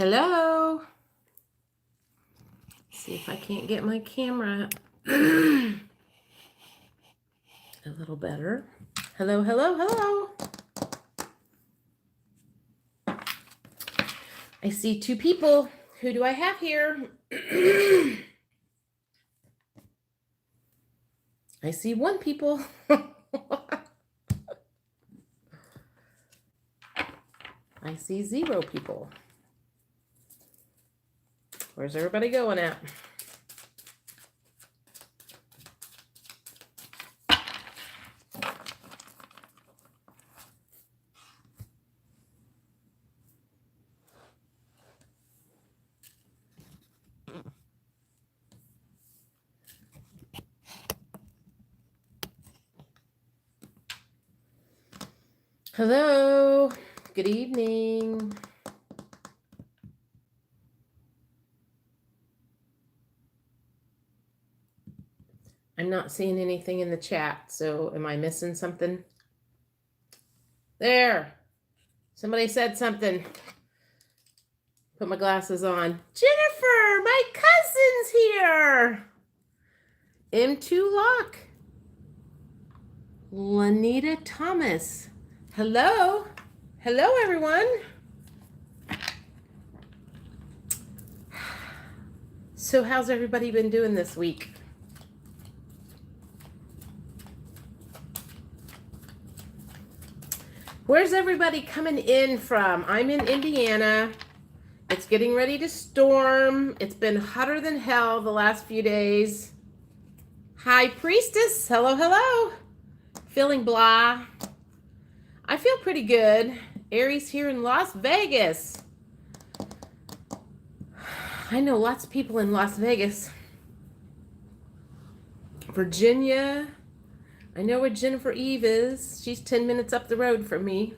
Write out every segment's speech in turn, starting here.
Hello. See if I can't get my camera a little better. Hello, hello, hello. I see two people. Who do I have here? I see one people. I see 0 people. Where's everybody going at? Hello. Good evening. I'm not seeing anything in the chat, so am I missing something? There. Somebody said something. Put my glasses on. Jennifer, my cousin's here. M2 Lock. Lanita Thomas. Hello. Hello, everyone. So how's everybody been doing this week? Where's everybody coming in from? I'm in Indiana. It's getting ready to storm. It's been hotter than hell the last few days. High Priestess. Hello, hello. Feeling blah. I feel pretty good. Aries here in Las Vegas. I know lots of people in Las Vegas. Virginia. I know where Jennifer Eve is. She's 10 minutes up the road from me.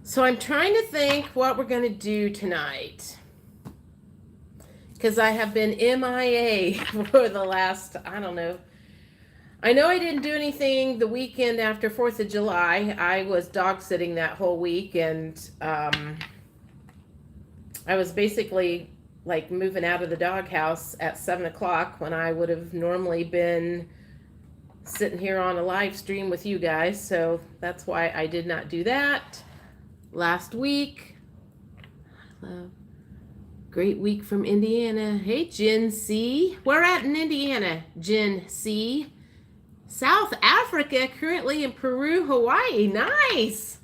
So I'm trying to think what we're going to do tonight. Because I have been MIA for the last, I don't know. I know I didn't do anything the weekend after 4th of July. I was dog sitting that whole week, and I was basically like moving out of the doghouse at 7 o'clock when I would have normally been sitting here on a live stream with you guys. So that's why I did not do that last week. Great week from Indiana. Hey, Jen C. Where at in Indiana? Jen C. South Africa, currently in Peru, Hawaii. Nice.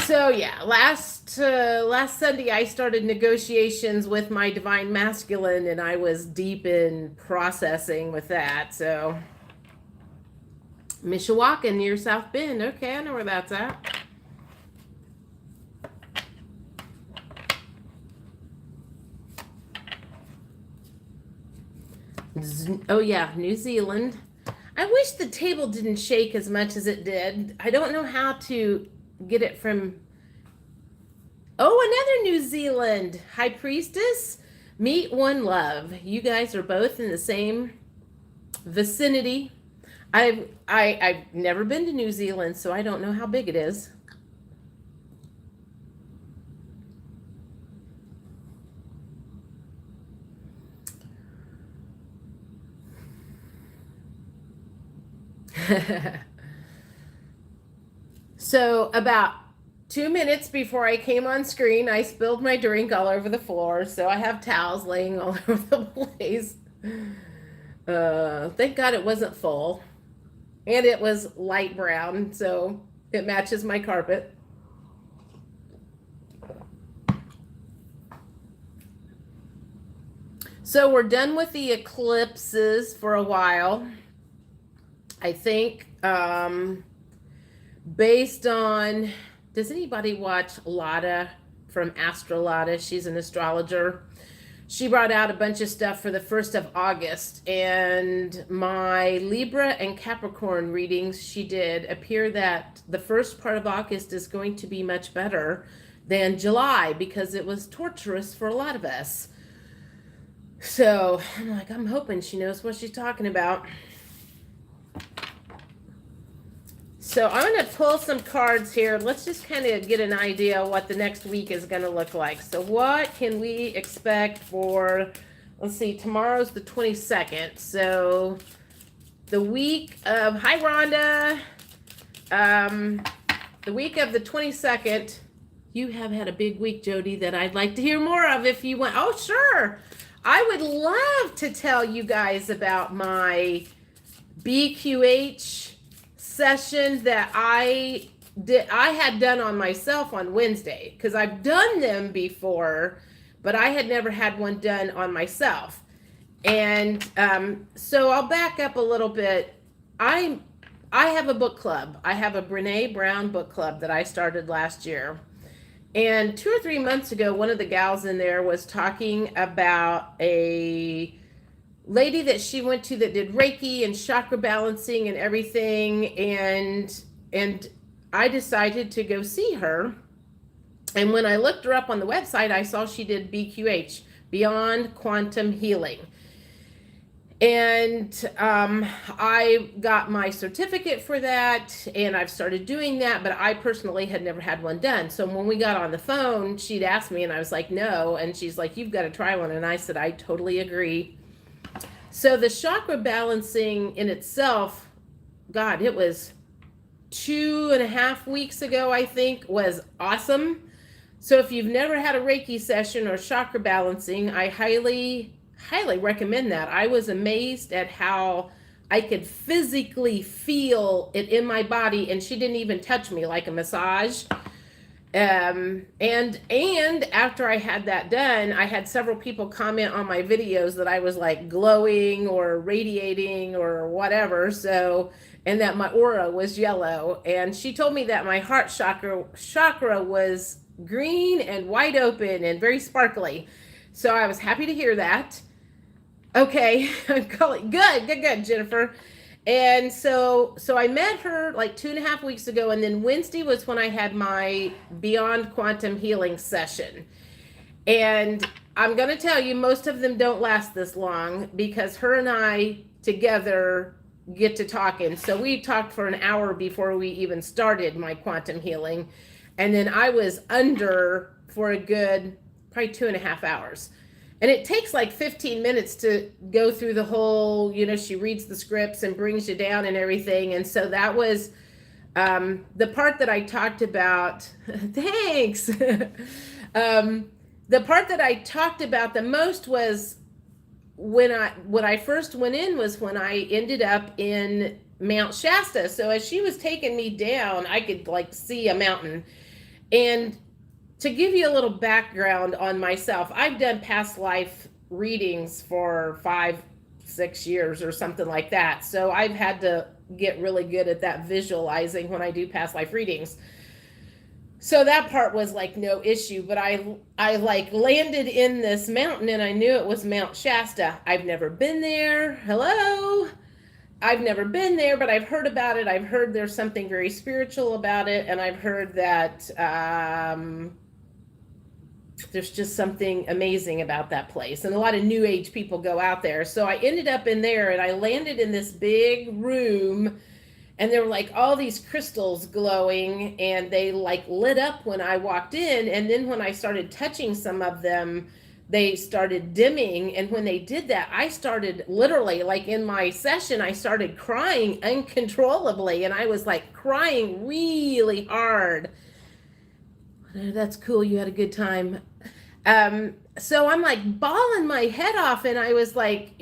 So yeah, last Sunday I started negotiations with my divine masculine, and I was deep in processing with that. So Mishawaka near South Bend. Okay, I know where that's at. Oh yeah, New Zealand. I wish the table didn't shake as much as it did. I don't know how to get it from... Oh, another New Zealand. High Priestess. Meet One Love. You guys are both in the same vicinity. I've never been to New Zealand, so I don't know how big it is. So about 2 minutes before I came on screen, I spilled my drink all over the floor, so I have towels laying all over the place. Thank God it wasn't full. And it was light brown, so it matches my carpet. So we're done with the eclipses for a while. I think based on, does anybody watch Lotta from Astrolotta? She's an astrologer. She brought out a bunch of stuff for the 1st of August, and my Libra and Capricorn readings she did appear that the first part of August is going to be much better than July because it was torturous for a lot of us. So I'm like, I'm hoping she knows what she's talking about. So I'm going to pull some cards here. Let's just kind of get an idea what the next week is going to look like. So what can we expect for, let's see, tomorrow's the 22nd. So the week of, hi Rhonda, the week of the 22nd, you have had a big week, Jody, that I'd like to hear more of if you want. Oh, sure. I would love to tell you guys about my BQH session that I had done on myself on Wednesday, because I've done them before, but I had never had one done on myself. And so I'll back up a little bit. I have a book club. I have a Brene Brown book club that I started last year. And 2 or 3 months ago, one of the gals in there was talking about a lady that she went to that did Reiki and chakra balancing and everything. And I decided to go see her. And when I looked her up on the website, I saw she did BQH, Beyond Quantum Healing. And I got my certificate for that, and I've started doing that, but I personally had never had one done. So when we got on the phone, she'd asked me, and I was like, no. And she's like, you've got to try one. And I said, I totally agree. So the chakra balancing in itself, God, it was 2.5 weeks ago, I think, was awesome. So if you've never had a Reiki session or chakra balancing, I highly recommend that. I was amazed at how I could physically feel it in my body, and she didn't even touch me, like a massage. And after I had that done, I had several people comment on my videos that I was like glowing or radiating or whatever. So, and that my aura was yellow. And she told me that my heart chakra was green and wide open and very sparkly. So I was happy to hear that. Okay, I'm calling. Good, Jennifer. And so I met her like 2.5 weeks ago, and then Wednesday was when I had my Beyond Quantum Healing session. And I'm going to tell you, most of them don't last this long because her and I together get to talking. So we talked for an hour before we even started my quantum healing. And then I was under for a good probably 2.5 hours. And it takes like 15 minutes to go through the whole, she reads the scripts and brings you down and everything. And so that was the part that I talked about. Thanks. The part that I talked about the most was when I first went in was when I ended up in Mount Shasta. So as she was taking me down, I could like see a mountain. And to give you a little background on myself, I've done past life readings for 5-6 years or something like that. So I've had to get really good at that visualizing when I do past life readings. So that part was like no issue, but I like landed in this mountain and I knew it was Mount Shasta. I've never been there. Hello. I've never been there, but I've heard about it. I've heard there's something very spiritual about it. And I've heard that there's just something amazing about that place. And a lot of new age people go out there. So I ended up in there and I landed in this big room and there were like all these crystals glowing and they like lit up when I walked in. And then when I started touching some of them, they started dimming. And when they did that, I started literally like in my session, I started crying uncontrollably. And I was like crying really hard. That's cool. You had a good time. So I'm like bawling my head off. And I was like,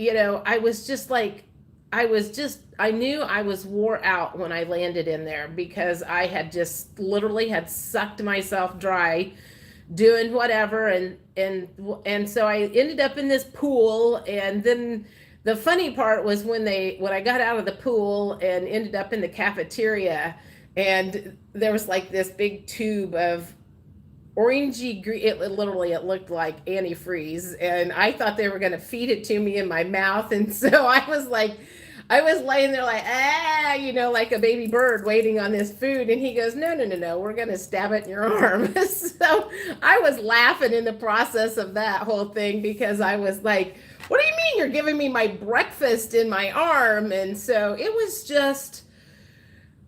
I knew I was wore out when I landed in there because I had just literally had sucked myself dry doing whatever. And so I ended up in this pool. And then the funny part was when I got out of the pool and ended up in the cafeteria, and there was like this big tube of orangey green. It looked like antifreeze, and I thought they were going to feed it to me in my mouth. And so I was laying there like, like a baby bird waiting on this food. And he goes, no, we're going to stab it in your arm. So I was laughing in the process of that whole thing because I was like, what do you mean you're giving me my breakfast in my arm? And so it was just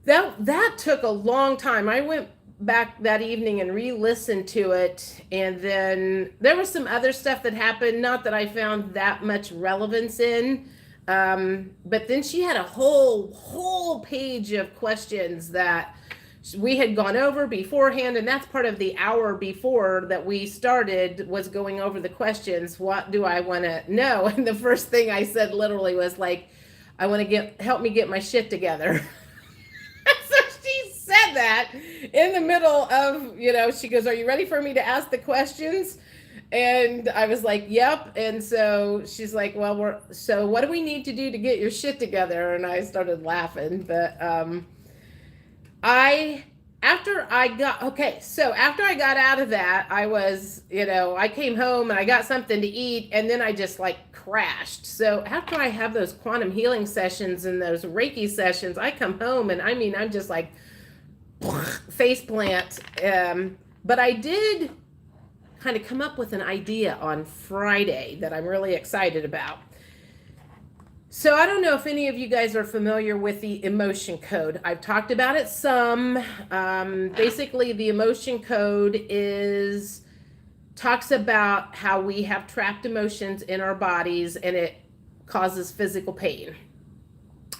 that took a long time. I went back that evening and re-listened to it, and then there was some other stuff that happened, not that I found that much relevance in. But then she had a whole page of questions that we had gone over beforehand, and that's part of the hour before that we started, was going over the questions. What do I want to know? And the first thing I said literally was like, I want to help me get my shit together. So she said that in the middle of, she goes, are you ready for me to ask the questions? And I was like, yep. And so she's like, well, so what do we need to do to get your shit together? And I started laughing. But after I got out of that, I was, I came home and I got something to eat, and then I just like crashed. So after I have those quantum healing sessions and those Reiki sessions, I come home and I'm just like face plant. But I did kind of come up with an idea on Friday that I'm really excited about. So I don't know if any of you guys are familiar with the emotion code. I've talked about it some. Basically, the emotion code talks about how we have trapped emotions in our bodies and it causes physical pain.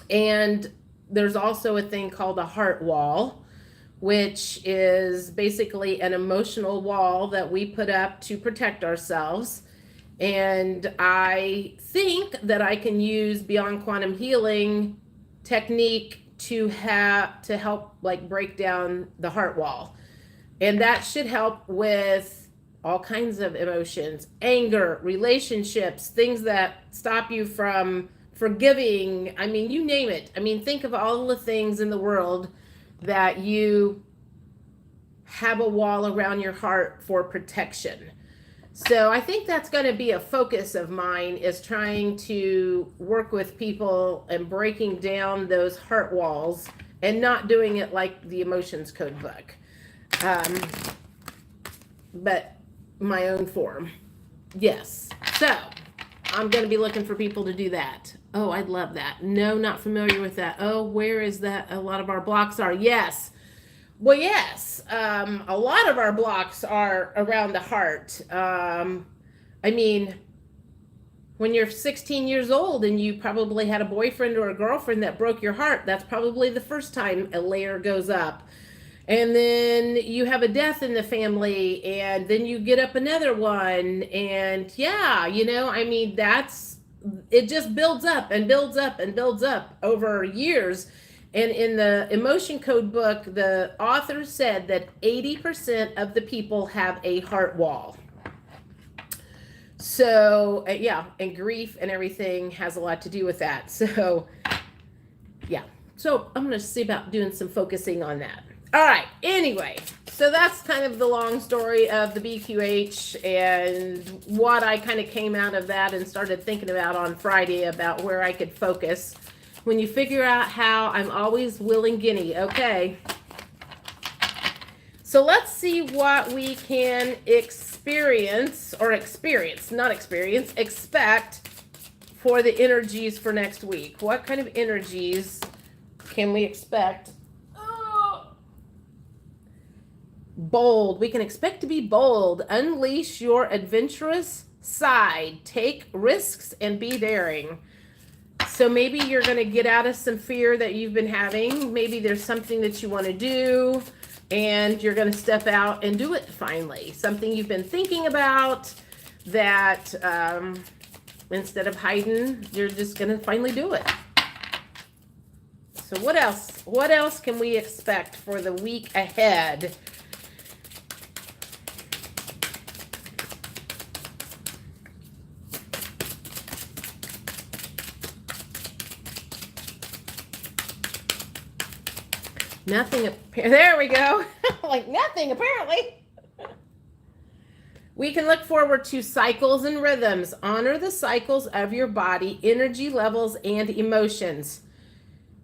And there's also a thing called a heart wall, which is basically an emotional wall that we put up to protect ourselves. And I think that I can use Beyond Quantum Healing technique to help like break down the heart wall. And that should help with all kinds of emotions, anger, relationships, things that stop you from forgiving. I mean, you name it. I mean, think of all the things in the world that you have a wall around your heart for protection. So I think that's going to be a focus of mine, is trying to work with people and breaking down those heart walls and not doing it like the emotions code book, but my own form. Yes. So I'm going to be looking for people to do that. Oh, I'd love that. No, not familiar with that. Oh, where is that? A lot of our blocks are. Yes. Well, yes, a lot of our blocks are around the heart. I mean, when you're 16 years old and you probably had a boyfriend or a girlfriend that broke your heart, that's probably the first time a layer goes up. And then you have a death in the family, and then you get up another one. And yeah, it just builds up and builds up and builds up over years. And in the emotion code book, the author said that 80% of the people have a heart wall. So, yeah, and grief and everything has a lot to do with that. So, yeah. So I'm going to see about doing some focusing on that. All right. Anyway, so that's kind of the long story of the BQH and what I kind of came out of that and started thinking about on Friday about where I could focus. When you figure out how, I'm always willing guinea. Okay. So let's see what we can expect for the energies for next week. What kind of energies can we expect? Oh. Bold. We can expect to be bold. Unleash your adventurous side. Take risks and be daring. So maybe you're going to get out of some fear that you've been having. Maybe there's something that you want to do and you're going to step out and do it finally. Something you've been thinking about that instead of hiding, you're just going to finally do it. So what else? What else can we expect for the week ahead? Nothing. There we go. Like nothing, apparently. We can look forward to cycles and rhythms. Honor the cycles of your body, energy levels, and emotions.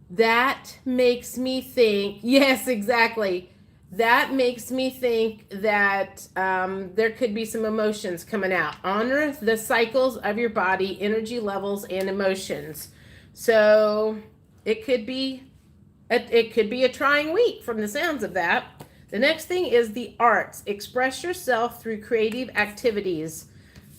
That makes me think, yes, exactly. that makes me think that there could be some emotions coming out. Honor the cycles of your body, energy levels, and emotions. So it could be a trying week from the sounds of that. The next thing is the arts. Express yourself through creative activities.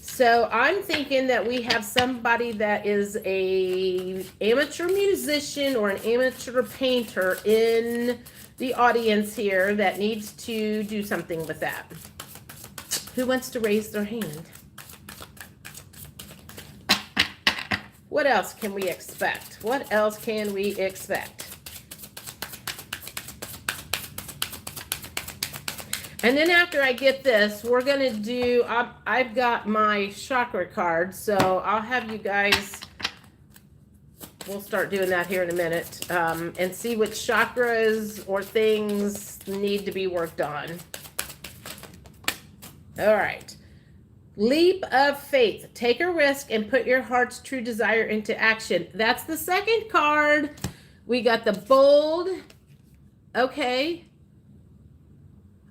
So I'm thinking that we have somebody that is a amateur musician or an amateur painter in the audience here that needs to do something with that. Who wants to raise their hand? What else can we expect? What else can we expect? And then after I get this, we're going to do, I've got my chakra card, so I'll have you guys, we'll start doing that here in a minute, and see which chakras or things need to be worked on. All right. Leap of faith. Take a risk and put your heart's true desire into action. That's the second card. We got the bold. Okay.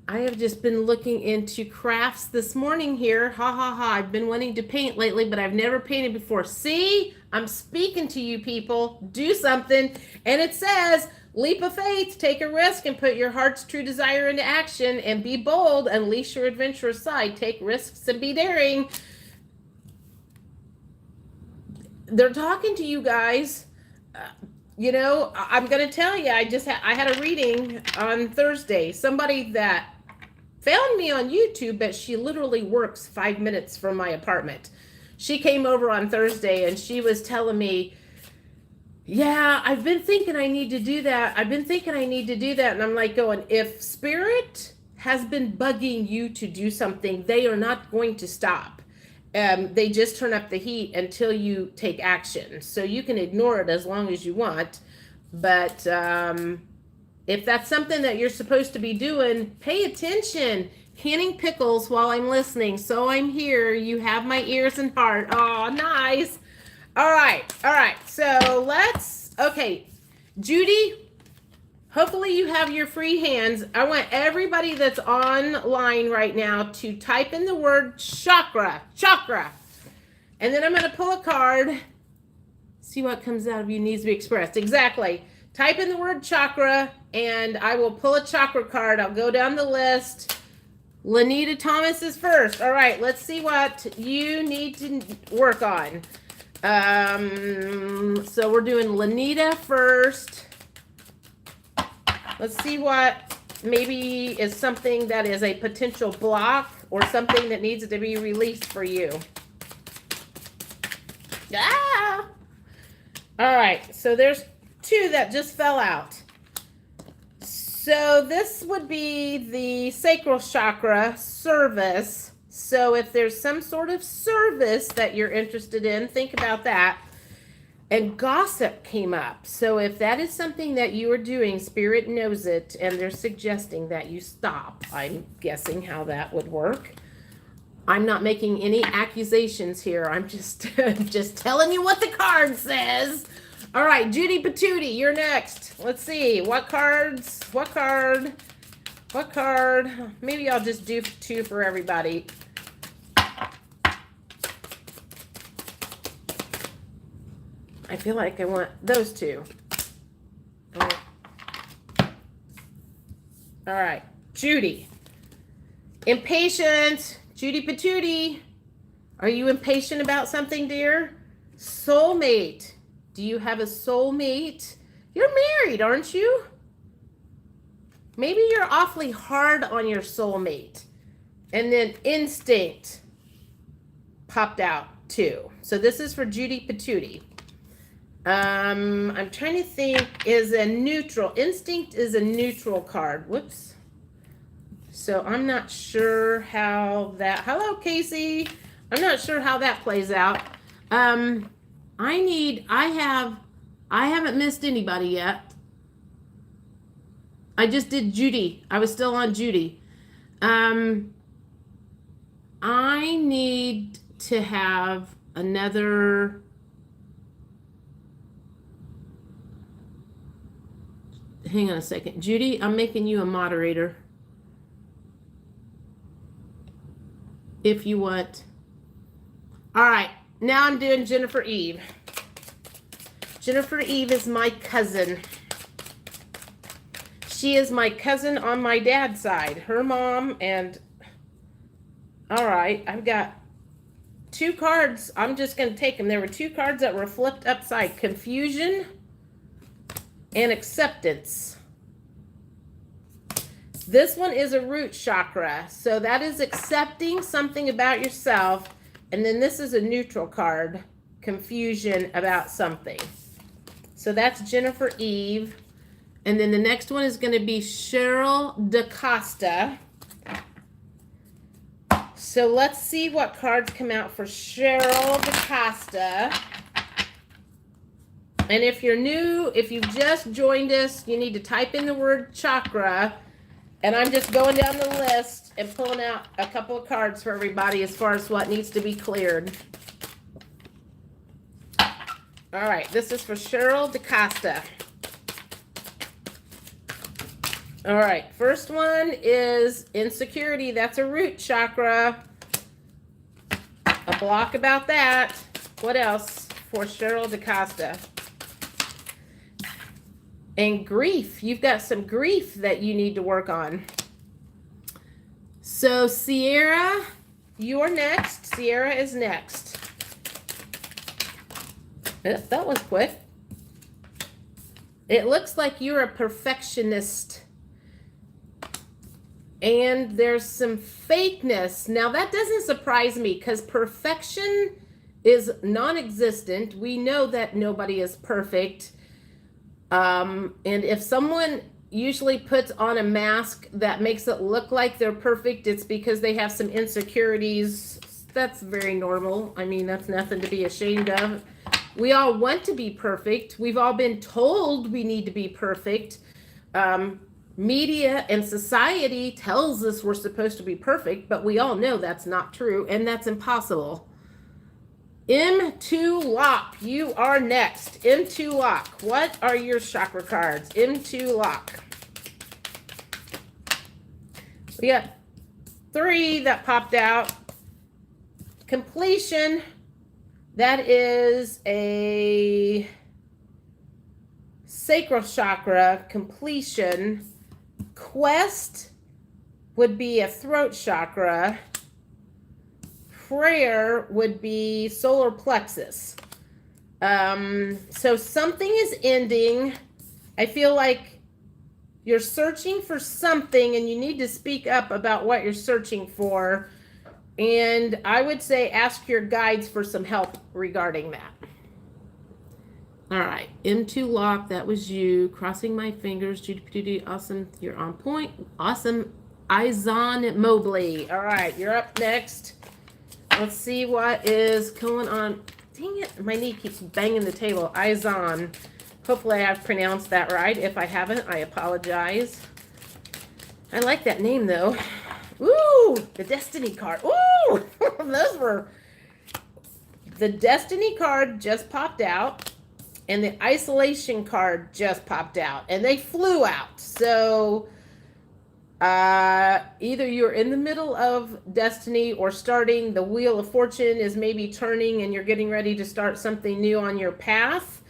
I have just been looking into crafts this morning here. Ha ha ha. I've been wanting to paint lately, but I've never painted before. See, I'm speaking to you people. Do something. And it says, leap of faith, take a risk and put your heart's true desire into action and be bold. Unleash your adventurous side. Take risks and be daring. They're talking to you guys. You know, I'm going to tell you, I had a reading on Thursday. Somebody that found me on YouTube, but she literally works 5 minutes from my apartment. She came over on Thursday and she was telling me, yeah, I've been thinking I need to do that. I've been thinking I need to do that. And I'm like going, if spirit has been bugging you to do something, they are not going to stop. They just turn up the heat until you take action. So you can ignore it as long as you want. But if that's something that you're supposed to be doing, pay attention. Canning pickles while I'm listening. So I'm here. You have my ears and heart. Oh, nice. All right. So okay. Judy, hopefully you have your free hands. I want everybody that's online right now to type in the word chakra. And then I'm going to pull a card. See what comes out of you needs to be expressed. Exactly. Type in the word chakra and I will pull a chakra card. I'll go down the list. Lanita Thomas is first. All right, let's see what you need to work on. So we're doing Lanita first. Let's see what maybe is something that is a potential block or something that needs to be released for you. Ah! All right, so there's two that just fell out. So this would be the sacral chakra service. So if there's some sort of service that you're interested in, think about that. And gossip came up. So if that is something that you are doing, Spirit knows it, and they're suggesting that you stop. I'm guessing how that would work. I'm not making any accusations here. I'm just just telling you what the card says. All right, Judy Patootie, you're next. Let's see, what card? Maybe I'll just do two for everybody. I feel like I want those two. All right, Judy. Impatient. Judy Patootie. Are you impatient about something, dear? Soulmate. Do you have a soulmate? You're married, aren't you? Maybe you're awfully hard on your soulmate. And then instinct popped out too. So this is for Judy Patootie. I'm trying to think, is a neutral. Instinct is a neutral card. Whoops. So I'm not sure how that, hello Casey. I'm not sure how that plays out. I haven't missed anybody yet. I just did Judy. I was still on Judy. I need to have another. Hang on a second. Judy, I'm making you a moderator. if you want. All right, now I'm doing Jennifer Eve. Jennifer Eve is my cousin. She is my cousin on my dad's side. Her mom and... All right, I've got 2 cards. I'm just going to take them. There were 2 cards that were flipped upside. Confusion and acceptance. This one is a root chakra. So that is accepting something about yourself. And then this is a neutral card. Confusion about something. So that's Jennifer Eve. And then the next one is going to be Cheryl DaCosta. So let's see what cards come out for Cheryl DaCosta. And if you're new, if you've just joined us, you need to type in the word chakra. And I'm just going down the list and pulling out a couple of cards for everybody as far as what needs to be cleared. All right, this is for Cheryl DaCosta. All right, first one is insecurity. That's a root chakra. A block about that. What else for Cheryl DaCosta? And grief. You've got some grief that you need to work on. So Sierra, you're next. Sierra is next. That was quick. It looks like you're a perfectionist. And there's some fakeness. Now that doesn't surprise me because perfection is non-existent. We know that nobody is perfect. And if someone usually puts on a mask that makes it look like they're perfect, it's because they have some insecurities. That's very normal. I mean, that's nothing to be ashamed of. We all want to be perfect. We've all been told we need to be perfect. Media and society tells us we're supposed to be perfect, but we all know that's not true, and that's impossible. M2 Lock, you are next. M2 Lock, what are your chakra cards? M2 Lock. We got 3 that popped out. Completion, that is a sacral chakra completion. Quest would be a throat chakra. Prayer would be solar plexus. So something is ending. I feel like you're searching for something and you need to speak up about what you're searching for. And I would say ask your guides for some help regarding that. All right, M2 Lock, that was you. Crossing my fingers, Judy, awesome, you're on point. Awesome, Izon Mobley. All right, you're up next. Let's see what is going on. Dang it, my knee keeps banging the table. Izon. Hopefully I've pronounced that right. If I haven't, I apologize. I like that name though. Ooh, the Destiny card. Ooh, those were... The Destiny card just popped out. And the isolation card just popped out. And they flew out. So either you're in the middle of destiny or starting. The Wheel of Fortune is maybe turning and you're getting ready to start something new on your path.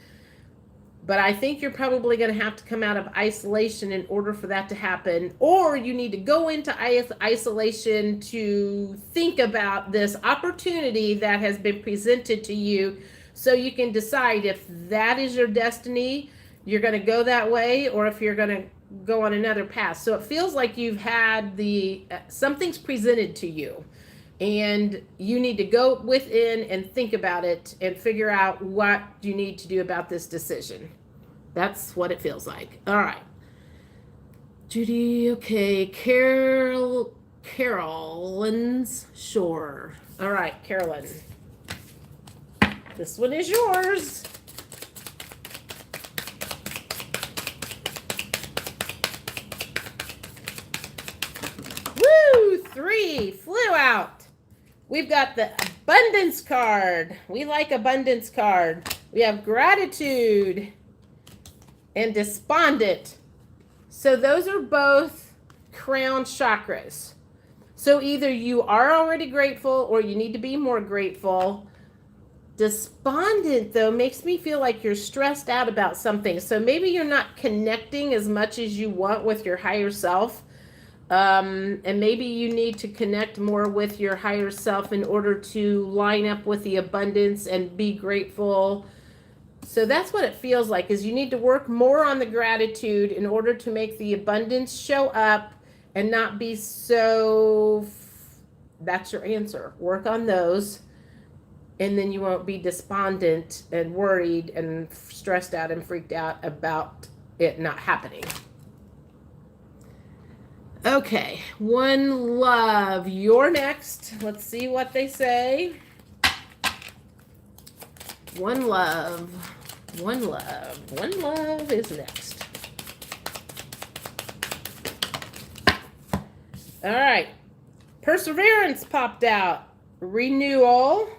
But I think you're probably going to have to come out of isolation in order for that to happen. Or you need to go into isolation to think about this opportunity that has been presented to you. So you can decide if that is your destiny, you're going to go that way, or if you're going to go on another path. So it feels like you've had something's presented to you and you need to go within and think about it and figure out what you need to do about this decision. That's what it feels like. All right. Judy, okay. Carolyn's Shore. All right, Carolyn. This one is yours. Woo! 3 flew out. We've got the abundance card. We like abundance card. We have gratitude and despondent. So those are both crown chakras. So either you are already grateful or you need to be more grateful. Despondent, though, makes me feel like you're stressed out about something. So maybe you're not connecting as much as you want with your higher self. And maybe you need to connect more with your higher self in order to line up with the abundance and be grateful. So that's what it feels like, is you need to work more on the gratitude in order to make the abundance show up and not be so, that's your answer. Work on those, and then you won't be despondent and worried and stressed out and freaked out about it not happening. Okay, One Love, you're next. Let's see what they say. One Love, One Love, One Love is next. All right, Perseverance popped out. Renewal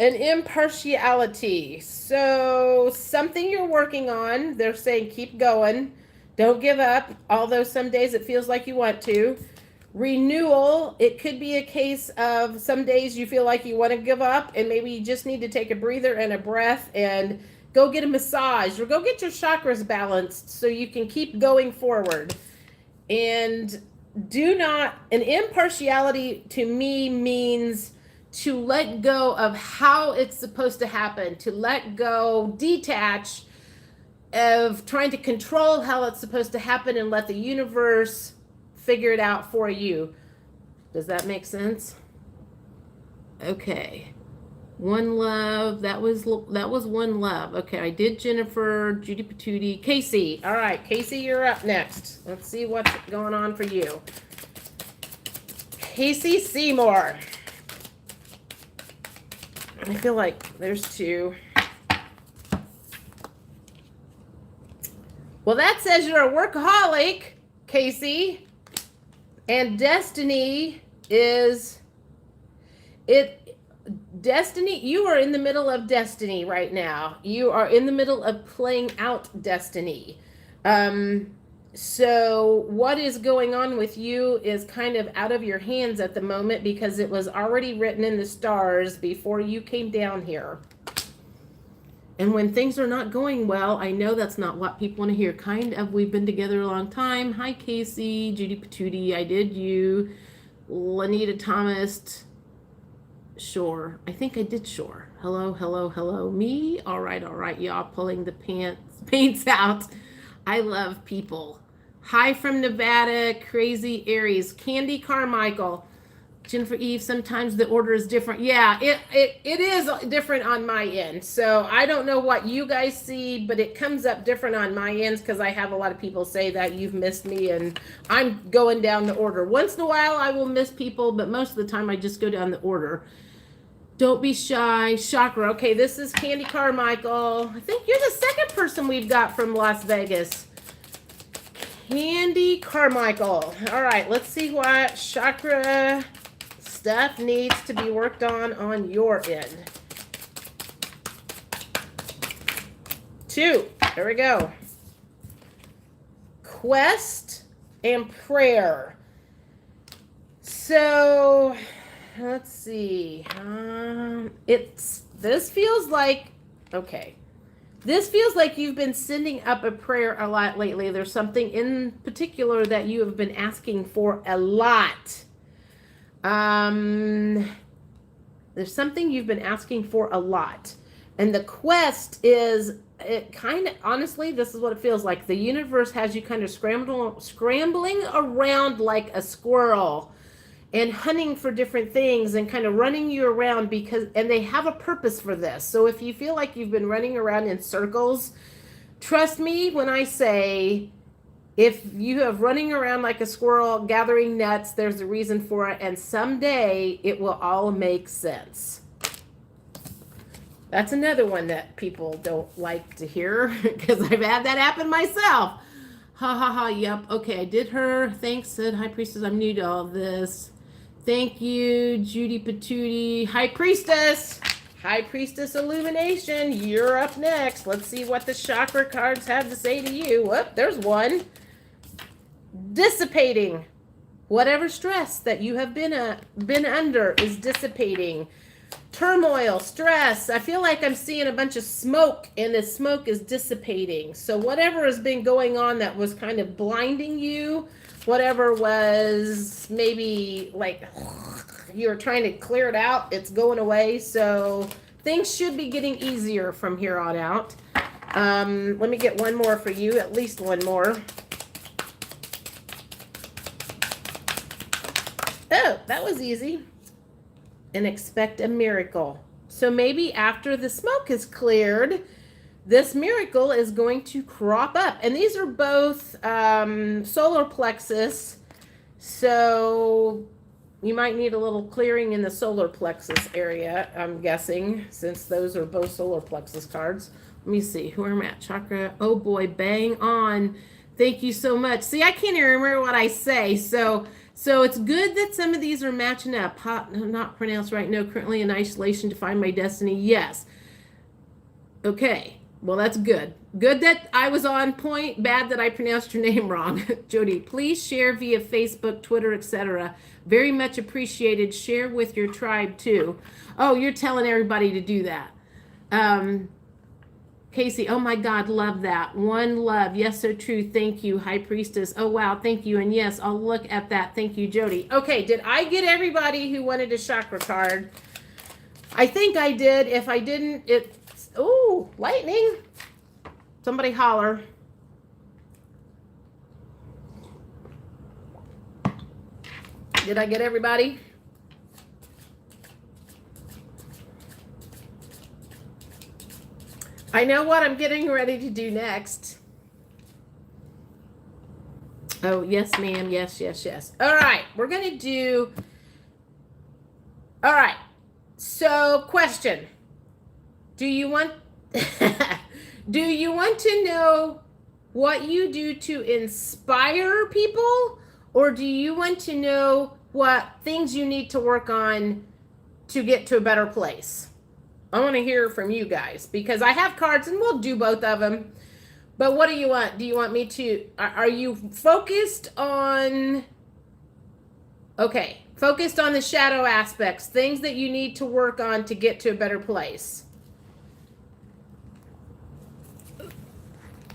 and impartiality. So something you're working on. They're saying keep going. Don't give up, although some days it feels like you want to. Renewal, it could be a case of some days you feel like you want to give up, and maybe you just need to take a breather and a breath and go get a massage or go get your chakras balanced so you can keep going forward. And an impartiality to me means to let go of how it's supposed to happen, to let go, detach of trying to control how it's supposed to happen and let the universe figure it out for you. Does that make sense? Okay. One Love. That was One Love. Okay, I did Jennifer, Judy Patootie, Casey. All right, Casey, you're up next. Let's see what's going on for you. Casey Seymour. I feel like there's two. Well, that says you're a workaholic, Casey. And destiny is it. Destiny, you are in the middle of destiny right now. You are in the middle of playing out destiny. So what is going on with you is kind of out of your hands at the moment because it was already written in the stars before you came down here. And when things are not going well, I know that's not what people want to hear. Kind of, we've been together a long time. Hi, Casey, Judy Patootie, I did you, Lanita Thomas, Sure. I think I did Sure. Hello, hello, hello. Me? All right, y'all pulling the paints out. I love people. Hi from Nevada, Crazy Aries, Candy Carmichael, Jennifer Eve. Sometimes the order is different. Yeah, it is different on my end. So I don't know what you guys see, but it comes up different on my ends because I have a lot of people say that you've missed me and I'm going down the order. Once in a while I will miss people, but most of the time I just go down the order. Don't be shy. Chakra. Okay, this is Candy Carmichael. I think you're the second person we've got from Las Vegas. Candy Carmichael. All right, let's see what chakra stuff needs to be worked on your end. 2. There we go. Quest and prayer. So let's see. This feels like, okay. This feels like you've been sending up a prayer a lot lately. There's something in particular that you have been asking for a lot. There's something you've been asking for a lot. And the quest is, it kind of, honestly, this is what it feels like. The universe has you kind of scrambling around like a squirrel and hunting for different things and kind of running you around and they have a purpose for this. So if you feel like you've been running around in circles, trust me when I say, if you have running around like a squirrel gathering nuts, there's a reason for it. And someday it will all make sense. That's another one that people don't like to hear because I've had that happen myself. Ha ha ha, yep. Okay, I did her. Thanks, said High Priestess. I'm new to all this. Thank you, Judy Patootie. High Priestess. High Priestess Illumination. You're up next. Let's see what the chakra cards have to say to you. Whoop, there's one. Dissipating. Whatever stress that you have been under is dissipating. Turmoil, stress. I feel like I'm seeing a bunch of smoke, and the smoke is dissipating. So whatever has been going on that was kind of blinding you, whatever was maybe like you're trying to clear it out, it's going away. So things should be getting easier from here on out. Let me get one more for you, at least one more. Oh, that was easy. And expect a miracle. So maybe after the smoke is cleared, this miracle is going to crop up. And these are both solar plexus. So you might need a little clearing in the solar plexus area, I'm guessing, since those are both solar plexus cards. Let me see. Who am I at? Chakra. Oh boy, bang on. Thank you so much. See, I can't even remember what I say. So it's good that some of these are matching up. Not pronounced right. No, currently in isolation to find my destiny. Yes. Okay. Well, that's good. Good that I was on point. Bad that I pronounced your name wrong. Jody, please share via Facebook, Twitter, etc. Very much appreciated. Share with your tribe too. Oh, you're telling everybody to do that. Casey, oh my God, love that. One love. Yes, so true. Thank you, High Priestess. Oh, wow. Thank you. And yes, I'll look at that. Thank you, Jody. Okay, did I get everybody who wanted a chakra card? I think I did. If I didn't, it's... Ooh, lightning. Somebody holler. Did I get everybody? I know what I'm getting ready to do next. Oh, yes, ma'am. Yes, yes, yes. All right. We're going to do... All right. So, question. Do you want... Do you want to know what you do to inspire people? Or do you want to know what things you need to work on to get to a better place? I want to hear from you guys because I have cards and we'll do both of them. But what do you want? Do you want me to... Are you focused on... Okay. Focused on the shadow aspects. Things that you need to work on to get to a better place.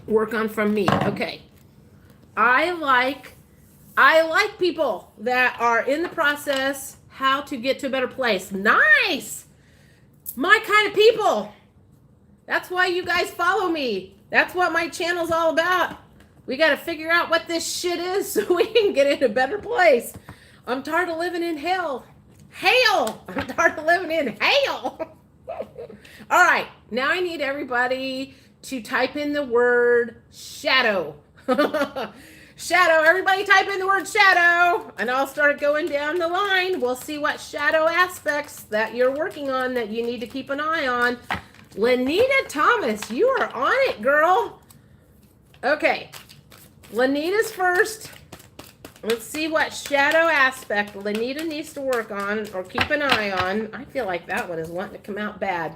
Work on from me. Okay. I like people that are in the process how to get to a better place. Nice. My kind of people. That's why you guys follow me. That's what my channel's all about. We got to figure out what this shit is so we can get in a better place. I'm tired of living in hell. Hell. I'm tired of living in hell. All right. Now I need everybody to type in the word shadow. Shadow. Everybody type in the word shadow. And I'll start going down the line. We'll see what shadow aspects that you're working on that you need to keep an eye on. Lanita Thomas, you are on it, girl. Okay. Lanita's first. Let's see what shadow aspect Lanita needs to work on or keep an eye on. I feel like that one is wanting to come out bad.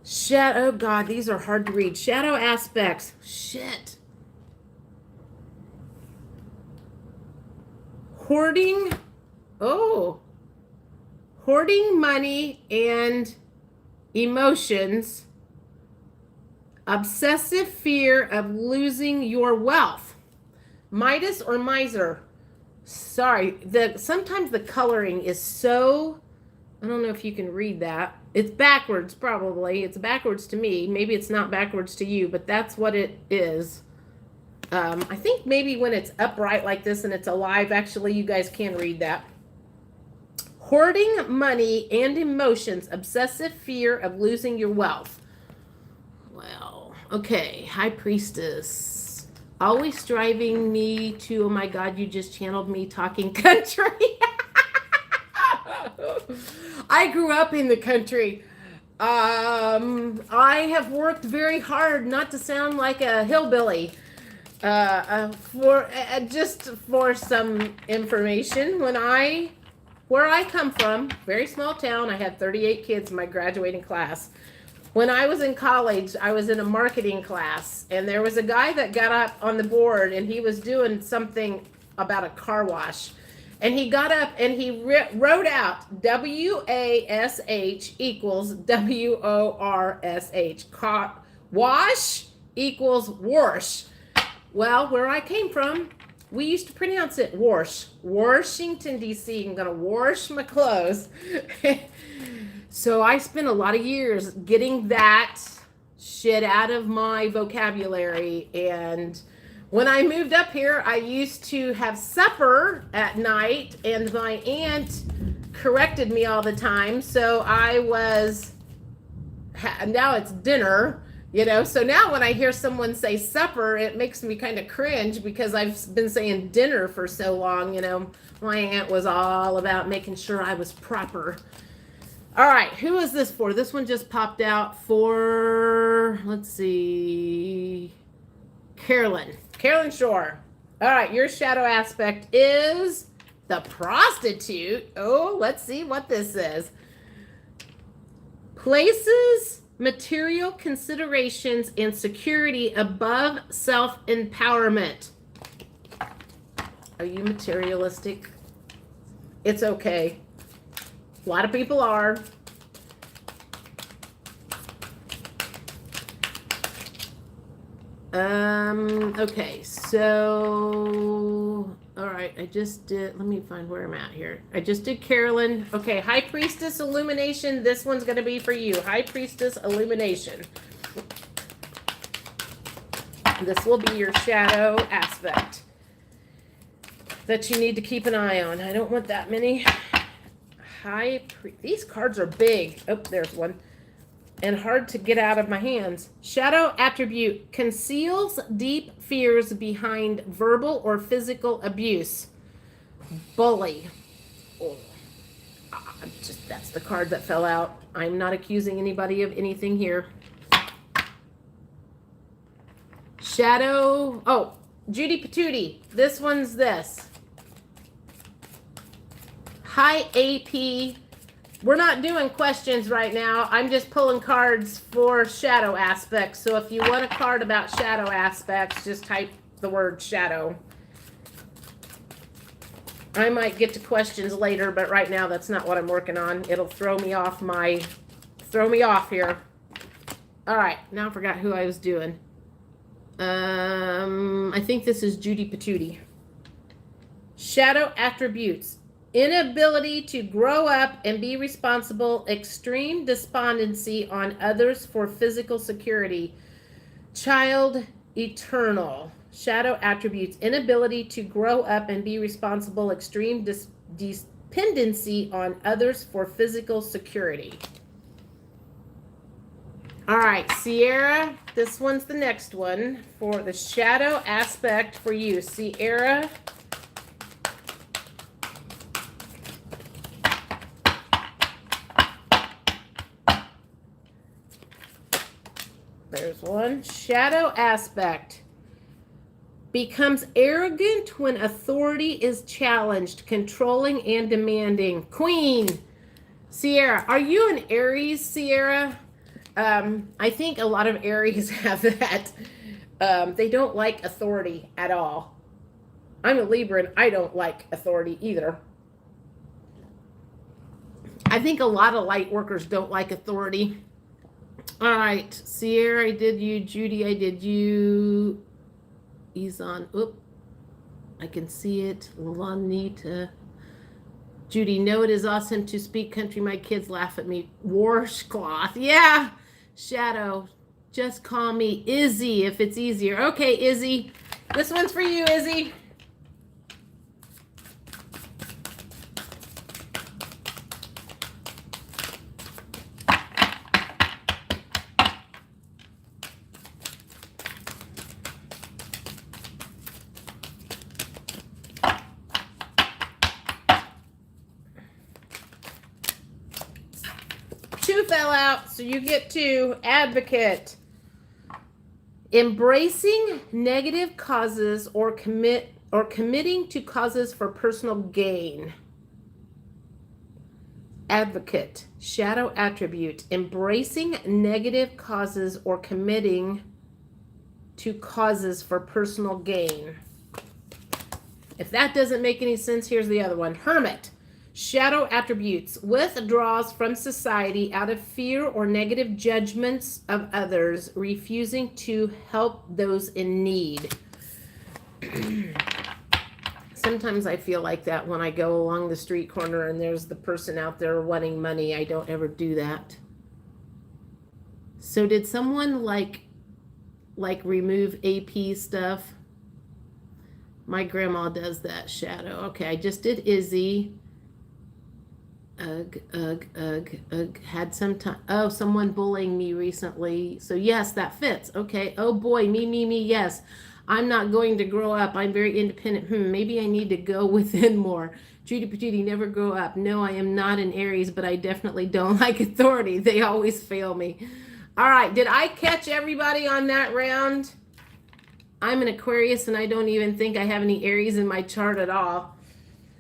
Shadow. Oh, God, these are hard to read. Shadow aspects. Shit. Hoarding. Oh. Hoarding money and emotions. Obsessive fear of losing your wealth. Midas or miser? Sorry, sometimes the coloring is so, I don't know if you can read that. It's backwards, probably. It's backwards to me. Maybe it's not backwards to you, but that's what it is. I think maybe when it's upright like this and it's alive, actually, you guys can read that. Hoarding money and emotions, obsessive fear of losing your wealth. Well, okay, High Priestess. Always driving me to, oh my God, you just channeled me talking country. I grew up in the country. I have worked very hard not to sound like a hillbilly. Just for some information, where I come from, very small town, I had 38 kids in my graduating class. When I was in college, I was in a marketing class, and there was a guy that got up on the board, and he was doing something about a car wash. And he got up and he wrote out WASH equals WORSH. Wash equals wash. Well, where I came from, we used to pronounce it wash. Washington, D.C. I'm going to wash my clothes. So I spent a lot of years getting that shit out of my vocabulary. And when I moved up here, I used to have supper at night, and my aunt corrected me all the time. So now it's dinner, So now when I hear someone say supper, it makes me kind of cringe because I've been saying dinner for so long, My aunt was all about making sure I was proper. All right, who is this for? This one just popped out for, let's see, Carolyn Shore. All right, your shadow aspect is the prostitute. Oh, let's see what this is. Places material considerations and security above self-empowerment. Are you materialistic? It's okay. A lot of people are. Okay, so, all right, I just did, let me find where I'm at here. I just did Carolyn. Okay, High Priestess Illumination. This one's going to be for you. High Priestess Illumination. This will be your shadow aspect that you need to keep an eye on. I don't want that many. These cards are big. Oh, there's one. And hard to get out of my hands. Shadow attribute conceals deep fears behind verbal or physical abuse. Bully. Oh, that's the card that fell out. I'm not accusing anybody of anything here. Shadow. Oh, Judy Patootie. This one's this. High AP. We're not doing questions right now. I'm just pulling cards for shadow aspects. So if you want a card about shadow aspects, just type the word shadow. I might get to questions later, but right now that's not what I'm working on. It'll throw me off here. All right, now I forgot who I was doing. I think this is Judy Patootie. Shadow attributes. Inability to grow up and be responsible, extreme despondency on others for physical security, child eternal. Shadow attributes, inability to grow up and be responsible, extreme dependency on others for physical security. All right, Sierra, this one's the next one for the shadow aspect for you. Sierra. There's one. Shadow aspect. Becomes arrogant when authority is challenged, controlling and demanding. Queen. Sierra. Are you an Aries, Sierra? I think a lot of Aries have that. They don't like authority at all. I'm a Libra and I don't like authority either. I think a lot of light workers don't like authority. All right, Sierra, I did you. Judy, I did you. Izan, oop, I can see it. Lanita. Judy, no, it is awesome to speak country. My kids laugh at me. Washcloth, yeah. Shadow, just call me Izzy if it's easier. Okay, Izzy, this one's for you, Izzy. Two fell out, so you get two. Advocate. Embracing negative causes or committing to causes for personal gain. Advocate. Shadow attribute. Embracing negative causes or committing to causes for personal gain. If that doesn't make any sense, here's the other one. Hermit. Shadow attributes. Withdraws from society out of fear or negative judgments of others, refusing to help those in need. Sometimes I feel like that when I go along the street corner and there's the person out there wanting money. I don't ever do that. So did someone like remove AP stuff? My grandma does that, Shadow. Okay, I just did Izzy. Ugh. Had some time. Oh, someone bullying me recently. So yes, that fits. Okay. Oh boy, me. Yes. I'm not going to grow up. I'm very independent. Maybe I need to go within more. Judy Patootie, never grow up. No, I am not an Aries, but I definitely don't like authority. They always fail me. All right. Did I catch everybody on that round? I'm an Aquarius, and I don't even think I have any Aries in my chart at all.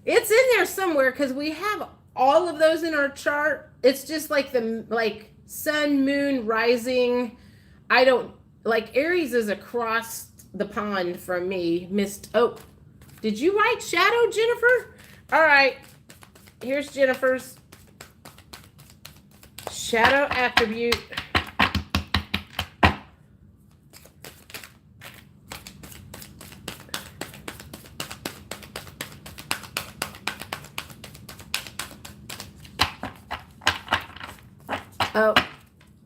It's in there somewhere because we have all of those in our chart. It's just like sun, moon, rising. I don't like Aries is across the pond from me. Oh, did you write Shadow, Jennifer? All right, here's Jennifer's shadow attribute. Oh,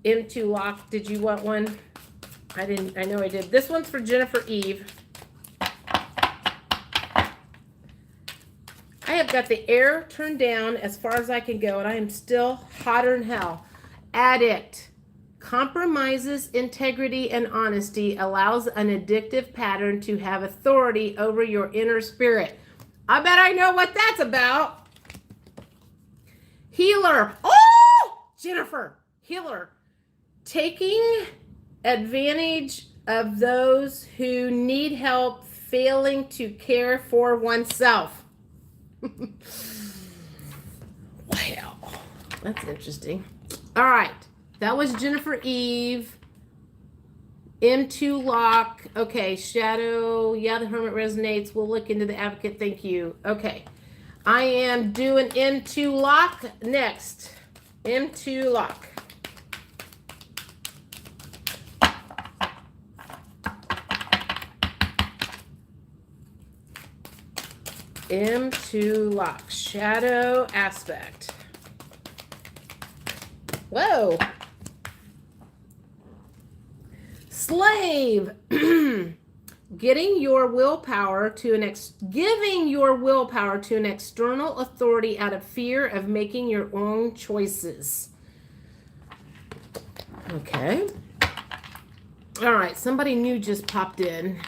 M2 lock. Did you want one? I didn't. I know I did. This one's for Jennifer Eve. I have got the air turned down as far as I can go, and I am still hotter than hell. Addict. Compromises integrity and honesty, allows an addictive pattern to have authority over your inner spirit. I bet I know what that's about. Healer. Oh, Jennifer. Healer. Taking advantage of those who need help, failing to care for oneself. Wow, that's interesting. All right, that was Jennifer Eve. M2 lock. Okay, Shadow. Yeah, the Hermit resonates. We'll look into the Advocate. Thank you. Okay, I am doing M2 lock next. M2 lock. M2 lock. Shadow aspect. Whoa. Slave. Giving your willpower to an external authority out of fear of making your own choices. Okay. All right, somebody new just popped in.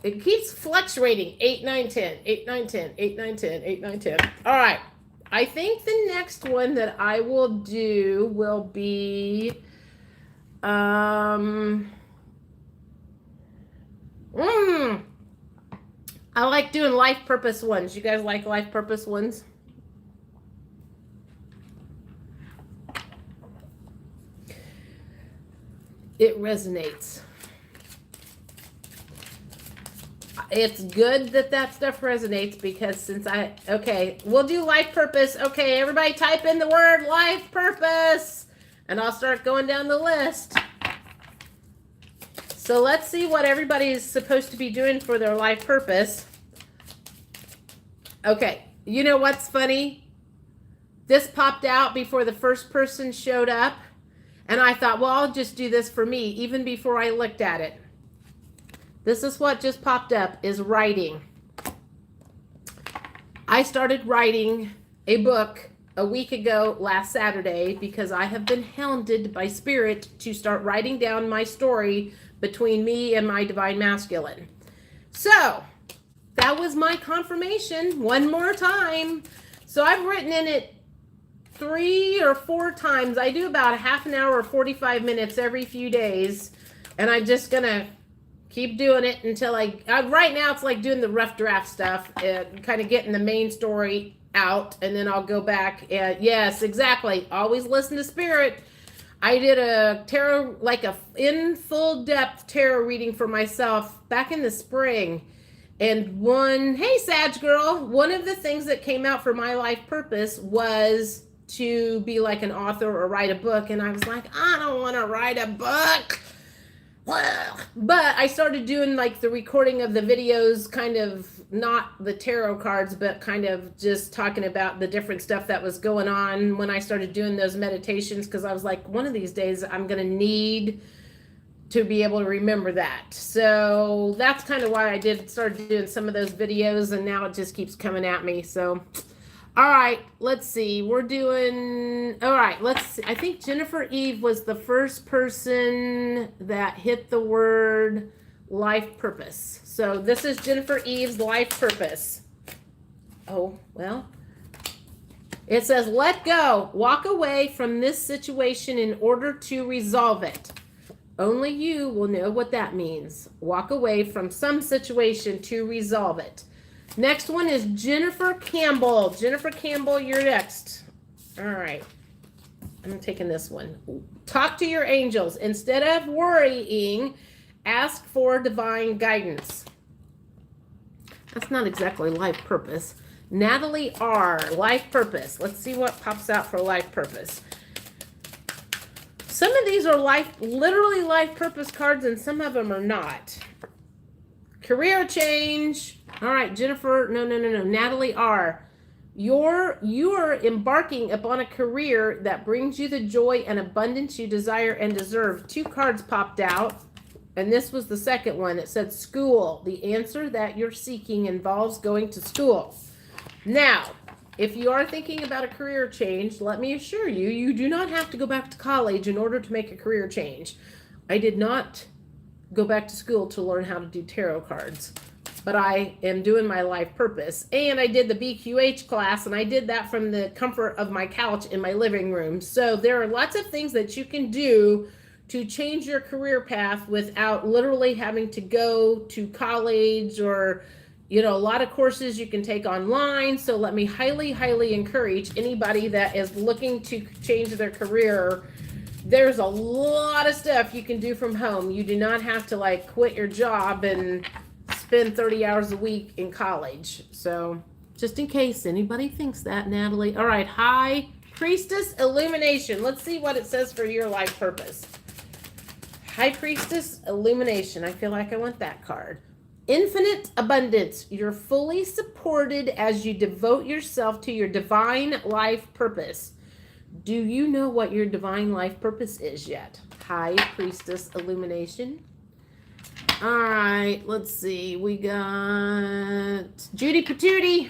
It keeps fluctuating. 8, 9, 10, 8, 9, 10, 8, 9, 10, 8, 9, 10. All right. I think the next one that I will do will be I like doing life purpose ones. You guys like life purpose ones? It resonates. It's good that stuff resonates because okay, we'll do life purpose. Okay, everybody type in the word life purpose and I'll start going down the list. So let's see what everybody is supposed to be doing for their life purpose. Okay, you know what's funny? This popped out before the first person showed up and I thought, well, I'll just do this for me even before I looked at it. This is what just popped up, is writing. I started writing a book a week ago last Saturday because I have been hounded by Spirit to start writing down my story between me and my divine masculine. So that was my confirmation one more time. So I've written in it 3 or 4 times. I do about a half an hour or 45 minutes every few days. And I'm just going to keep doing it until right now it's like doing the rough draft stuff and kind of getting the main story out, and then I'll go back and yes, exactly. Always listen to Spirit. I did a tarot, like in full depth tarot reading for myself back in the spring, And hey, Sag girl, one of the things that came out for my life purpose was to be like an author or write a book. And I was like, I don't want to write a book. But I started doing like the recording of the videos, kind of not the tarot cards, but kind of just talking about the different stuff that was going on when I started doing those meditations. Because I was like, one of these days I'm going to need to be able to remember that. So that's kind of why I started doing some of those videos, and now it just keeps coming at me. So, all right, let's see. All right, let's see. I think Jennifer Eve was the first person that hit the word life purpose. So this is Jennifer Eve's life purpose. Oh, well. It says, let go. Walk away from this situation in order to resolve it. Only you will know what that means. Walk away from some situation to resolve it. Next one is Jennifer Campbell. Jennifer Campbell, you're next. All right. I'm taking this one. Talk to your angels. Instead of worrying, ask for divine guidance. That's not exactly life purpose. Natalie R., life purpose. Let's see what pops out for life purpose. Some of these are literally life purpose cards, and some of them are not. Career change. All right, Jennifer. No. Natalie R. You are embarking upon a career that brings you the joy and abundance you desire and deserve. 2 cards popped out, and this was the second one. It said school. The answer that you're seeking involves going to school. Now, if you are thinking about a career change, let me assure you, you do not have to go back to college in order to make a career change. I did not go back to school to learn how to do tarot cards, but I am doing my life purpose. And I did the BQH class, and I did that from the comfort of my couch in my living room. So there are lots of things that you can do to change your career path without literally having to go to college or a lot of courses you can take online. So let me highly, highly encourage anybody that is looking to change their career. There's a lot of stuff you can do from home. You do not have to quit your job and spend 30 hours a week in college. So just in case anybody thinks that, Natalie. All right, High Priestess Illumination. Let's see what it says for your life purpose. High Priestess Illumination. I feel like I want that card. Infinite abundance. You're fully supported as you devote yourself to your divine life purpose. Do you know what your divine life purpose is yet? High Priestess Illumination. All right, let's see. We got Judy Patootie.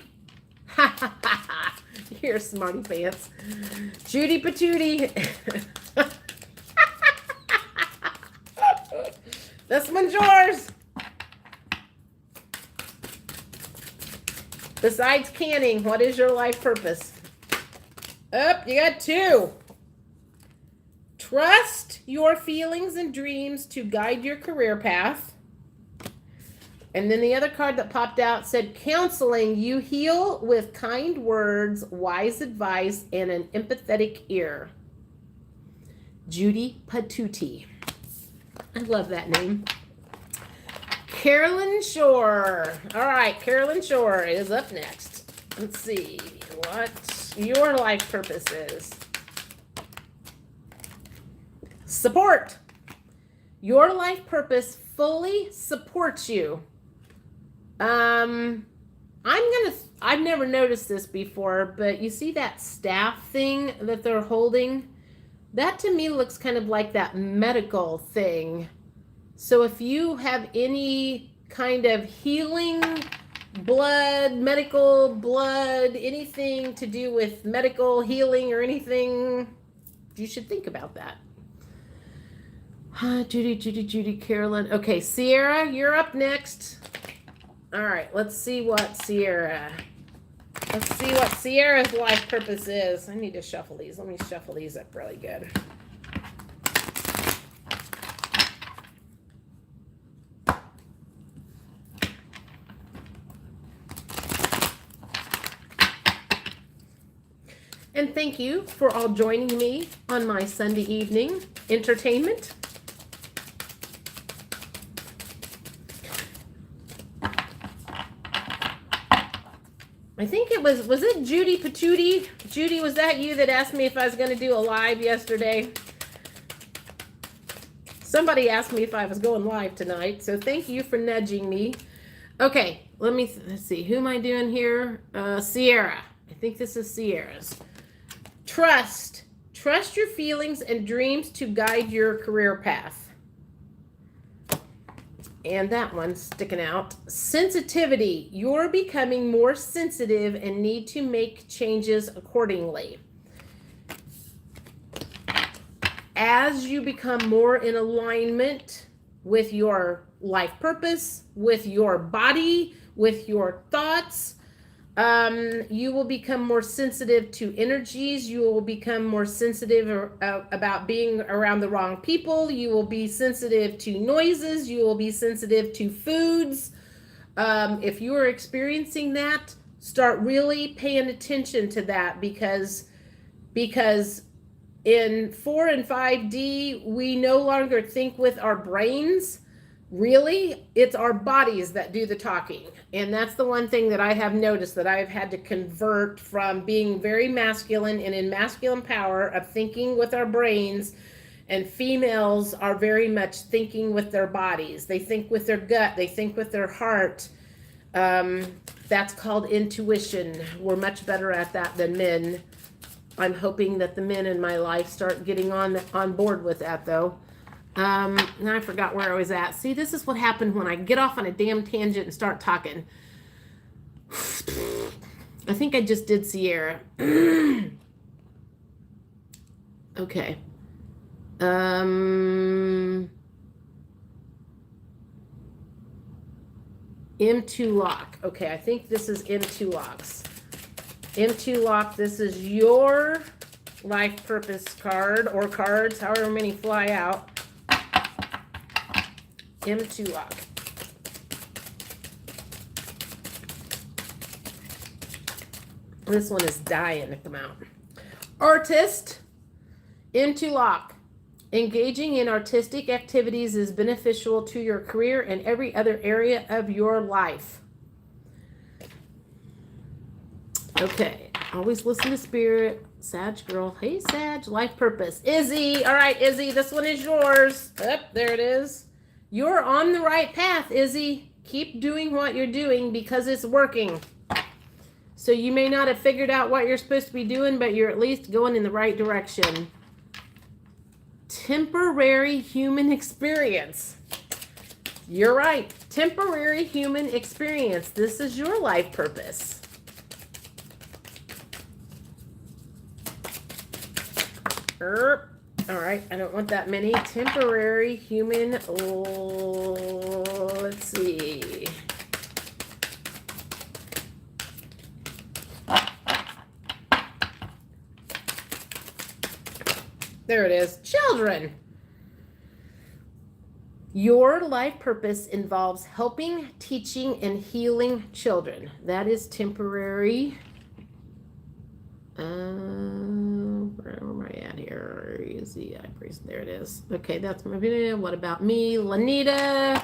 You're smarty pants. Judy Patootie. This one's yours. Besides canning, what is your life purpose? You got 2. Trust your feelings and dreams to guide your career path. And then the other card that popped out said counseling. You heal with kind words, wise advice, and an empathetic ear. Judy Patootie. I love that name. Carolyn Shore. All right, Carolyn Shore is up next. Let's see what your life purpose is. Support. Your life purpose fully supports you. I've never noticed this before, but you see that staff thing that they're holding? That to me looks kind of like that medical thing. So if you have any kind of healing medical blood, anything to do with medical healing or anything, you should think about that. Judy, Carolyn. Okay, Sierra, you're up next. All right, let's see what Sierra's life purpose is. I need to shuffle these. Let me shuffle these up really good. And thank you for all joining me on my Sunday evening entertainment. I think it was it Judy Patootie? Judy, was that you that asked me if I was going to do a live yesterday? Somebody asked me if I was going live tonight, so thank you for nudging me. Okay, let's see. Who am I doing here? Sierra. I think this is Sierra's. Trust. Trust your feelings and dreams to guide your career path. And that one's sticking out. Sensitivity. You're becoming more sensitive and need to make changes accordingly. As you become more in alignment with your life purpose, with your body, with your thoughts, you will become more sensitive to energies. You will become more sensitive about being around the wrong people. You will be sensitive to noises. You will be sensitive to foods. If you are experiencing that, start really paying attention to that because in 4 and 5D, we no longer think with our brains. Really, it's our bodies that do the talking. And that's the one thing that I have noticed that I've had to convert from being very masculine and in masculine power of thinking with our brains. And females are very much thinking with their bodies. They think with their gut. They think with their heart. That's called intuition. We're much better at that than men. I'm hoping that the men in my life start getting on board with that, though. Now I forgot where I was at. See, this is what happened when I get off on a damn tangent and start talking. I think I just did Sierra. Okay. M2 lock. Okay, I think this is M2 locks. M2 lock, this is your life purpose card or cards, however many fly out. M2 lock. This one is dying to come out. Artist, M2 lock. Engaging in artistic activities is beneficial to your career and every other area of your life. Okay, always listen to spirit. Sag girl. Hey, Sag. Life purpose. Izzy. All right, Izzy, this one is yours. Yep, there it is. You're on the right path, Izzy. Keep doing what you're doing because it's working. So you may not have figured out what you're supposed to be doing, but you're at least going in the right direction. Temporary human experience. You're right. Temporary human experience. This is your life purpose. All right, I don't want that many. Temporary human, let's see. There it is. Children. Your life purpose involves helping, teaching, and healing children. That is temporary. Where am I at here? Is the priest? There it is. Okay, that's my video. What about me? Lanita.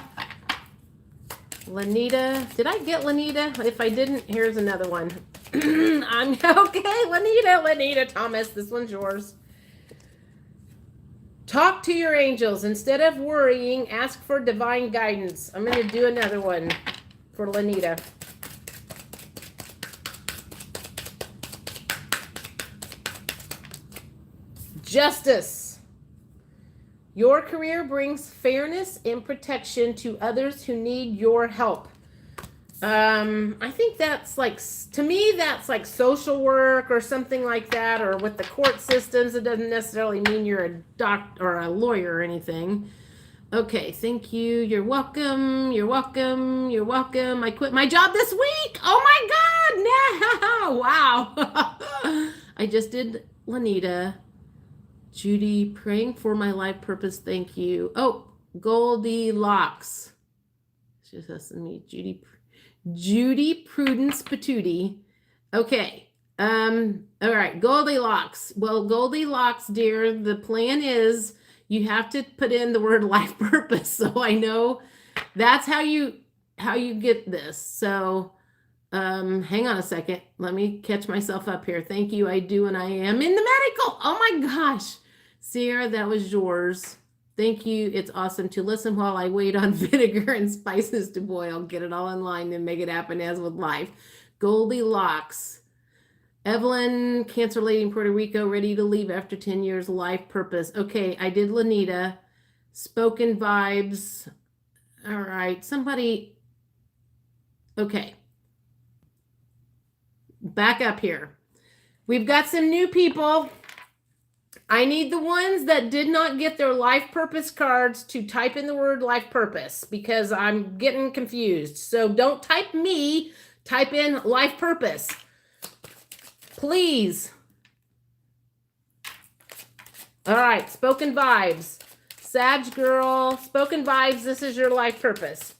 Did I get Lanita? If I didn't, here's another one. I'm okay. Lanita Thomas. This one's yours. Talk to your angels. Instead of worrying, ask for divine guidance. I'm going to do another one for Lanita. Justice. Your career brings fairness and protection to others who need your help. I think that's like, to me, that's like social work or something like that, or with the court systems. It doesn't necessarily mean you're a doctor or a lawyer or anything. Okay, thank you. You're welcome. I quit my job this week. Oh my God. No. Wow. I just did Lanita. Judy, praying for my life purpose. Thank you. Oh, Goldilocks. She says to me, Judy Prudence Patootie. Okay. All right. Goldilocks. Well, Goldilocks, dear, the plan is you have to put in the word life purpose. So I know that's how you get this. So Hang on a second. Let me catch myself up here. Thank you. I do, and I am in the medical. Oh my gosh. Sierra, that was yours. Thank you. It's awesome to listen while I wait on vinegar and spices to boil. Get it all in line and make it happen as with life. Goldilocks. Evelyn, cancer lady in Puerto Rico, ready to leave after 10 years, life purpose. Okay, I did Lanita. Spoken vibes. All right, somebody. Okay. Back up here. We've got some new people. I need the ones that did not get their life purpose cards to type in the word life purpose because I'm getting confused. So don't type me, type in life purpose. Please. All right, spoken vibes. Sag girl, spoken vibes, this is your life purpose.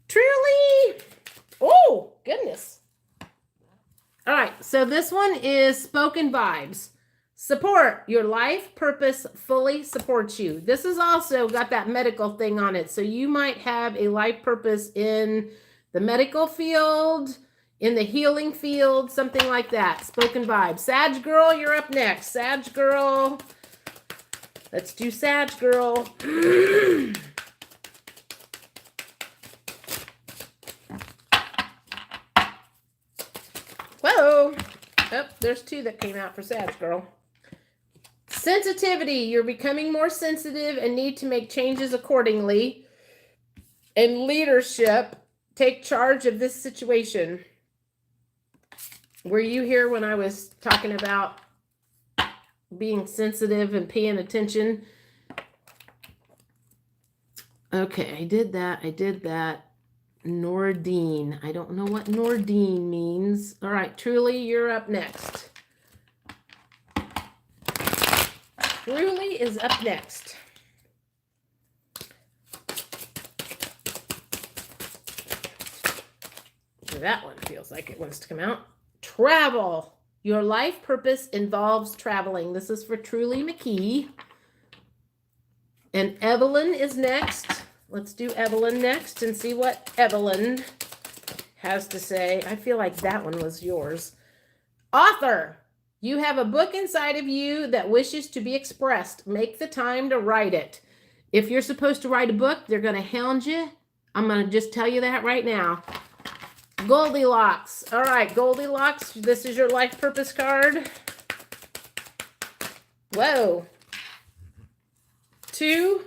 Truly. Oh, goodness. All right, so this one is spoken vibes. Support. Your life purpose fully supports you. This has also got that medical thing on it. So you might have a life purpose in the medical field, in the healing field, something like that. Spoken vibes. Sag girl, you're up next. Sag girl. Let's do Sag girl. Whoa. Oh, there's two that came out for Sag girl. Sensitivity. You're becoming more sensitive and need to make changes accordingly. And leadership. Take charge of this situation. Were you here when I was talking about being sensitive and paying attention? Okay, I did that. Nordine. I don't know what Nordine means. All right, Truly, you're up next. Truly is up next. That one feels like it wants to come out. Travel. Your life purpose involves traveling. This is for Truly McKee. And Evelyn is next. Let's do Evelyn next and see what Evelyn has to say. I feel like that one was yours. Author. You have a book inside of you that wishes to be expressed. Make the time to write it. If you're supposed to write a book, they're going to hound you. I'm going to just tell you that right now. Goldilocks. All right, Goldilocks, this is your life purpose card. Whoa. 2.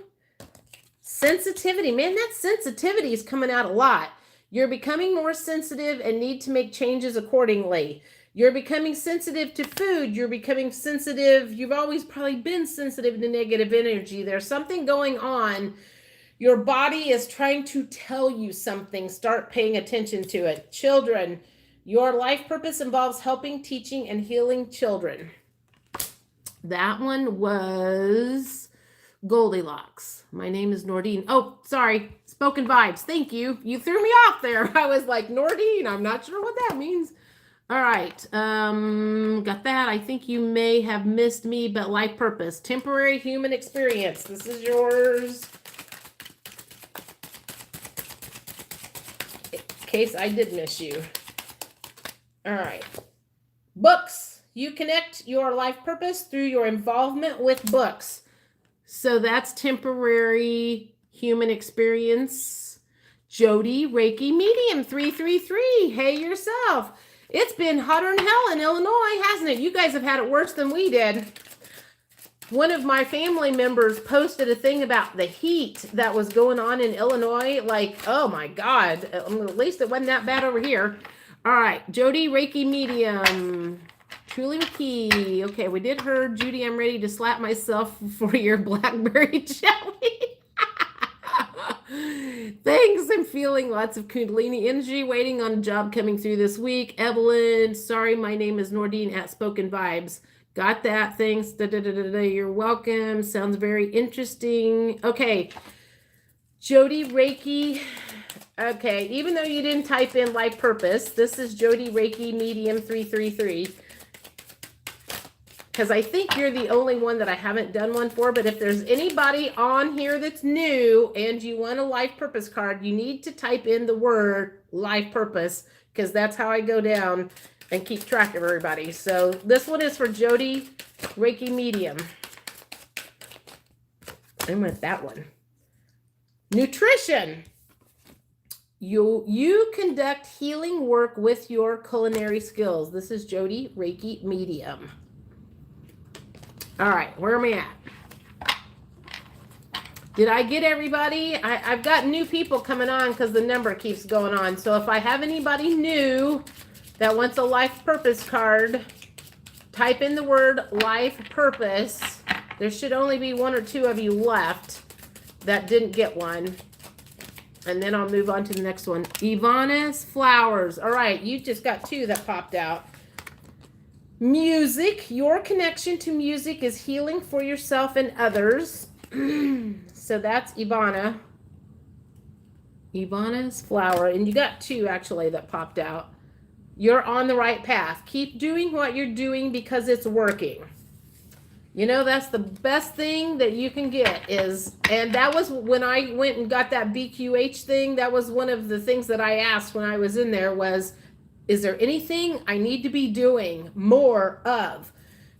Sensitivity. Man, that sensitivity is coming out a lot. You're becoming more sensitive and need to make changes accordingly. You're becoming sensitive to food. You're becoming sensitive. You've always probably been sensitive to negative energy. There's something going on. Your body is trying to tell you something. Start paying attention to it. Children, your life purpose involves helping, teaching, and healing children. That one was Goldilocks. My name is Nordine. Oh, sorry. Spoken vibes. Thank you. You threw me off there. I was like, Nordine. I'm not sure what that means. All right. Got that. I think you may have missed me, but life purpose. Temporary human experience. This is yours. Case I did miss you. All right. Books. You connect your life purpose through your involvement with books. So that's temporary human experience. Jody, Reiki Medium 333. Hey yourself. It's been hotter than hell in Illinois, hasn't it? You guys have had it worse than we did. One of my family members posted a thing about the heat that was going on in Illinois. Like, oh my God. At least it wasn't that bad over here. All right. Jody, Reiki Medium. Truly McKee. Okay, we did her. Judy, I'm ready to slap myself for your blackberry jelly. Thanks. I'm feeling lots of Kundalini energy. Waiting on a job coming through this week. Evelyn, sorry, my name is Nordine at Spoken Vibes. Got that. Thanks. You're welcome. Sounds very interesting. Okay. Jody Reiki. Okay. Even though you didn't type in life purpose, this is Jody Reiki Medium 333. because I think you're the only one that I haven't done one for. But if there's anybody on here that's new and you want a life purpose card, you need to type in the word life purpose, because that's how I go down and keep track of everybody. So this one is for Jody, Reiki Medium. I went that one. Nutrition. You conduct healing work with your culinary skills. This is Jody, Reiki Medium. All right, where am I at? Did I get everybody? I've got new people coming on because the number keeps going on. So if I have anybody new that wants a life purpose card, type in the word life purpose. There should only be 1 or 2 of you left that didn't get one. And then I'll move on to the next one. Ivana's Flowers. All right, you just got 2 that popped out. Music. Your connection to music is healing for yourself and others. So that's Ivana. Ivana's Flower. And you got 2 actually that popped out. You're on the right path. Keep doing what you're doing because it's working. You know, that's the best thing that you can get is, and that was when I went and got that BQH thing. That was one of the things that I asked when I was in there was, is there anything I need to be doing more of?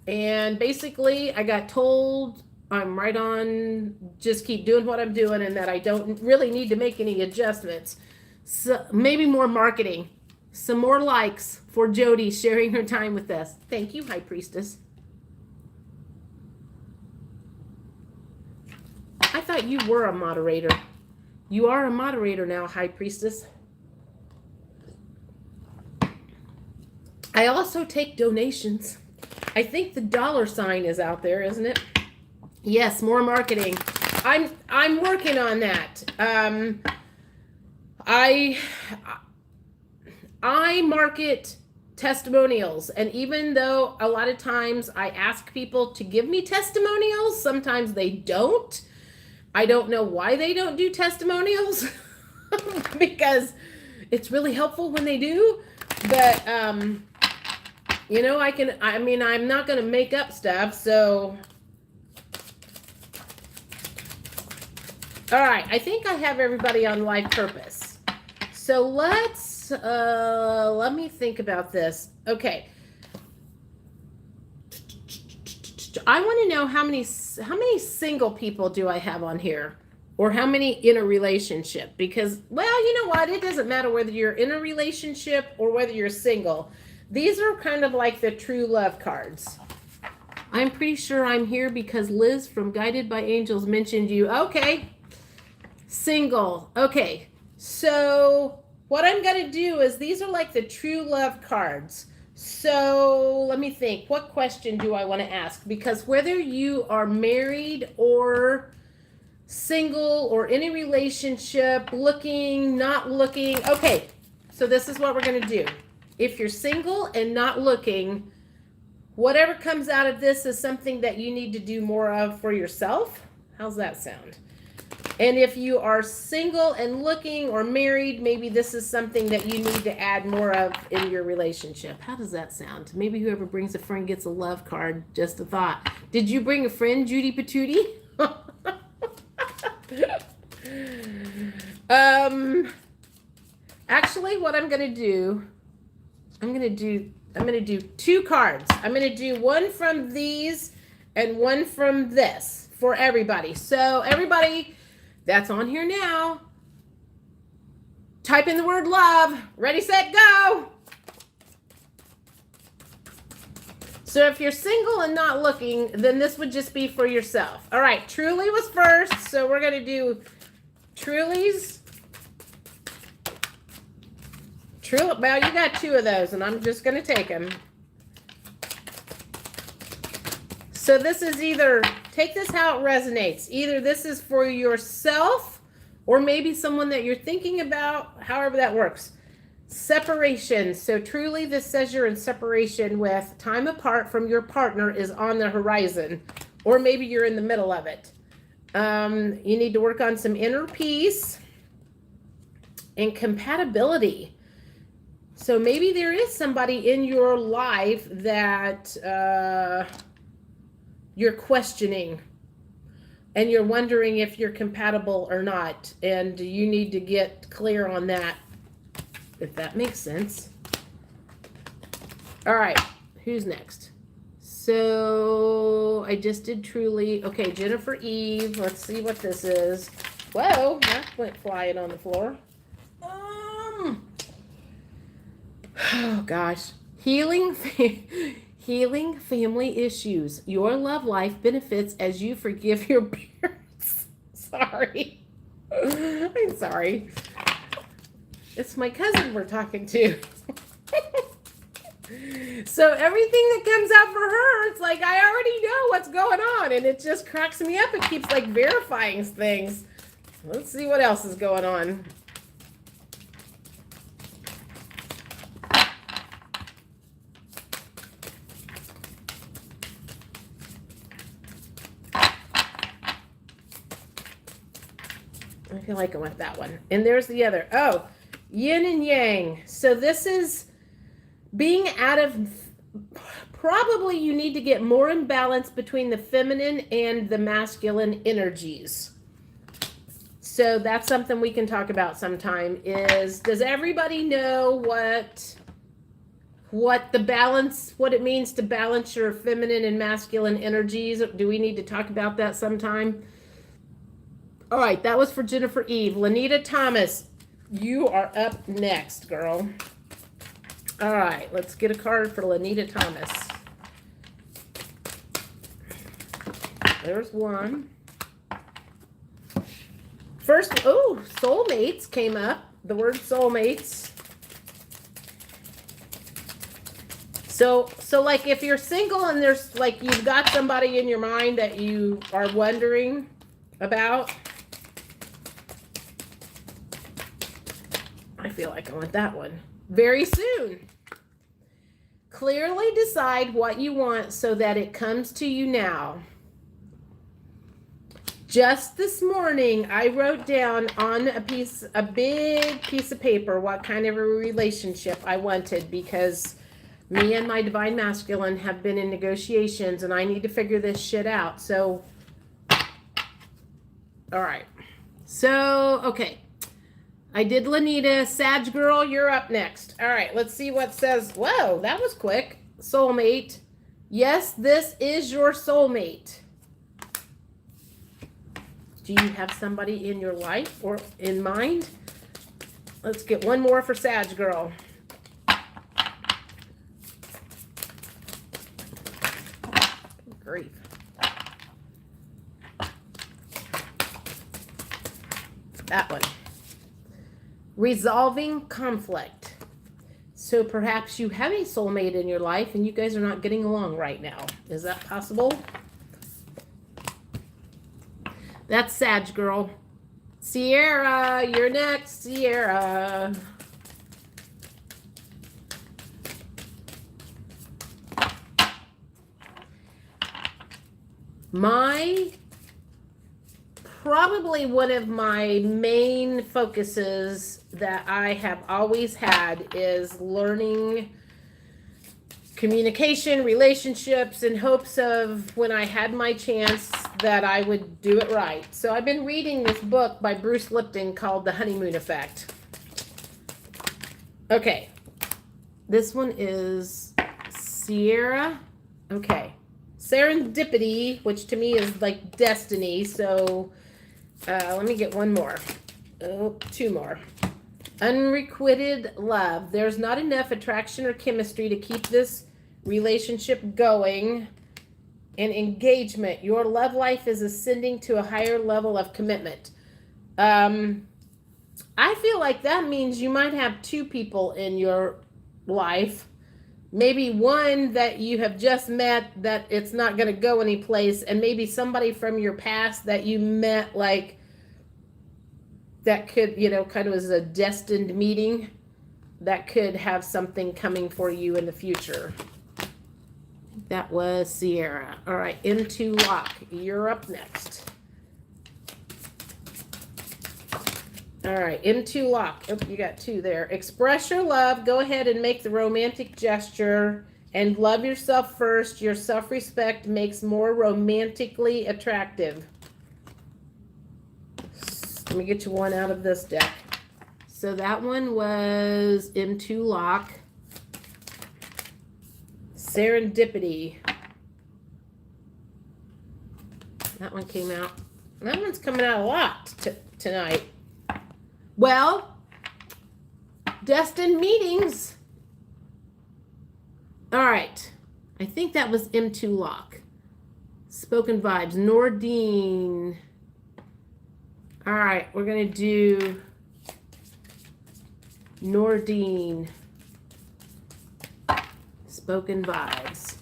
And basically I got told I'm right on, just keep doing what I'm doing and that I don't really need to make any adjustments. So maybe more marketing, some more likes for Jody sharing her time with us. Thank you, High Priestess. I thought you were a moderator. You are a moderator now, High Priestess. I also take donations. I think the $ is out there, isn't it? Yes, more marketing. I'm working on that. I market testimonials, and even though a lot of times I ask people to give me testimonials, sometimes they don't. I don't know why they don't do testimonials because it's really helpful when they do. But, you know, I'm not going to make up stuff. So, all right. I think I have everybody on life purpose. So let me think about this. Okay. I want to know how many single people do I have on here, or how many in a relationship, because, well, you know what? It doesn't matter whether you're in a relationship or whether you're single. These are kind of like the true love cards. I'm pretty sure I'm here because Liz from Guided by Angels mentioned you. Okay. Single. Okay. So what I'm going to do is these are like the true love cards. So let me think. What question do I want to ask? Because whether you are married or single or in a relationship, looking, not looking. Okay, so this is what we're going to do. If you're single and not looking, whatever comes out of this is something that you need to do more of for yourself. How's that sound? And if you are single and looking or married, maybe this is something that you need to add more of in your relationship. How does that sound? Maybe whoever brings a friend gets a love card. Just a thought. Did you bring a friend, Judy Patootie? Actually, what I'm going to do, I'm going to do 2 cards. I'm going to do one from these and one from this for everybody. So everybody that's on here now, type in the word love. Ready, set, go. So if you're single and not looking, then this would just be for yourself. All right, Truly was first, so we're going to do Truly's. Well, you got 2 of those, and I'm just going to take them. So this is either, take this how it resonates. Either this is for yourself or maybe someone that you're thinking about, however that works. Separation. So truly this says you're in separation with time apart from your partner is on the horizon, or maybe you're in the middle of it. You need to work on some inner peace and compatibility. So maybe there is somebody in your life that you're questioning and you're wondering if you're compatible or not. And you need to get clear on that, if that makes sense. All right, who's next? So I just did Truly. Okay, Jennifer Eve. Let's see what this is. Whoa, that went flying on the floor. Oh gosh. Healing family issues. Your love life benefits as you forgive your parents. Sorry. I'm sorry. It's my cousin we're talking to. So everything that comes out for her, it's like I already know what's going on, and it just cracks me up. It keeps like verifying things. Let's see what else is going on. I feel like I want that one. And there's the other. Oh, yin and yang. So this is being out of, probably you need to get more in balance between the feminine and the masculine energies. So that's something we can talk about sometime. Does everybody know what the balance, what it means to balance your feminine and masculine energies? Do we need to talk about that sometime? All right, that was for Jennifer Eve. Lanita Thomas, you are up next, girl. All right, let's get a card for Lanita Thomas. There's one. First, oh, soulmates came up. The word soulmates. So like if you're single and there's like you've got somebody in your mind that you are wondering about. I feel like I want that one. Very soon. Clearly decide what you want so that it comes to you now. Just this morning, I wrote down on a big piece of paper what kind of a relationship I wanted, because me and my divine masculine have been in negotiations and I need to figure this shit out. So, all right. So, okay. I did Lanita. Sag girl, you're up next. All right, let's see what says. Whoa, that was quick. Soulmate. Yes, this is your soulmate. Do you have somebody in your life or in mind? Let's get one more for Sag girl. Grief. That one. Resolving conflict. So perhaps you have a soulmate in your life and you guys are not getting along right now. Is that possible? That's Sag girl. Sierra, you're next. Sierra. Probably one of my main focuses that I have always had is learning communication, relationships, in hopes of when I had my chance that I would do it right. So I've been reading this book by Bruce Lipton called The Honeymoon Effect. Okay. This one is Sierra. Okay. Serendipity, which to me is like destiny. So let me get one more. Oh, two more. Unrequited love. There's not enough attraction or chemistry to keep this relationship going. And engagement. Your love life is ascending to a higher level of commitment. I feel like that means you might have two people in your life. Maybe one that you have just met that it's not going to go anyplace, and maybe somebody from your past that you met, like, that could, kind of as a destined meeting that could have something coming for you in the future. That was Sierra. All right, Into Lock. You're up next. All right, Into Lock. Oh, you got two there. Express your love. Go ahead and make the romantic gesture. And love yourself first. Your self-respect makes more romantically attractive. Let me get you one out of this deck. So that one was M2 Lock. Serendipity. That one came out. That one's coming out a lot tonight. Well, destined meetings. All right. I think that was M2 Lock. Spoken Vibes. Nordine. All right. We're going to do Nordine. Spoken Vibes.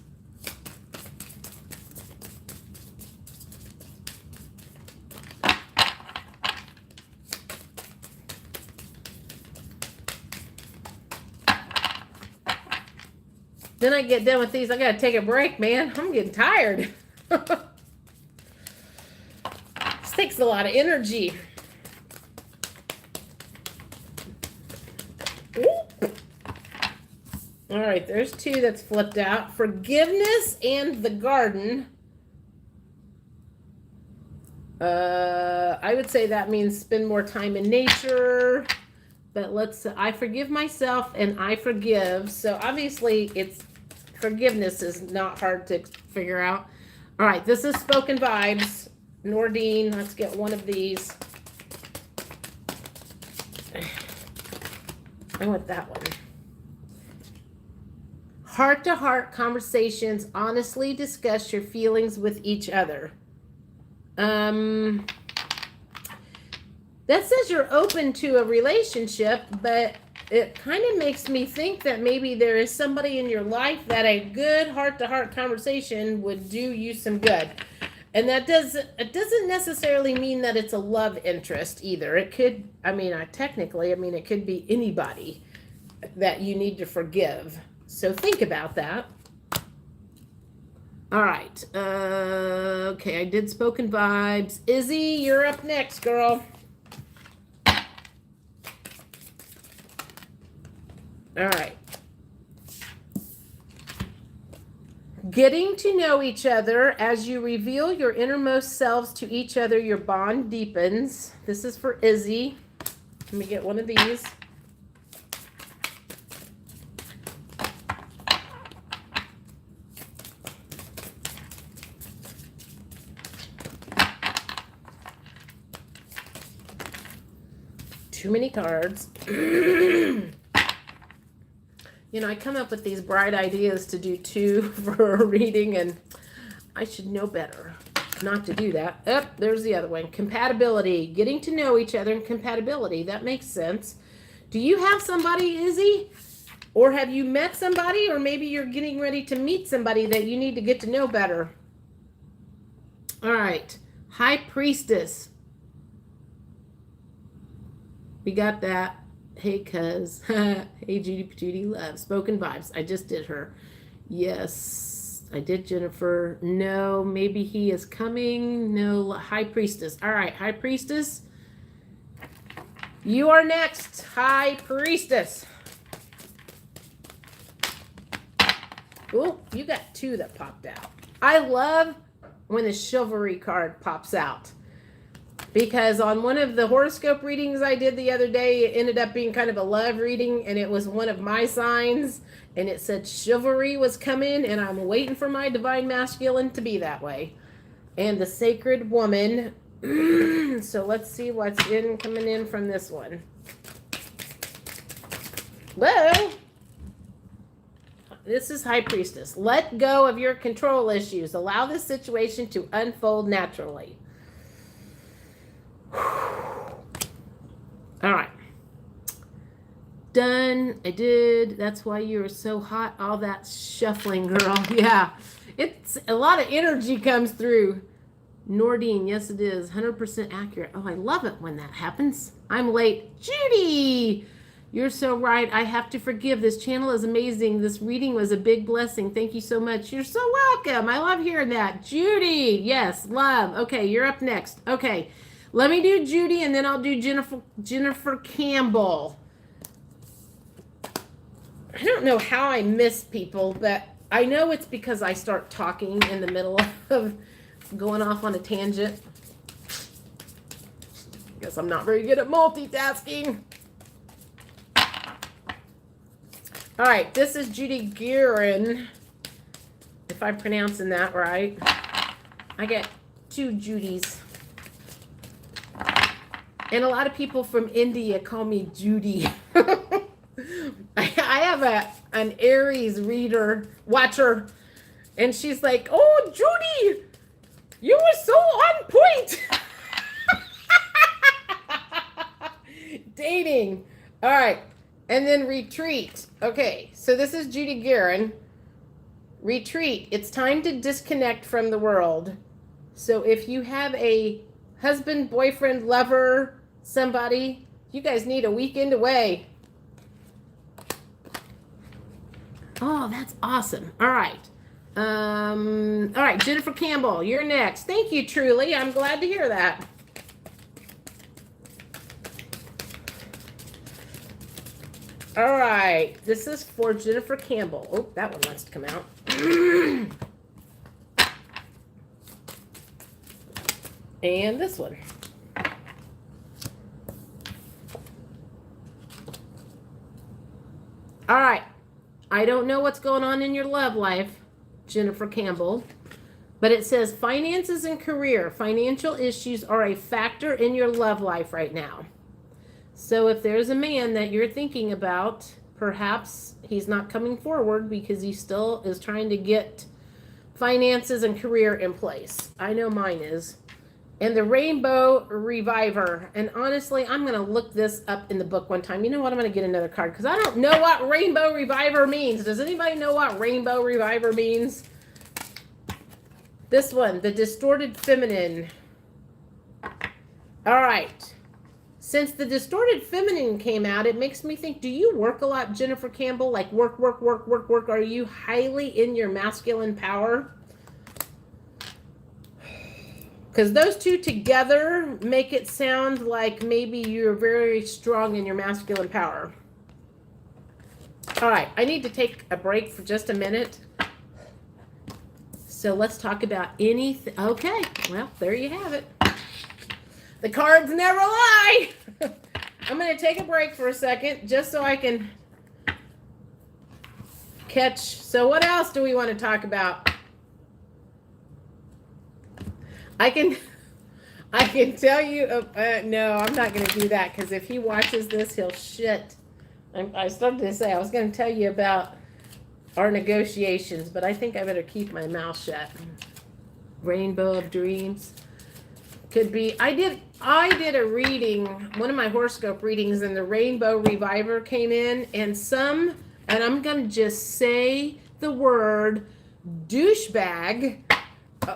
Then I get done with these. I got to take a break, man. I'm getting tired. This takes a lot of energy. All right, there's two that's flipped out. Forgiveness and the garden. I would say that means spend more time in nature. But I forgive myself and I forgive. So obviously forgiveness is not hard to figure out. All right, this is Spoken Vibes. Nordine, let's get one of these. I want that one. Heart-to-heart conversations. Honestly discuss your feelings with each other. That says you're open to a relationship, but it kind of makes me think that maybe there is somebody in your life that a good heart-to-heart conversation would do you some good. And it doesn't necessarily mean that it's a love interest either. It could, it could be anybody that you need to forgive. So think about that. All right. Okay, I did Spoken Vibes. Izzy, you're up next, girl. All right. Getting to know each other. As you reveal your innermost selves to each other, your bond deepens. This is for Izzy. Let me get one of these. Too many cards. You know, I come up with these bright ideas to do two for a reading, and I should know better not to do that. Oh, there's the other one. Compatibility. Getting to know each other and compatibility. That makes sense. Do you have somebody, Izzy? Or have you met somebody? Or maybe you're getting ready to meet somebody that you need to get to know better. All right. High Priestess. We got that. Hey, cuz. Hey, Judy Love. Spoken Vibes. I just did her. Yes, I did Jennifer. No, maybe he is coming. No, High Priestess. All right, High Priestess. You are next, High Priestess. Oh, you got two that popped out. I love when the chivalry card pops out. Because on one of the horoscope readings I did the other day, it ended up being kind of a love reading, and it was one of my signs, and it said chivalry was coming, and I'm waiting for my divine masculine to be that way. And the sacred woman. So let's see what's coming in from this one. Whoa! This is High Priestess. Let go of your control issues. Allow this situation to unfold naturally. All right. Done. I did. That's why you were so hot. All that shuffling, girl. Yeah. It's a lot of energy comes through. Nordine. Yes, it is. 100% accurate. Oh, I love it when that happens. I'm late. Judy. You're so right. I have to forgive. This channel is amazing. This reading was a big blessing. Thank you so much. You're so welcome. I love hearing that. Judy. Yes. Love. Okay. You're up next. Okay. Let me do Judy, and then I'll do Jennifer Campbell. I don't know how I miss people, but I know it's because I start talking in the middle of going off on a tangent. Guess I'm not very good at multitasking. All right, this is Judy Guerin, if I'm pronouncing that right. I get 2 Judys. And a lot of people from India call me Judy. I have an Aries watcher, and she's like, "Oh, Judy, you were so on point." Dating. All right. And then retreat. Okay, so this is Judy Guerin. Retreat. It's time to disconnect from the world. So if you have a husband, boyfriend, lover, somebody, you guys need a weekend away. Oh, that's awesome. All right. All right, Jennifer Campbell, you're next. Thank you, Truly. I'm glad to hear that. All right, this is for Jennifer Campbell. Oh, that one wants to come out. And this one. All right, I don't know what's going on in your love life, Jennifer Campbell, but it says finances and career. Financial issues are a factor in your love life right now. So if there's a man that you're thinking about, perhaps he's not coming forward because he still is trying to get finances and career in place. I know mine is. And the Rainbow Reviver. And honestly, I'm going to look this up in the book one time. You know what? I'm going to get another card because I don't know what Rainbow Reviver means. Does anybody know what Rainbow Reviver means? This one, the Distorted Feminine. All right. Since the Distorted Feminine came out, it makes me think, do you work a lot, Jennifer Campbell? Like work? Are you highly in your masculine power? Because those two together make it sound like maybe you're very strong in your masculine power. All right, I need to take a break for just a minute. So let's talk about anything. Okay, well, there you have it. The cards never lie. I'm going to take a break for a second just so I can catch. So what else do we want to talk about? I can tell you. No, I'm not going to do that because if he watches this, he'll shit. I started to say I was going to tell you about our negotiations, but I think I better keep my mouth shut. Rainbow of Dreams. Could be. I did a reading, one of my horoscope readings, and the Rainbow Reviver came in, and I'm going to just say the word douchebag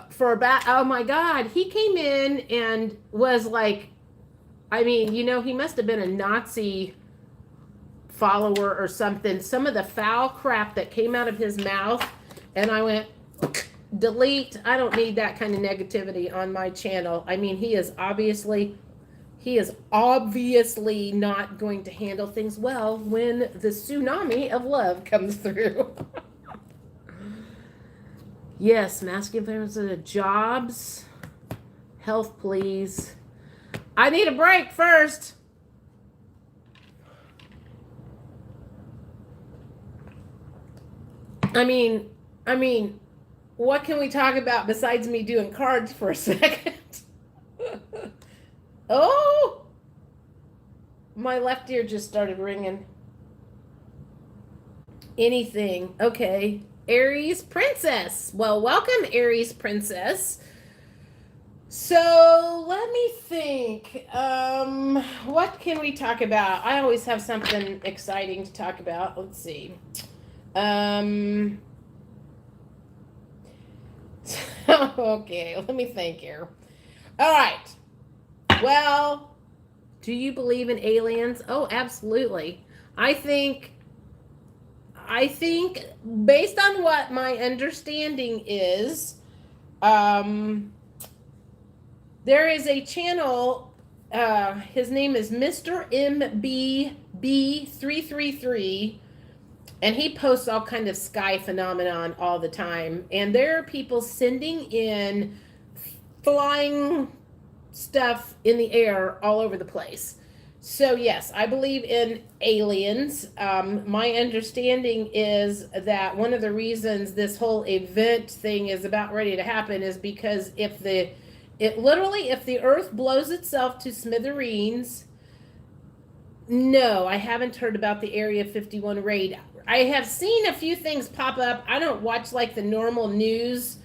for about, oh my God, he came in and was like, I mean, you know, he must have been a Nazi follower or something. Some of the foul crap that came out of his mouth, and I went, delete. I don't need that kind of negativity on my channel. I mean, he is obviously not going to handle things well when the tsunami of love comes through. Yes, masculine parents are jobs. Health, please. I need a break first. I mean, what can we talk about besides me doing cards for a second? Oh, my left ear just started ringing. Anything. Okay. Aries Princess. Well, welcome, Aries Princess. So let me think. What can we talk about? I always have something exciting to talk about. Let's see. Okay, let me think here. All right. Well, do you believe in aliens? Oh, absolutely. I think based on what my understanding is, there is a channel, his name is Mr. MBB333, and he posts all kind of sky phenomenon all the time. And there are people sending in flying stuff in the air all over the place. So yes, I believe in aliens. My understanding is that one of the reasons this whole event thing is about ready to happen is because if the Earth blows itself to smithereens. No, I haven't heard about the Area 51 raid. I have seen a few things pop up. I don't watch like the normal news,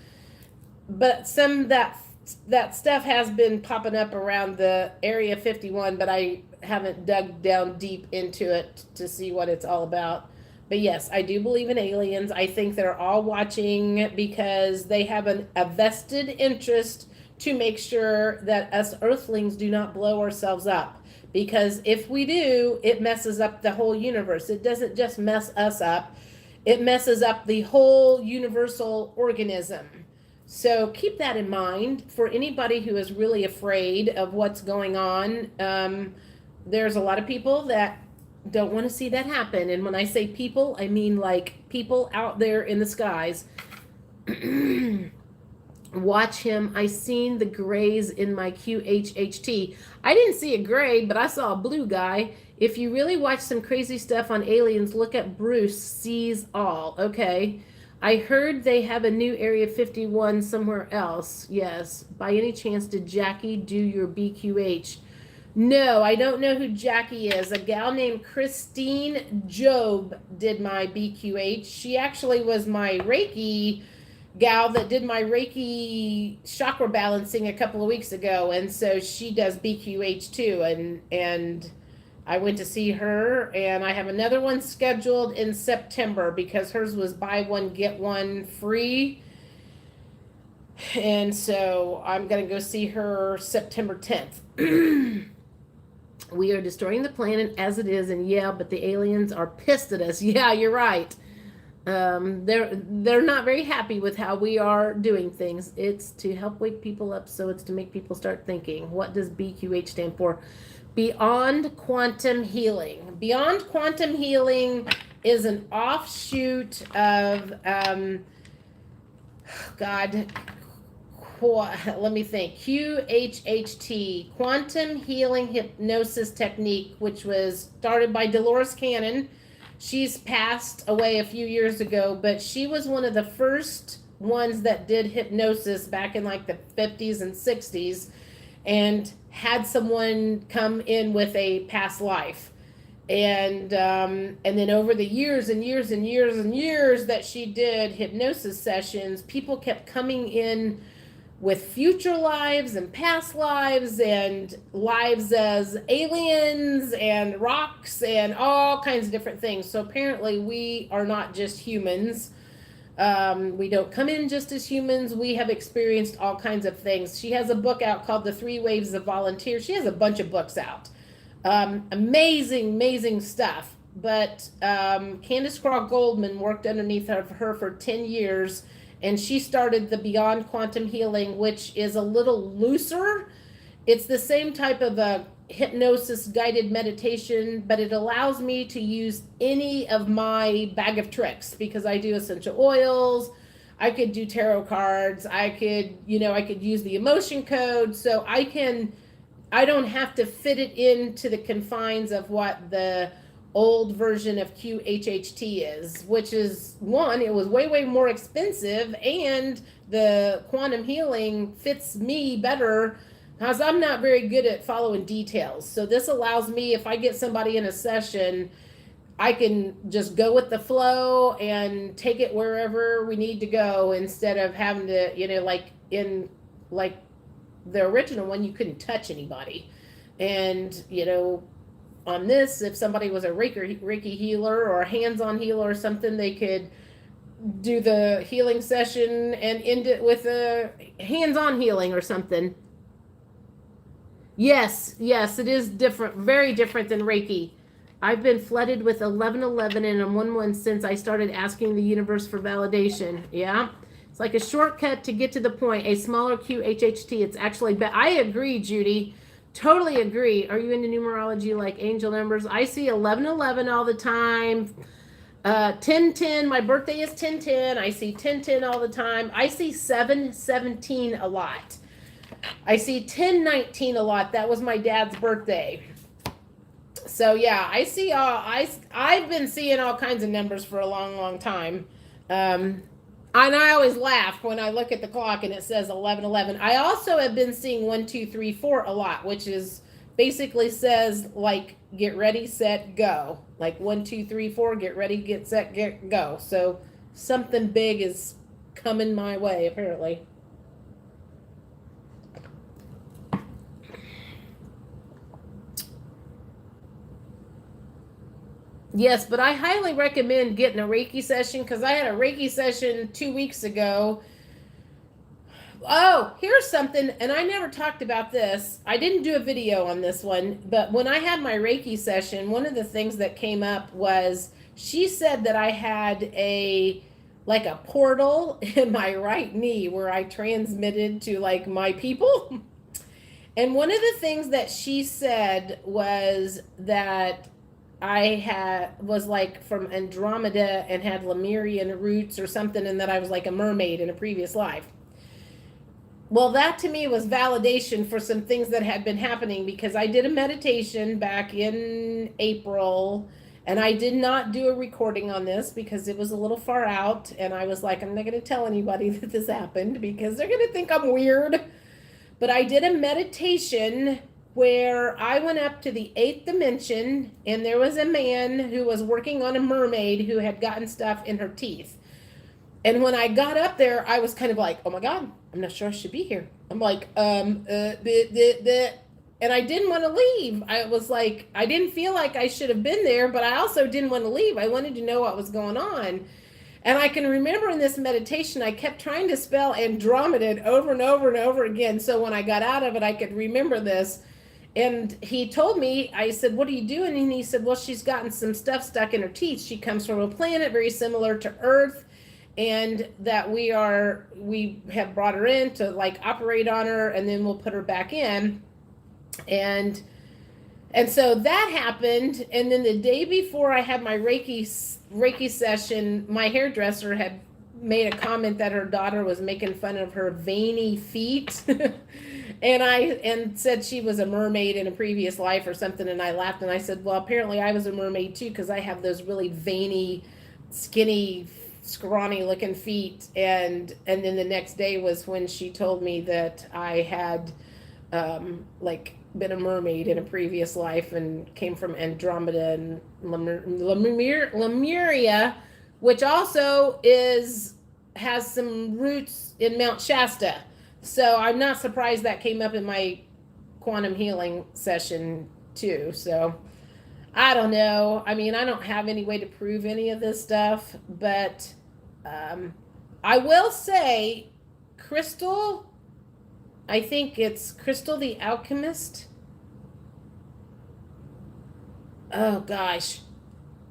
but some that stuff has been popping up around the Area 51, but I haven't dug down deep into it to see what it's all about. But yes, I do believe in aliens. I think they're all watching because they have a vested interest to make sure that us Earthlings do not blow ourselves up. Because if we do, it messes up the whole universe. It doesn't just mess us up, it messes up the whole universal organism. So keep that in mind for anybody who is really afraid of what's going on. There's a lot of people that don't want to see that happen. And when I say people, I mean like people out there in the skies. Watch him. I seen the grays in my QHHT. I didn't see a gray, but I saw a blue guy. If you really watch some crazy stuff on aliens, look at Bruce Sees All. Okay. I heard they have a new Area 51 somewhere else. Yes. By any chance, did Jackie do your BQH? No, I don't know who Jackie is. A gal named Christine Job did my BQH. She actually was my Reiki gal that did my Reiki chakra balancing a couple of weeks ago, and so she does BQH too, and I went to see her, and I have another one scheduled in September because hers was buy one get one free, and so I'm gonna go see her September 10th. We are destroying the planet as it is, and yeah, but the aliens are pissed at us. Yeah, you're right. They're not very happy with how we are doing things. It's to help wake people up, so it's to make people start thinking. What does BQH stand for? Beyond Quantum Healing. Beyond Quantum Healing is an offshoot of let me think. QHHT, Quantum Healing Hypnosis Technique, which was started by Dolores Cannon. She's passed away a few years ago, but she was one of the first ones that did hypnosis back in like the 50s and 60s and had someone come in with a past life. And then over the years and years and years and years that she did hypnosis sessions, people kept coming in with future lives and past lives and lives as aliens and rocks and all kinds of different things. So apparently we are not just humans. We don't come in just as humans. We have experienced all kinds of things. She has a book out called The 3 Waves of Volunteers. She has a bunch of books out. Amazing stuff. But Candace Craw Goldman worked underneath her for 10 years. And she started the Beyond Quantum Healing, which is a little looser. It's the same type of a hypnosis guided meditation, but it allows me to use any of my bag of tricks because I do essential oils. I could do tarot cards. I could use the emotion code. So I don't have to fit it into the confines of what the old version of QHHT is, which is it was way more expensive, and the quantum healing fits me better because I'm not very good at following details. So this allows me, if I get somebody in a session, I can just go with the flow and take it wherever we need to go instead of having to, like in like the original one, you couldn't touch anybody. And, on this, if somebody was a Reiki healer or a hands-on healer or something, they could do the healing session and end it with a hands-on healing or something. Yes, it is different, very different than Reiki. I've been flooded with 1111 and 11 since I started asking the universe for validation. Yeah, it's like a shortcut to get to the point. A smaller QHHT. It's actually, I agree, Judy. Totally agree. Are you into numerology like angel numbers? I see 1111 all the time. 1010, my birthday is 1010. I see 1010 all the time. I see 717 a lot. I see 1019 a lot. That was my dad's birthday. So yeah, I see I've been seeing all kinds of numbers for a long time. And I always laugh when I look at the clock and it says 11:11. I also have been seeing 1 2 3 4 a lot, which is basically says like get ready, set, go. Like 1 2 3 4, get ready, get set, get go. So something big is coming my way apparently. Yes, but I highly recommend getting a Reiki session because I had a Reiki session 2 weeks ago. Oh, here's something, and I never talked about this. I didn't do a video on this one, but when I had my Reiki session, one of the things that came up was she said that I had a portal in my right knee where I transmitted to like my people. And one of the things that she said was that I was like from Andromeda and had Lemurian roots or something, and that I was like a mermaid in a previous life. Well, that to me was validation for some things that had been happening because I did a meditation back in April and I did not do a recording on this because it was a little far out. And I was like, I'm not going to tell anybody that this happened because they're going to think I'm weird. But I did a meditation where I went up to the 8th dimension and there was a man who was working on a mermaid who had gotten stuff in her teeth. And when I got up there, I was kind of like, oh my God, I'm not sure I should be here. I'm like, and I didn't want to leave. I was like, I didn't feel like I should have been there, but I also didn't want to leave. I wanted to know what was going on. And I can remember in this meditation, I kept trying to spell Andromeda over and over and over again. So when I got out of it, I could remember this. And he told me, I said, what are you doing? And he said, well, she's gotten some stuff stuck in her teeth. She comes from a planet very similar to Earth. And that we have brought her in to like operate on her and then we'll put her back in. And so that happened. And then the day before I had my Reiki session, my hairdresser had made a comment that her daughter was making fun of her veiny feet. and said she was a mermaid in a previous life or something. And I laughed and I said, well, apparently I was a mermaid too, because I have those really veiny, skinny, scrawny looking feet. And then the next day was when she told me that I had been a mermaid in a previous life and came from Andromeda and Lemuria, which also has some roots in Mount Shasta. So I'm not surprised that came up in my quantum healing session too. So I don't know. I mean, I don't have any way to prove any of this stuff, but I will say Crystal, I think it's Crystal the Alchemist. Oh gosh.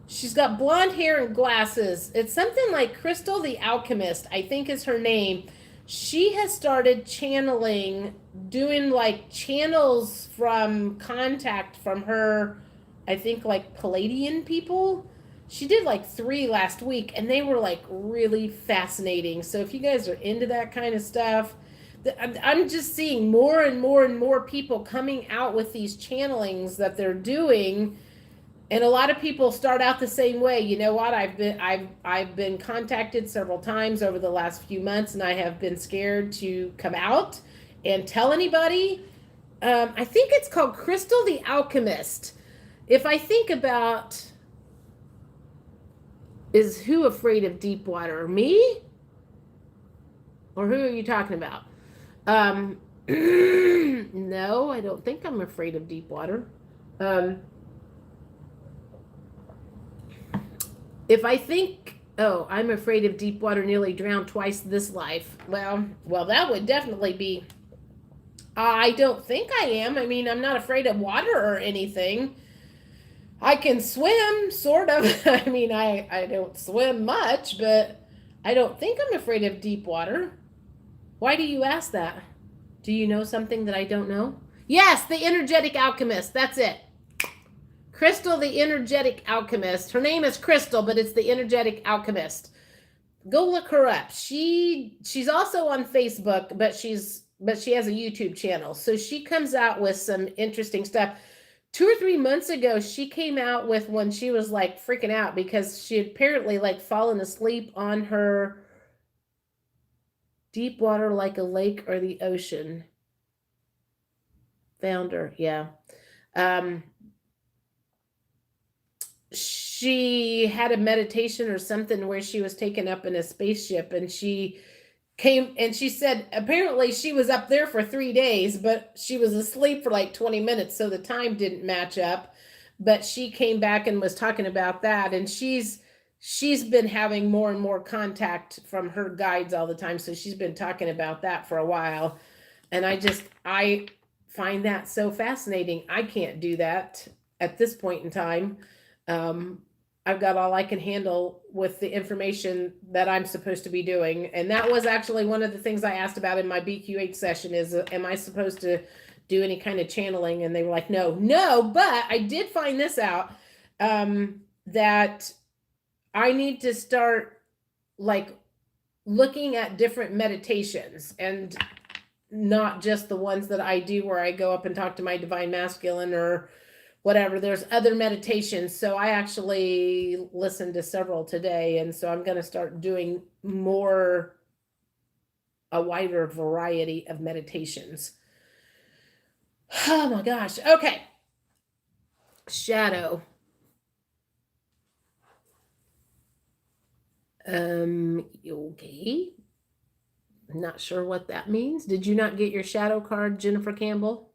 She's got blonde hair and glasses. It's something like Crystal the Alchemist, I think is her name. She has started channeling, doing like channels from contact from her, I think like Palladian people. She did like 3 last week and they were like really fascinating. So if you guys are into that kind of stuff, I'm just seeing more and more and more people coming out with these channelings that they're doing. And a lot of people start out the same way. You know what? I've been contacted several times over the last few months and I have been scared to come out and tell anybody. I think it's called Crystal the Alchemist. If I think about, is who afraid of deep water? Me? Or who are you talking about? No, I don't think I'm afraid of deep water. If I think, oh, I'm afraid of deep water, nearly drowned twice this life. Well, that would definitely be, I don't think I am. I mean, I'm not afraid of water or anything. I can swim, sort of. I mean, I don't swim much, but I don't think I'm afraid of deep water. Why do you ask that? Do you know something that I don't know? Yes, the energetic alchemist. That's it. Crystal, the energetic alchemist. Her name is Crystal, but it's the energetic alchemist. Go look her up. She's also on Facebook, but she has a YouTube channel. So she comes out with some interesting stuff. 2 or 3 months ago, she came out with one. She was like freaking out because she had apparently like fallen asleep on her deep water like a lake or the ocean. Found her, yeah. She had a meditation or something where she was taken up in a spaceship, and she came and she said apparently she was up there for 3 days, but she was asleep for like 20 minutes, so the time didn't match up. But she came back and was talking about that, and she's been having more and more contact from her guides all the time, so she's been talking about that for a while. And I find that so fascinating. I can't do that at this point in time. I've got all I can handle with the information that I'm supposed to be doing. And that was actually one of the things I asked about in my BQH session is, am I supposed to do any kind of channeling? And they were like, no, but I did find this out, that I need to start like looking at different meditations and not just the ones that I do where I go up and talk to my divine masculine or whatever. There's other meditations. So I actually listened to several today. And so I'm going to start doing a wider variety of meditations. Oh my gosh. Okay. Shadow. Okay. Not sure what that means. Did you not get your shadow card, Jennifer Campbell?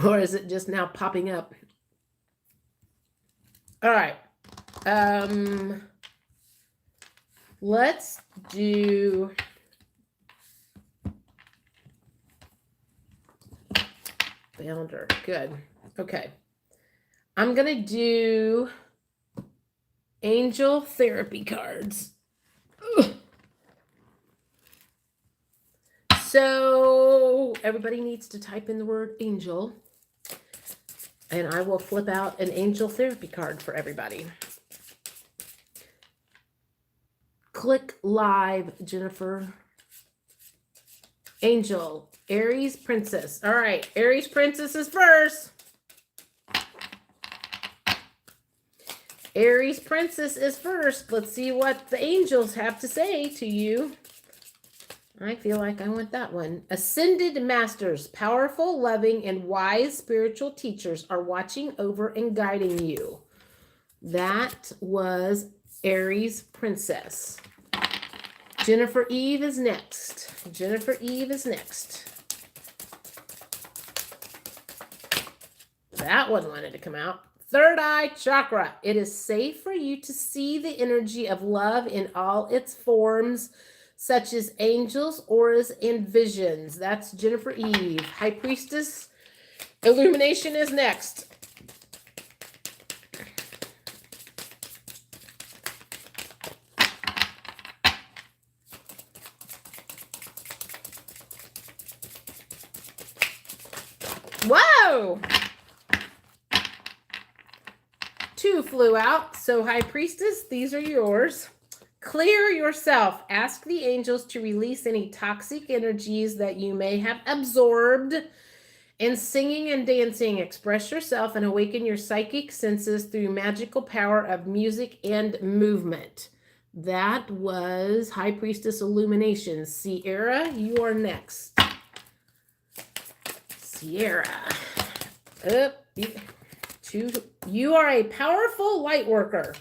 Or is it just now popping up? All right. Let's do Founder. Good. Okay. I'm going to do angel therapy cards. Ugh. So everybody needs to type in the word angel, and I will flip out an angel therapy card for everybody. Click live, Jennifer. Angel, Aries Princess. All right, Aries Princess is first. Aries Princess is first. Let's see what the angels have to say to you. I feel like I want that one. Ascended masters, powerful, loving, and wise spiritual teachers are watching over and guiding you. That was Aries Princess. Jennifer Eve is next. Jennifer Eve is next. That one wanted to come out. Third eye chakra. It is safe for you to see the energy of love in all its forms, such as angels, auras, and visions. That's Jennifer Eve. High Priestess Illumination is next. Whoa! 2 flew out. So High Priestess, these are yours. Clear yourself. Ask the angels to release any toxic energies that you may have absorbed. In singing and dancing, express yourself and awaken your psychic senses through magical power of music and movement. That was High Priestess Illumination. Sierra, you are next. Sierra. You are a powerful light worker.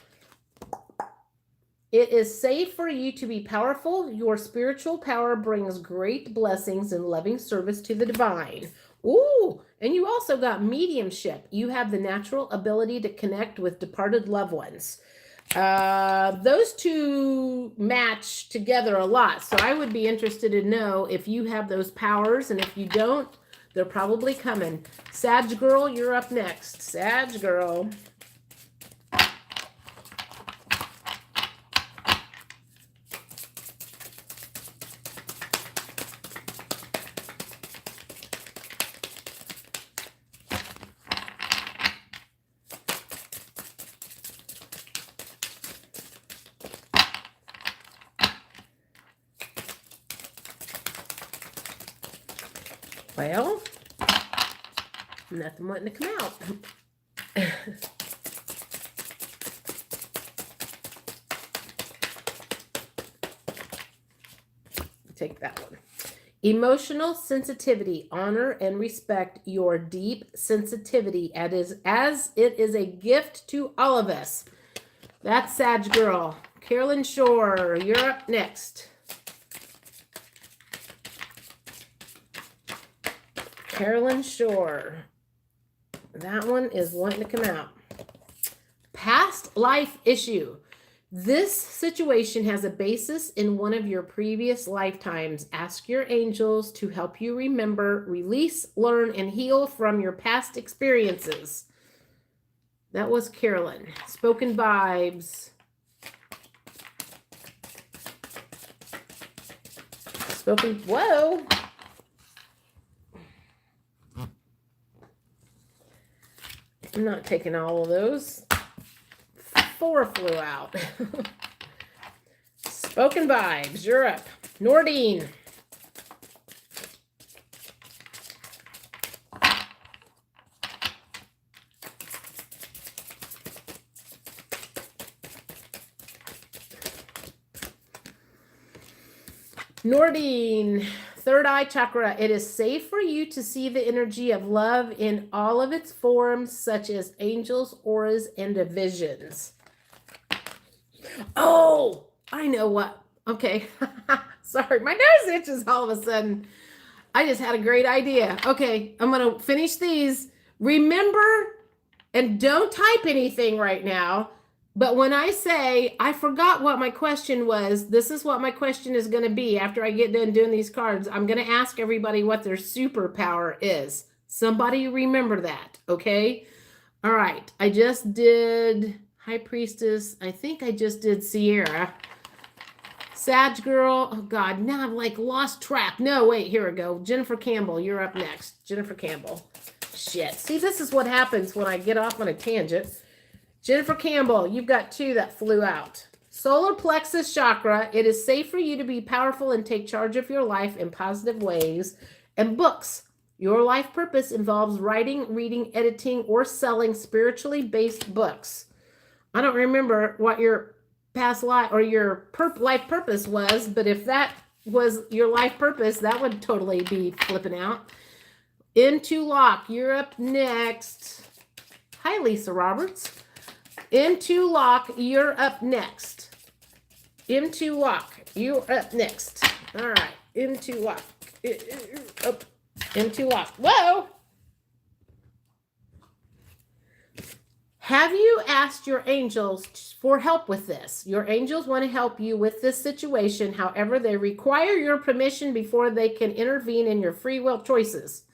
It is safe for you to be powerful. Your spiritual power brings great blessings and loving service to the divine. Ooh, and you also got mediumship. You have the natural ability to connect with departed loved ones. Those two match together a lot. So I would be interested to know if you have those powers, and if you don't, they're probably coming. Sag Girl, you're up next. Sag Girl. Well, nothing wanting to come out. Take that one. Emotional sensitivity. Honor and respect your deep sensitivity as it is a gift to all of us. That's Sag Girl. Carolyn Shore, you're up next. Carolyn Shore. That one is wanting to come out. Past life issue. This situation has a basis in one of your previous lifetimes. Ask your angels to help you remember, release, learn, and heal from your past experiences. That was Carolyn. Spoken vibes. Spoken, whoa. I'm not taking all of those. 4 flew out. Spoken vibes, you're up. Nordine. Nordine, third eye chakra. It is safe for you to see the energy of love in all of its forms, such as angels, auras, and visions. Oh, I know what. Okay. Sorry, my nose itches all of a sudden. I just had a great idea. Okay, I'm going to finish these. Remember, and don't type anything right now, but when I say, I forgot what my question was, this is what my question is going to be after I get done doing these cards. I'm going to ask everybody what their superpower is. Somebody remember that, okay? All right, I just did High Priestess. I think I just did Sierra. Sag Girl. Oh, God, now I've like lost track. No, wait, here we go. Jennifer Campbell, you're up next. Jennifer Campbell. Shit. See, this is what happens when I get off on a tangent. Jennifer Campbell, you've got 2 that flew out. Solar plexus chakra. It is safe for you to be powerful and take charge of your life in positive ways. And books. Your life purpose involves writing, reading, editing, or selling spiritually based books. I don't remember what your past life or your life purpose was, but if that was your life purpose, that would totally be flipping out. Into Lock, you're up next. Hi, Lisa Roberts. Into Lock, you're up next. Into Lock, you're up next. All right, Into Lock. Up. Into Lock. Whoa! Have you asked your angels for help with this? Your angels want to help you with this situation. However, they require your permission before they can intervene in your free will choices.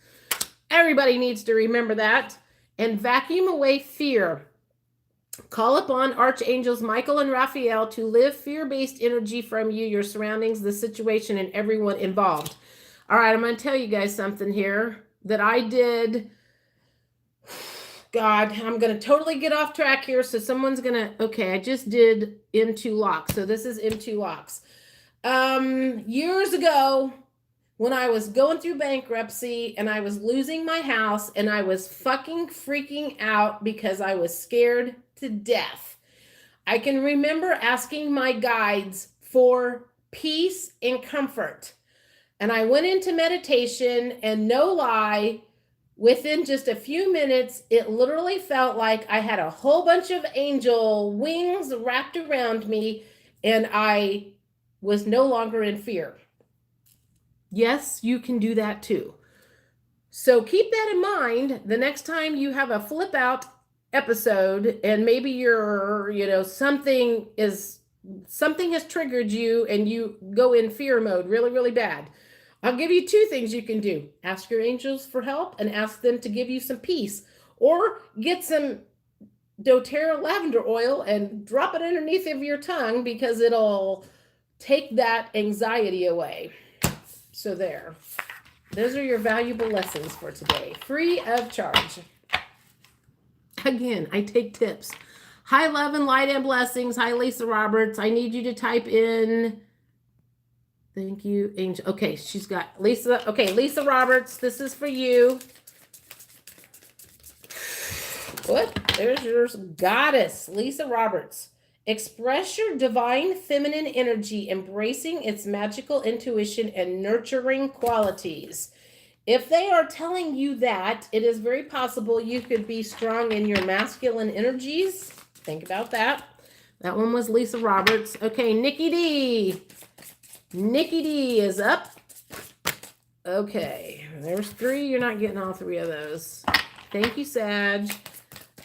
Everybody needs to remember that. And vacuum away fear. Call upon archangels Michael and Raphael to lift fear-based energy from you, your surroundings, the situation, and everyone involved. All right, I'm going to tell you guys something here that I did. God, I'm going to totally get off track here. So someone's going to, okay, I just did Into Lock. So this is Into Locks. Years ago, when I was going through bankruptcy and I was losing my house and I was fucking freaking out because I was scared to death. I can remember asking my guides for peace and comfort. And I went into meditation, and no lie, within just a few minutes, it literally felt like I had a whole bunch of angel wings wrapped around me, and I was no longer in fear. Yes, you can do that too. So keep that in mind the next time you have a flip out episode, and maybe you're, something has triggered you and you go in fear mode really, really bad. I'll give you 2 things you can do. Ask your angels for help and ask them to give you some peace, or get some doTERRA lavender oil and drop it underneath of your tongue, because it'll take that anxiety away. So there. Those are your valuable lessons for today. Free of charge. Again, I take tips. Hi, love and light and blessings. Hi, Lisa Roberts. I need you to type in Thank you, Angel. Okay, she's got Lisa. Okay, Lisa Roberts, this is for you. What? There's yours. Goddess, Lisa Roberts. Express your divine feminine energy, embracing its magical intuition and nurturing qualities. If they are telling you that, it is very possible you could be strong in your masculine energies. Think about that. That one was Lisa Roberts. Okay, Nikki D. Nikki D is up. Okay, there's 3. You're not getting all 3 of those. Thank you, Sag.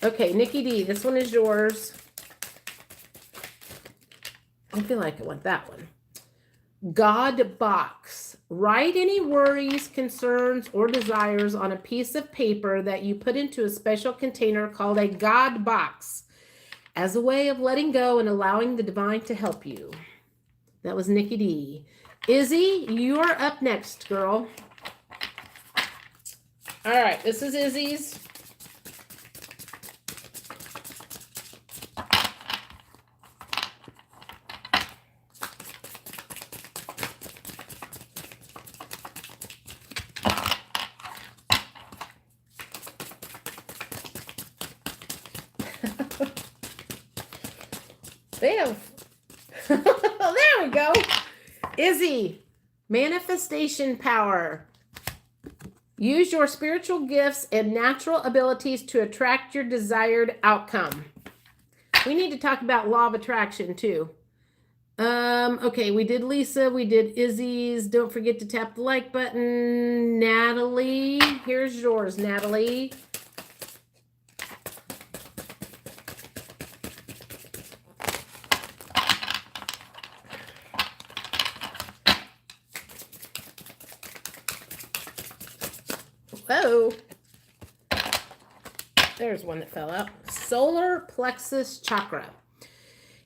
Okay, Nikki D, this one is yours. I feel like I want that one. God box. Write any worries, concerns, or desires on a piece of paper that you put into a special container called a God box as a way of letting go and allowing the divine to help you. That was Nikki D. Izzy, you're up next, girl. All right, this is Izzy's. They have. There we go. Izzy, manifestation power. Use your spiritual gifts and natural abilities to attract your desired outcome. We need to talk about law of attraction too. Okay, we did Lisa, we did Izzy's. Don't forget to tap the like button. Natalie, here's yours, Natalie. Whoa. There's one that fell out. Solar plexus chakra.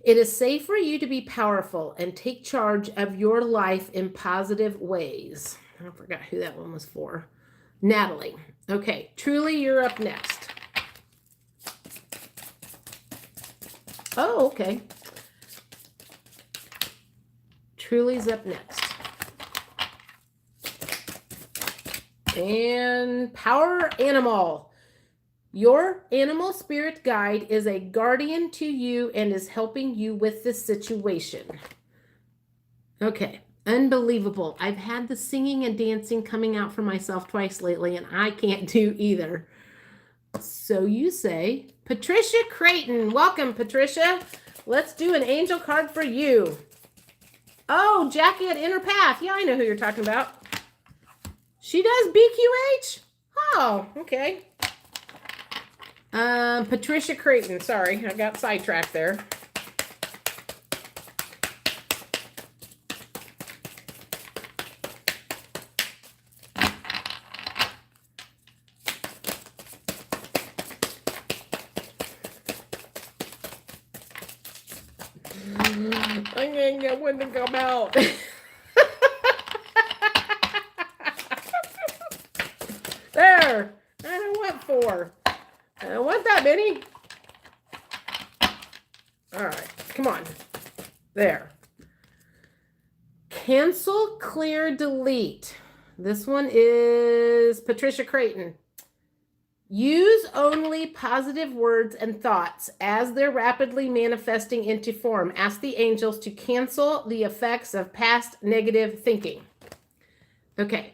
It is safe for you to be powerful and take charge of your life in positive ways. I forgot who that one was for. Natalie. Okay, Truly, you're up next. Oh, okay. Truly's up next. And Power Animal. Your animal spirit guide is a guardian to you and is helping you with this situation. Okay, unbelievable. I've had the singing and dancing coming out for myself twice lately, and I can't do either. So you say, Patricia Creighton. Welcome, Patricia. Let's do an angel card for you. Oh, Jackie at Inner Path. Yeah, I know who you're talking about. She does BQH? Oh, okay. Patricia Creighton. Sorry, I got sidetracked there. I can't get one to come out. There. I don't want 4. I don't want that many. All right. Come on. There. Cancel, clear, delete. This one is Patricia Creighton. Use only positive words and thoughts as they're rapidly manifesting into form. Ask the angels to cancel the effects of past negative thinking. Okay,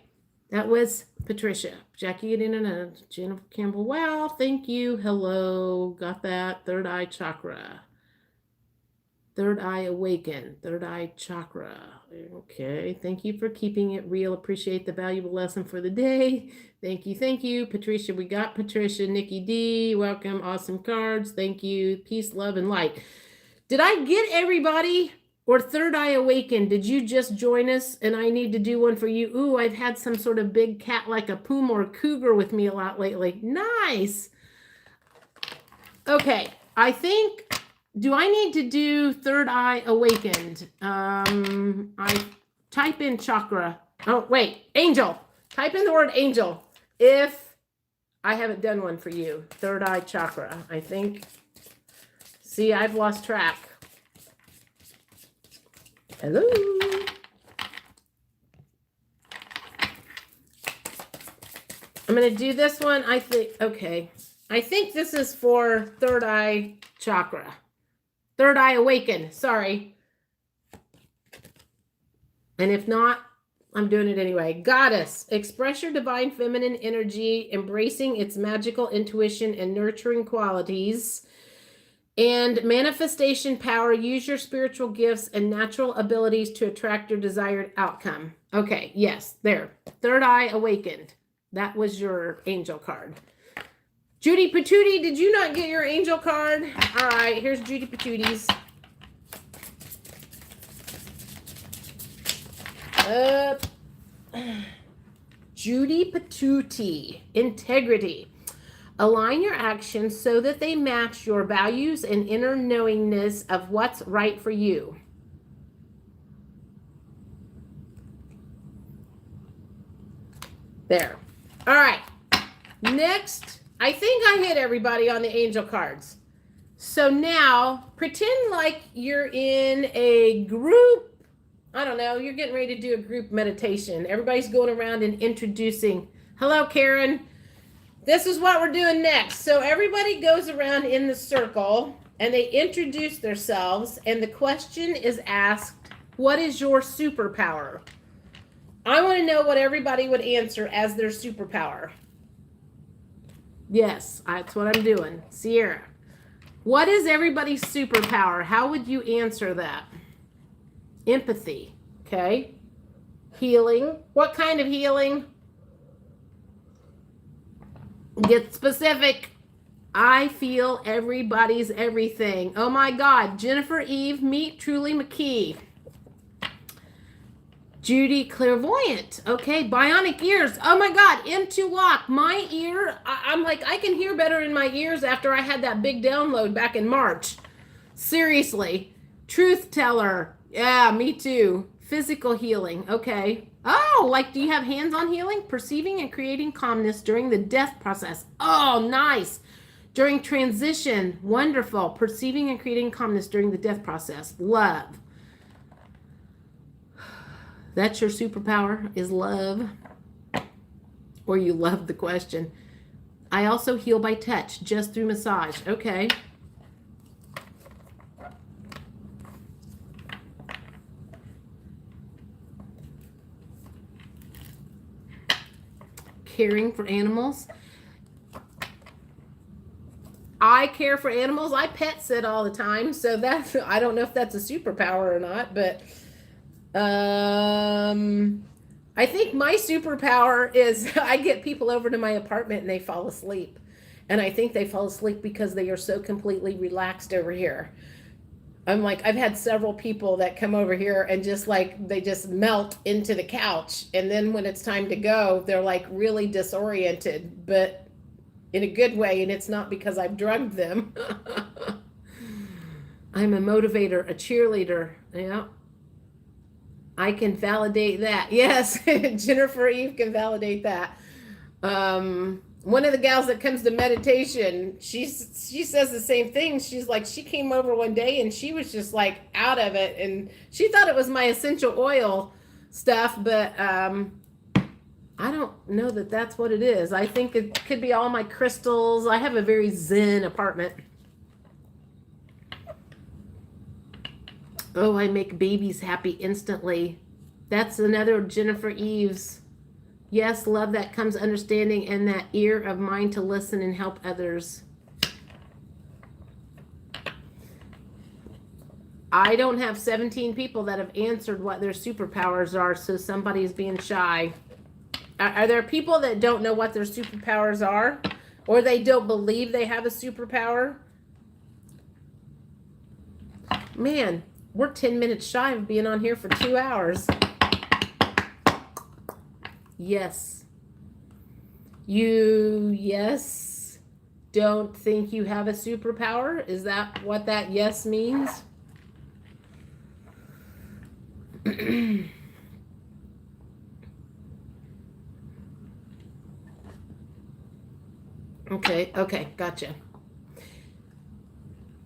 that was Patricia. Jackie Jennifer Campbell. Wow, thank you. Hello. Got that. Third eye chakra. Third eye awaken. Third eye chakra. Okay. Thank you for keeping it real. Appreciate the valuable lesson for the day. Thank you. Thank you. Patricia, we got Patricia. Nikki D. Welcome. Awesome cards. Thank you. Peace, love, and light. Did I get everybody? Or third eye awaken? Did you just join us and I need to do one for you? Ooh, I've had some sort of big cat like a puma or cougar with me a lot lately. Nice. Okay. I think... Do I need to do third eye awakened? I type in chakra. Oh, wait, angel. Type in the word angel. If I haven't done one for you. Third eye chakra, I think. See, I've lost track. Hello. I'm going to do this one. I think this is for third eye chakra. Third eye awaken. Sorry. And if not, I'm doing it anyway. Goddess, express your divine feminine energy, embracing its magical intuition and nurturing qualities. And manifestation power, use your spiritual gifts and natural abilities to attract your desired outcome. Okay, yes, there. Third eye awakened. That was your angel card. Judy Patootie, did you not get your angel card? All right, here's Judy Patootie's. Judy Patootie, integrity. Align your actions so that they match your values and inner knowingness of what's right for you. There. All right. Next, I think I hit everybody on the angel cards. So now pretend like you're in a group. I don't know. You're getting ready to do a group meditation. Everybody's going around and introducing. Hello, Karen. This is what we're doing next. So everybody goes around in the circle and they introduce themselves. And the question is asked, what is your superpower? I want to know what everybody would answer as their superpower. Yes, that's what I'm doing. Sierra, what is everybody's superpower? How would you answer that? Empathy. Okay. Healing. What kind of healing? Get specific. I feel everybody's everything. Oh my God. Jennifer Eve, meet Truly McKee. Judy, clairvoyant. Okay, bionic ears. Oh my God, M2 lock. My ear, I'm like, I can hear better in my ears after I had that big download back in March. Seriously. Truth teller. Yeah, me too. Physical healing. Okay. Oh, like, do you have hands-on healing? Perceiving and creating calmness during the death process. Oh, nice. During transition. Wonderful. Perceiving and creating calmness during the death process. Love. That's your superpower, is love. Or you love the question. I also heal by touch, just through massage. Okay. Caring for animals. I care for animals. I pet sit all the time. So that's, I don't know if that's a superpower or not, but I think my superpower is I get people over to my apartment and they fall asleep. And I think they fall asleep because they are so completely relaxed over here. I'm like, I've had several people that come over here and just like, they just melt into the couch. And then when it's time to go, they're like really disoriented, but in a good way. And it's not because I've drugged them. I'm a motivator, a cheerleader. Yeah. I can validate that. Yes, Jennifer Eve can validate that. One of the gals that comes to meditation, she says the same thing. She's like, she came over one day and she was just like out of it. And she thought it was my essential oil stuff, but I don't know that that's what it is. I think it could be all my crystals. I have a very zen apartment. Oh, I make babies happy instantly. That's another Jennifer Eves. Yes, love that comes understanding and that ear of mine to listen and help others. I don't have 17 people that have answered what their superpowers are, so somebody's being shy. Are there people that don't know what their superpowers are? Or they don't believe they have a superpower? Man, we're 10 minutes shy of being on here for 2 hours. Yes. Yes, don't think you have a superpower? Is that what that yes means? Okay, gotcha.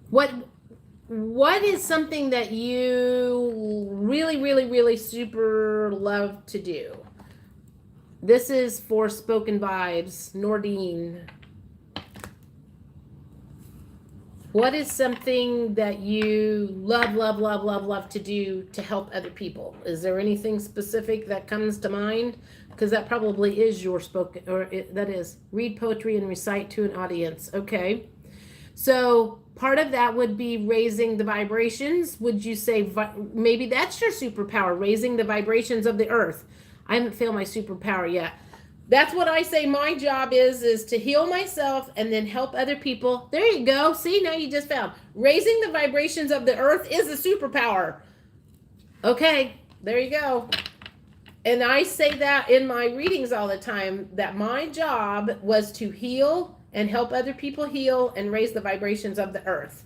What is something that you really super love to do? This is for Spoken Vibes. Nordine. What is something that you love to do to help other people? Is there anything specific that comes to mind? Because that probably is your spoken, that is read poetry and recite to an audience. Okay. So part of that would be raising the vibrations. Would you say maybe that's your superpower, raising the vibrations of the earth? I haven't failed my superpower yet. That's what I say my job is to heal myself and then help other people. There you go. See, now you just found. Raising the vibrations of the earth is a superpower. Okay, there you go. And I say that in my readings all the time, that my job was to heal and help other people heal and raise the vibrations of the earth.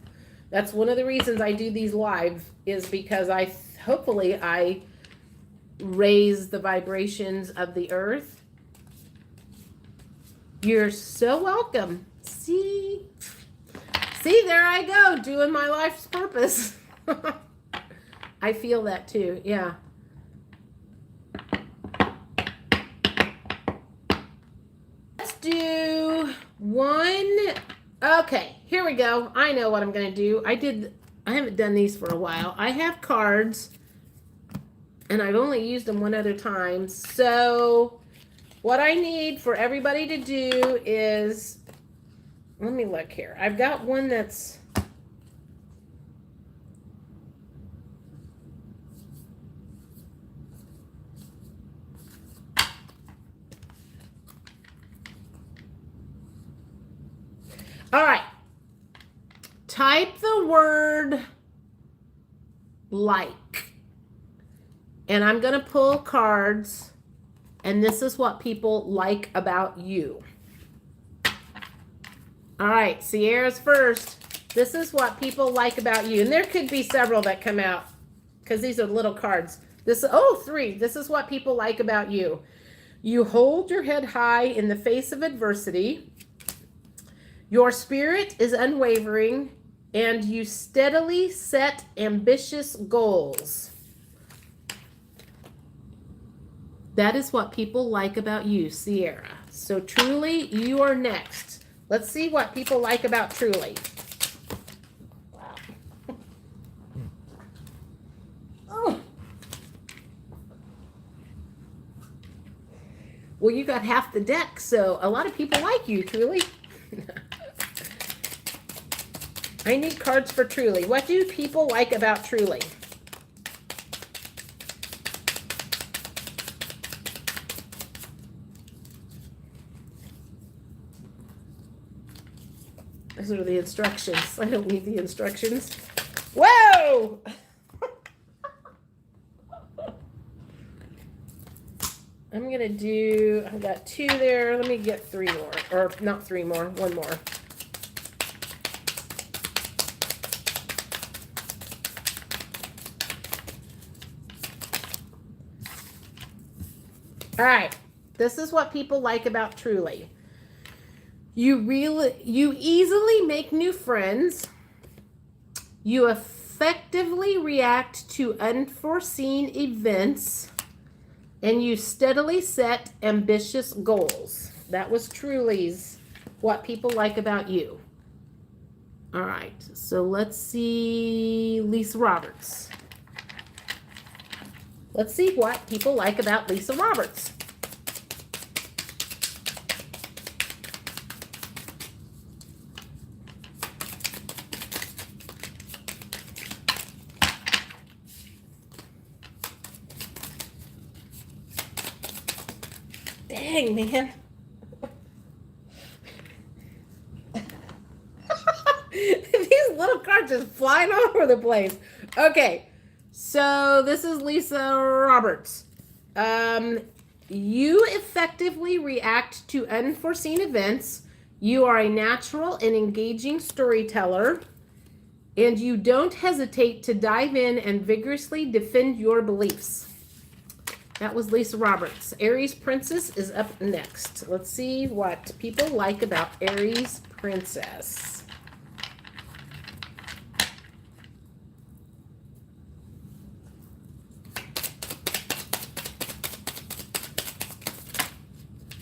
That's one of the reasons I do these live, is because hopefully I raise the vibrations of the earth. You're so welcome. See, there I go, doing my life's purpose. I feel that too, yeah. Let's do one. Okay, here we go. I know what I'm going to do. I haven't done these for a while. I have cards, and I've only used them one other time. So what I need for everybody to do is, let me look here. I've got one that's, all right. Type the word like, and I'm going to pull cards. And this is what people like about you. All right, Sierra's first. This is what people like about you. And there could be several that come out because these are little cards. Three. This is what people like about you. You hold your head high in the face of adversity. Your spirit is unwavering, and you steadily set ambitious goals. That is what people like about you, Sierra. So Truly, you are next. Let's see what people like about Truly. Wow. Oh. Well, you got half the deck, so a lot of people like you, Truly. I need cards for Truly. What do people like about Truly? Those are the instructions. I don't need the instructions. Whoa! I'm going to do, I've got two there. Let me get three more. Or not three more, one more. All right. This is what people like about Truly. You easily make new friends. You effectively react to unforeseen events, and you steadily set ambitious goals. That was Truly's what people like about you. All right, so let's see Lisa Roberts. Let's see what people like about Lisa Roberts. Dang, man. These little cards just flying all over the place. Okay, so this is Lisa Roberts. You effectively react to unforeseen events. You are a natural and engaging storyteller, and you don't hesitate to dive in and vigorously defend your beliefs. That was Lisa Roberts. Aries Princess is up next. Let's see what people like about Aries Princess.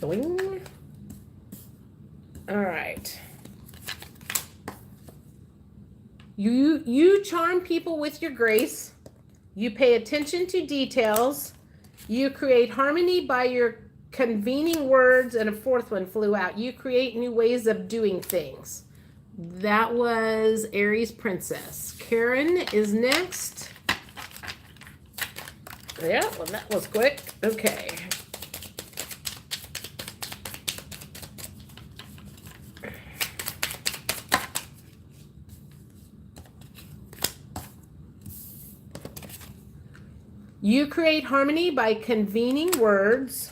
Boing. All right. You charm people with your grace. You pay attention to details. You create harmony by your convening words, and a fourth one flew out. You create new ways of doing things. That was Aries Princess. Karen is next. Yeah, well, that was quick. Okay. You create harmony by convening words.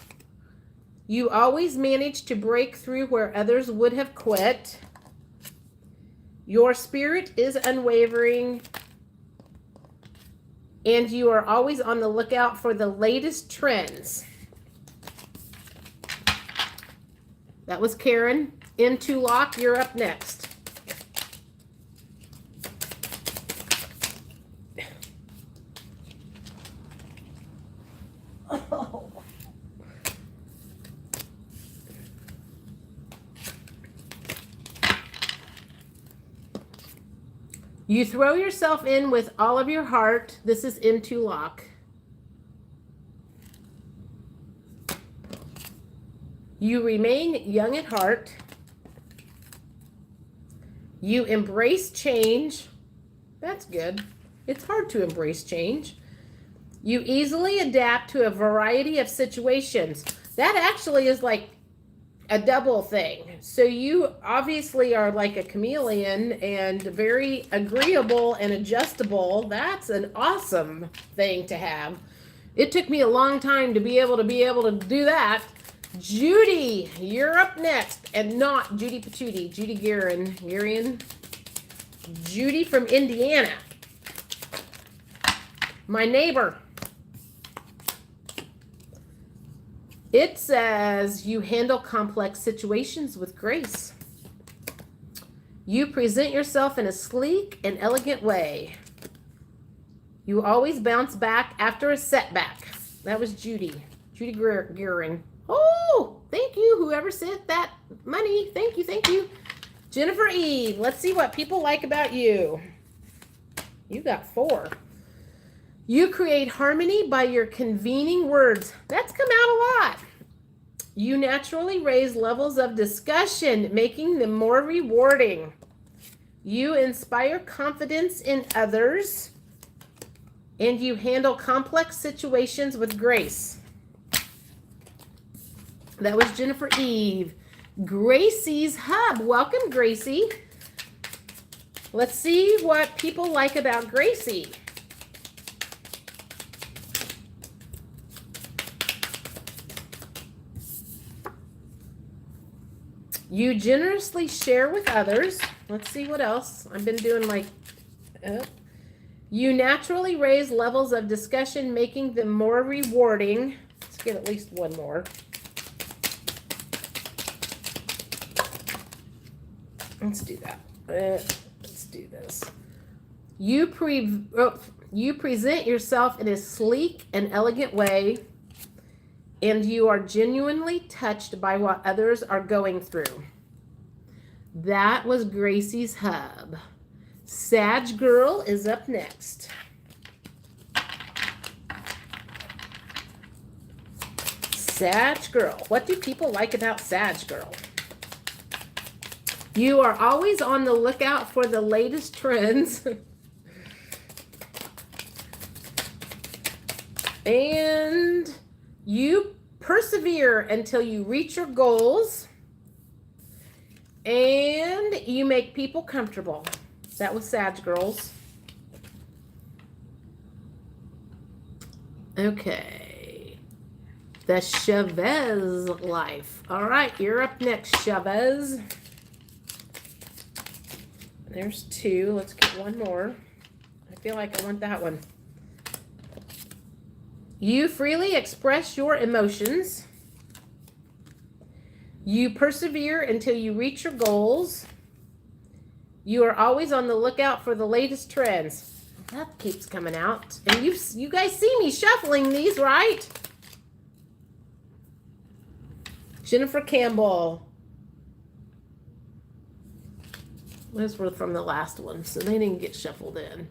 You always manage to break through where others would have quit. Your spirit is unwavering. And you are always on the lookout for the latest trends. That was Karen. Into Lock, you're up next. You throw yourself in with all of your heart. This is Into Lock. You remain young at heart. You embrace change. That's good. It's hard to embrace change. You easily adapt to a variety of situations. That actually is like a double thing. So you obviously are like a chameleon and very agreeable and adjustable. That's an awesome thing to have. It took me a long time to be able to do that. Judy, you're up next. And not Judy Patootie, Judy Guerin. Judy from Indiana. My neighbor. It says you handle complex situations with grace. You present yourself in a sleek and elegant way. You always bounce back after a setback. That was Judy Guerin. Oh, thank you, whoever sent that money. Thank you. Jennifer Eve, let's see what people like about you. You got 4. You create harmony by your convening words. That's come out a lot. You naturally raise levels of discussion, making them more rewarding. You inspire confidence in others, and you handle complex situations with grace. That was Jennifer Eve. Gracie's Hub. Welcome, Gracie. Let's see what people like about Gracie. You generously share with others. Let's see what else. I've been doing like... You naturally raise levels of discussion, making them more rewarding. Let's get at least one more. Let's do that. Let's do this. You present yourself in a sleek and elegant way, and you are genuinely touched by what others are going through. That was Gracie's Hub. Sag Girl is up next. Sag Girl. What do people like about Sag Girl? You are always on the lookout for the latest trends. And you persevere until you reach your goals. And you make people comfortable. That was Sag Girls. Okay. The Chavez Life. All right, you're up next, Chavez. There's 2. Let's get one more. I feel like I want that one. You freely express your emotions. You persevere until you reach your goals. You are always on the lookout for the latest trends. That keeps coming out. And you guys see me shuffling these, right? Jennifer Campbell. Those were from the last one, so they didn't get shuffled in.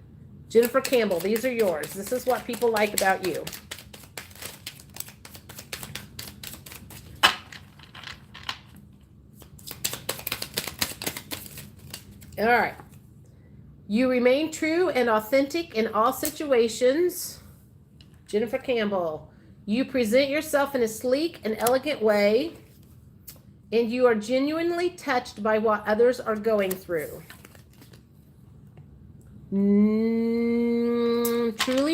Jennifer Campbell, these are yours. This is what people like about you. All right. You remain true and authentic in all situations. Jennifer Campbell. You present yourself in a sleek and elegant way, and you are genuinely touched by what others are going through. Truly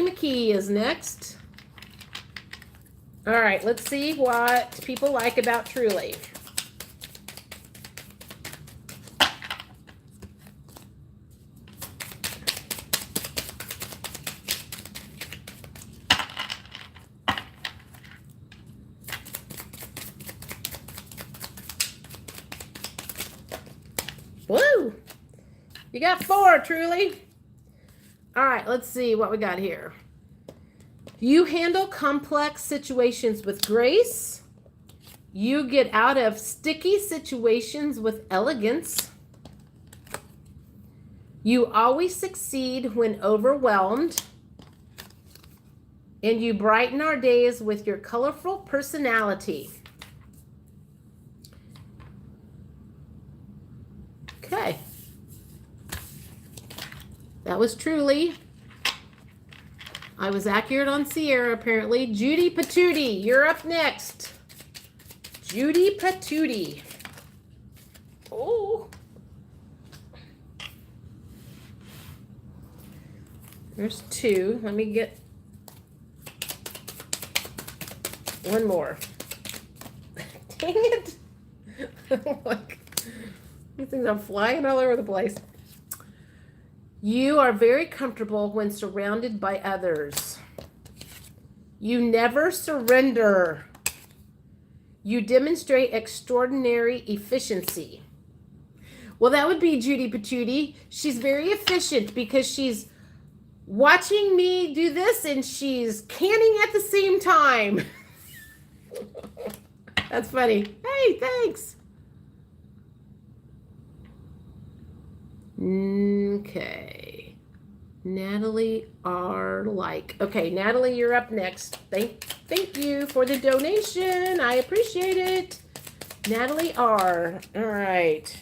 McKee is next. All right, let's see what people like about Truly. Woo! You got 4, Truly. All right, let's see what we got here. You handle complex situations with grace. You get out of sticky situations with elegance. You always succeed when overwhelmed. And you brighten our days with your colorful personality. Okay. That was Truly. I was accurate on Sierra, apparently. Judy Patootie, you're up next. Judy Patootie. Oh. There's 2. Let me get one more. Dang it. Like, these things are flying all over the place. You are very comfortable when surrounded by others. You never surrender. You demonstrate extraordinary efficiency. Well, that would be Judy Patootie. She's very efficient because she's watching me do this and she's canning at the same time. That's funny. Hey, thanks. Okay. Natalie R. Like. Okay, Natalie, you're up next. Thank you for the donation. I appreciate it. Natalie R. All right.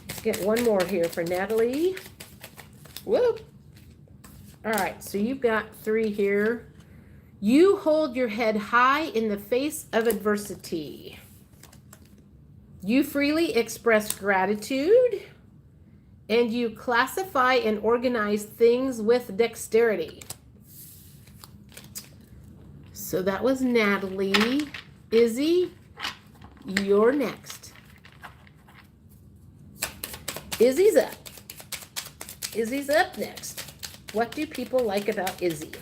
Let's get one more here for Natalie. Whoop. All right, so you've got 3 here. You hold your head high in the face of adversity. You freely express gratitude, and you classify and organize things with dexterity. So that was Natalie. Izzy, you're next. Izzy's up. Izzy's up next. What do people like about Izzy?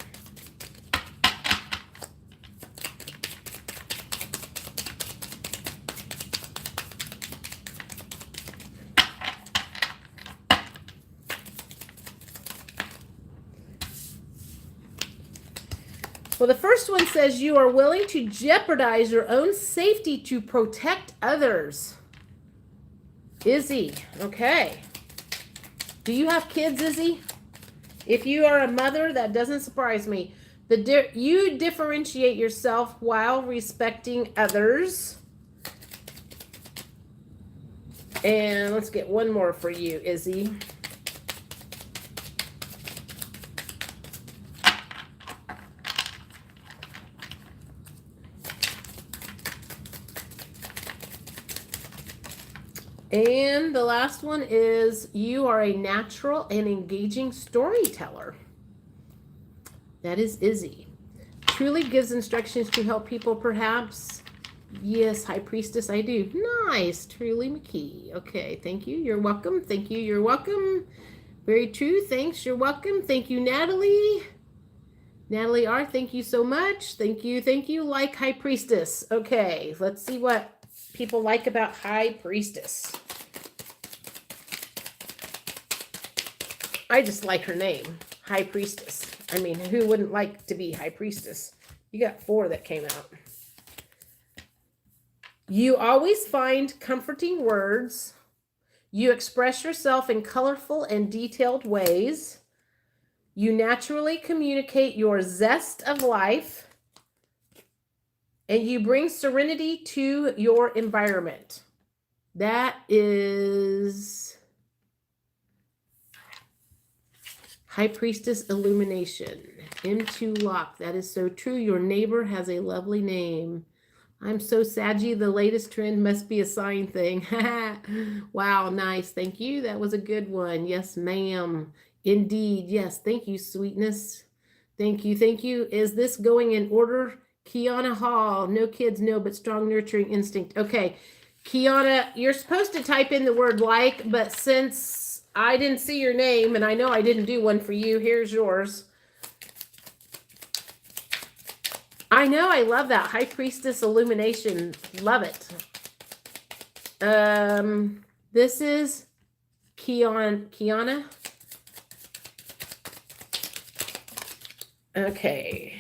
Well, the first one says you are willing to jeopardize your own safety to protect others. Izzy, okay. Do you have kids, Izzy? If you are a mother, that doesn't surprise me. You differentiate yourself while respecting others. And let's get one more for you, Izzy. And the last one is you are a natural and engaging storyteller. That is Izzy. Truly gives instructions to help people, perhaps. Yes, High Priestess, I do. Nice, Truly McKee. Okay, thank you. You're welcome. Thank you. You're welcome. Very true. Thanks. You're welcome. Thank you, Natalie. Natalie R., thank you so much. Thank you. Thank you. Like High Priestess. Okay, let's see what people like about High Priestess. I just like her name, High Priestess. I mean, who wouldn't like to be High Priestess? You got 4 that came out. You always find comforting words. You express yourself in colorful and detailed ways. You naturally communicate your zest of life. And you bring serenity to your environment. That is High Priestess Illumination. M2 Lock. That is so true. Your neighbor has a lovely name. I'm so Saggy. The latest trend must be a sign thing. Wow, nice. Thank you. That was a good one. Yes, ma'am. Indeed. Yes. Thank you, sweetness. Thank you. Thank you. Is this going in order? Kiana Hall. No kids, no, but strong nurturing instinct. Okay. Kiana, you're supposed to type in the word like, but since I didn't see your name and I know I didn't do one for you, here's yours. I know, I love that. High Priestess Illumination. Love it. This is Kiana. Okay.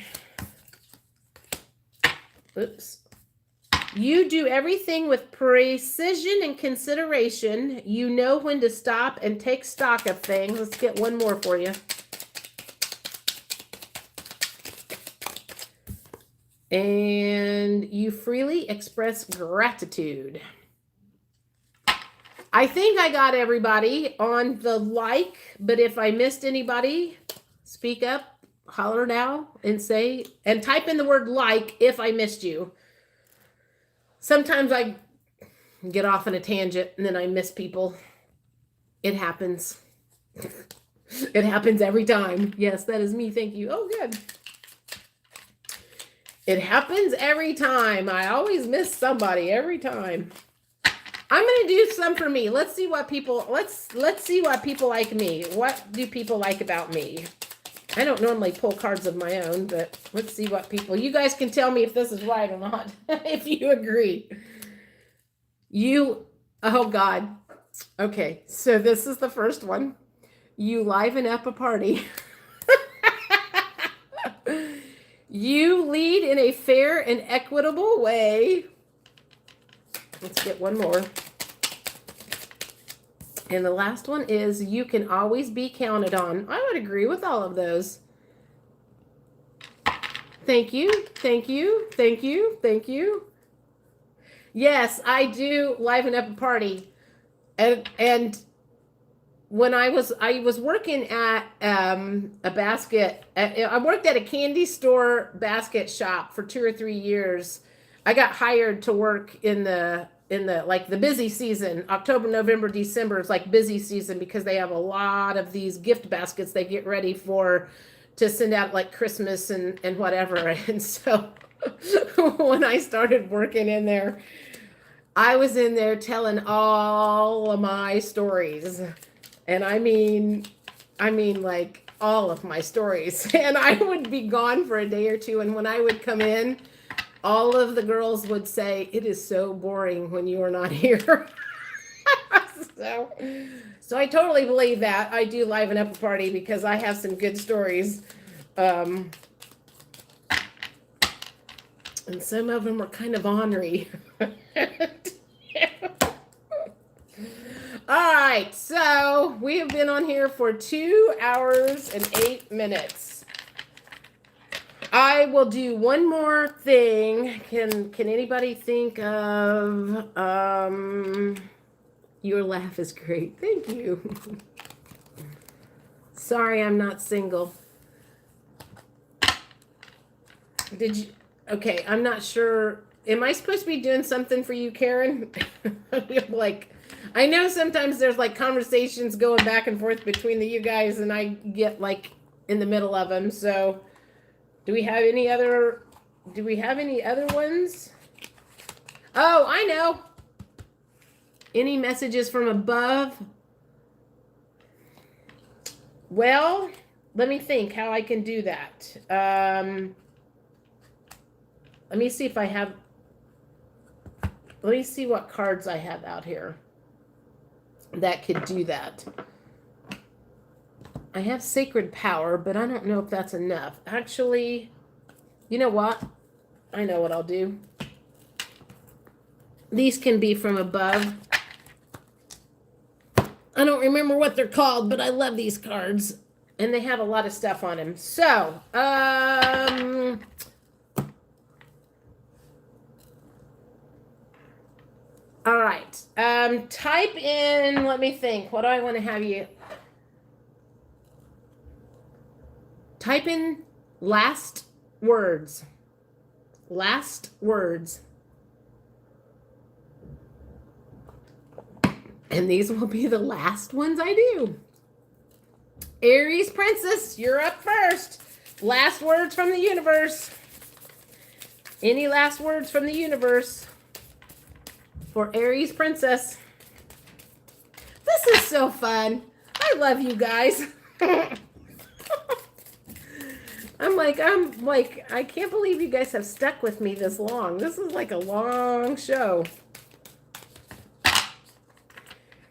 Oops. You do everything with precision and consideration. You know when to stop and take stock of things. Let's get one more for you. And you freely express gratitude. I think I got everybody on the like, but if I missed anybody, speak up, holler now, and say, and type in the word like if I missed you. Sometimes I get off on a tangent and then I miss people. It happens. It happens every time. Yes, that is me. Thank you. Oh, good. It happens every time. I always miss somebody every time. I'm going to do some for me. Let's see what people, let's see what people like me. What do people like about me? I don't normally pull cards of my own, but let's see what people, you guys can tell me if this is right or not, if you agree. Oh God. Okay, so this is the first one. You liven up a party. You lead in a fair and equitable way. Let's get one more. And the last one is you can always be counted on. I would agree with all of those. Thank you. Thank you. Thank you. Thank you. Yes, I do liven up a party. And when I was working at a basket, I worked at a candy store basket shop for 2 or 3 years. I got hired to work in the like the busy season. October, November, December is like busy season because they have a lot of these gift baskets they get ready to send out like Christmas and whatever. And so when I started working in there, I was in there telling all of my stories. And I mean like all of my stories. And I would be gone for a day or two. And when I would come in, all of the girls would say, it is so boring when you are not here. So I totally believe that. I do liven up a party because I have some good stories. And some of them are kind of ornery. All right, so we have been on here for 2 hours and 8 minutes. I will do one more thing. Can anybody think of your laugh is great. Thank you. Sorry, I'm not single. Did you? Okay, I'm not sure. Am I supposed to be doing something for you, Karen? Like, I know sometimes there's like conversations going back and forth between you guys, and I get like in the middle of them. So, do we have any other ones? Oh, I know. Any messages from above? Well, let me think how I can do that. Let me see if I have. Let me see what cards I have out here that could do that. I have Sacred Power, but I don't know if that's enough. Actually, you know what? I know what I'll do. These can be from above. I don't remember what they're called, but I love these cards. And they have a lot of stuff on them. So, all right. Type in, let me think. What do I want to have you? Type in last words. Last words. And these will be the last ones I do. Aries Princess, you're up first. Last words from the universe. Any last words from the universe for Aries Princess? This is so fun. I love you guys. I'm like, I can't believe you guys have stuck with me this long. This is like a long show.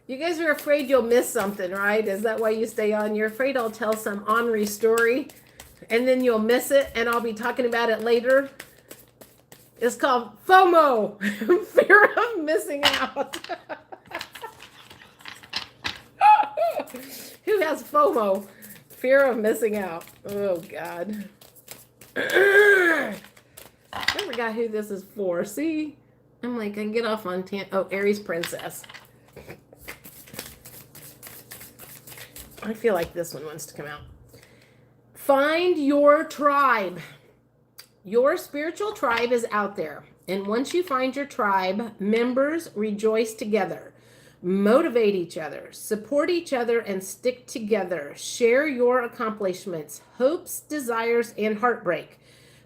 You guys are afraid you'll miss something, right? Is that why you stay on? You're afraid I'll tell some Henri story and then you'll miss it and I'll be talking about it later. It's called FOMO, fear of missing out. Who has FOMO? Fear of missing out. Oh, God. I forgot who this is for. See? I'm like, I get off on oh, Aries Princess. I feel like this one wants to come out. Find your tribe. Your spiritual tribe is out there. And once you find your tribe, members rejoice together. Motivate each other, support each other, and stick together. Share your accomplishments, hopes, desires, and heartbreak.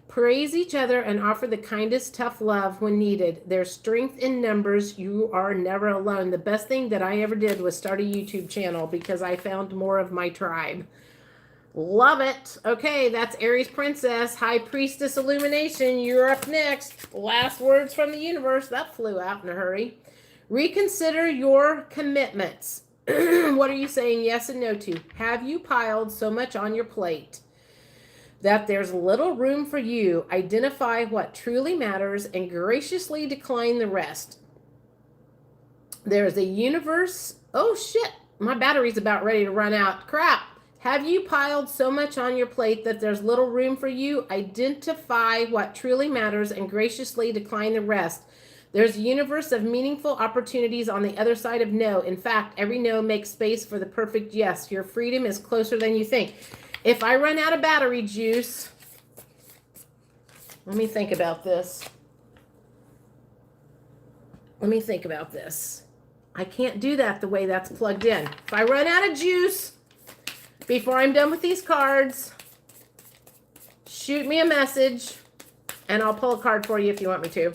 Praise each other and offer the kindest tough love when needed. There's strength in numbers. You are never alone. The best thing that I ever did was start a YouTube channel because I found more of my tribe. Love it. Okay, that's Aries Princess, High Priestess Illumination. You're up next. Last words from the universe. That flew out in a hurry. Reconsider your commitments. What are you saying yes and no to? Have you piled so much on your plate that there's little room for you? Identify what truly matters and graciously decline the rest. There's a universe. Oh, shit. My battery's about ready to run out. Crap. Have you piled so much on your plate that there's little room for you? Identify what truly matters and graciously decline the rest. There's a universe of meaningful opportunities on the other side of no. In fact, every no makes space for the perfect yes. Your freedom is closer than you think. If I run out of battery juice, let me think about this. Let me think about this. I can't do that the way that's plugged in. If I run out of juice before I'm done with these cards, shoot me a message and I'll pull a card for you if you want me to.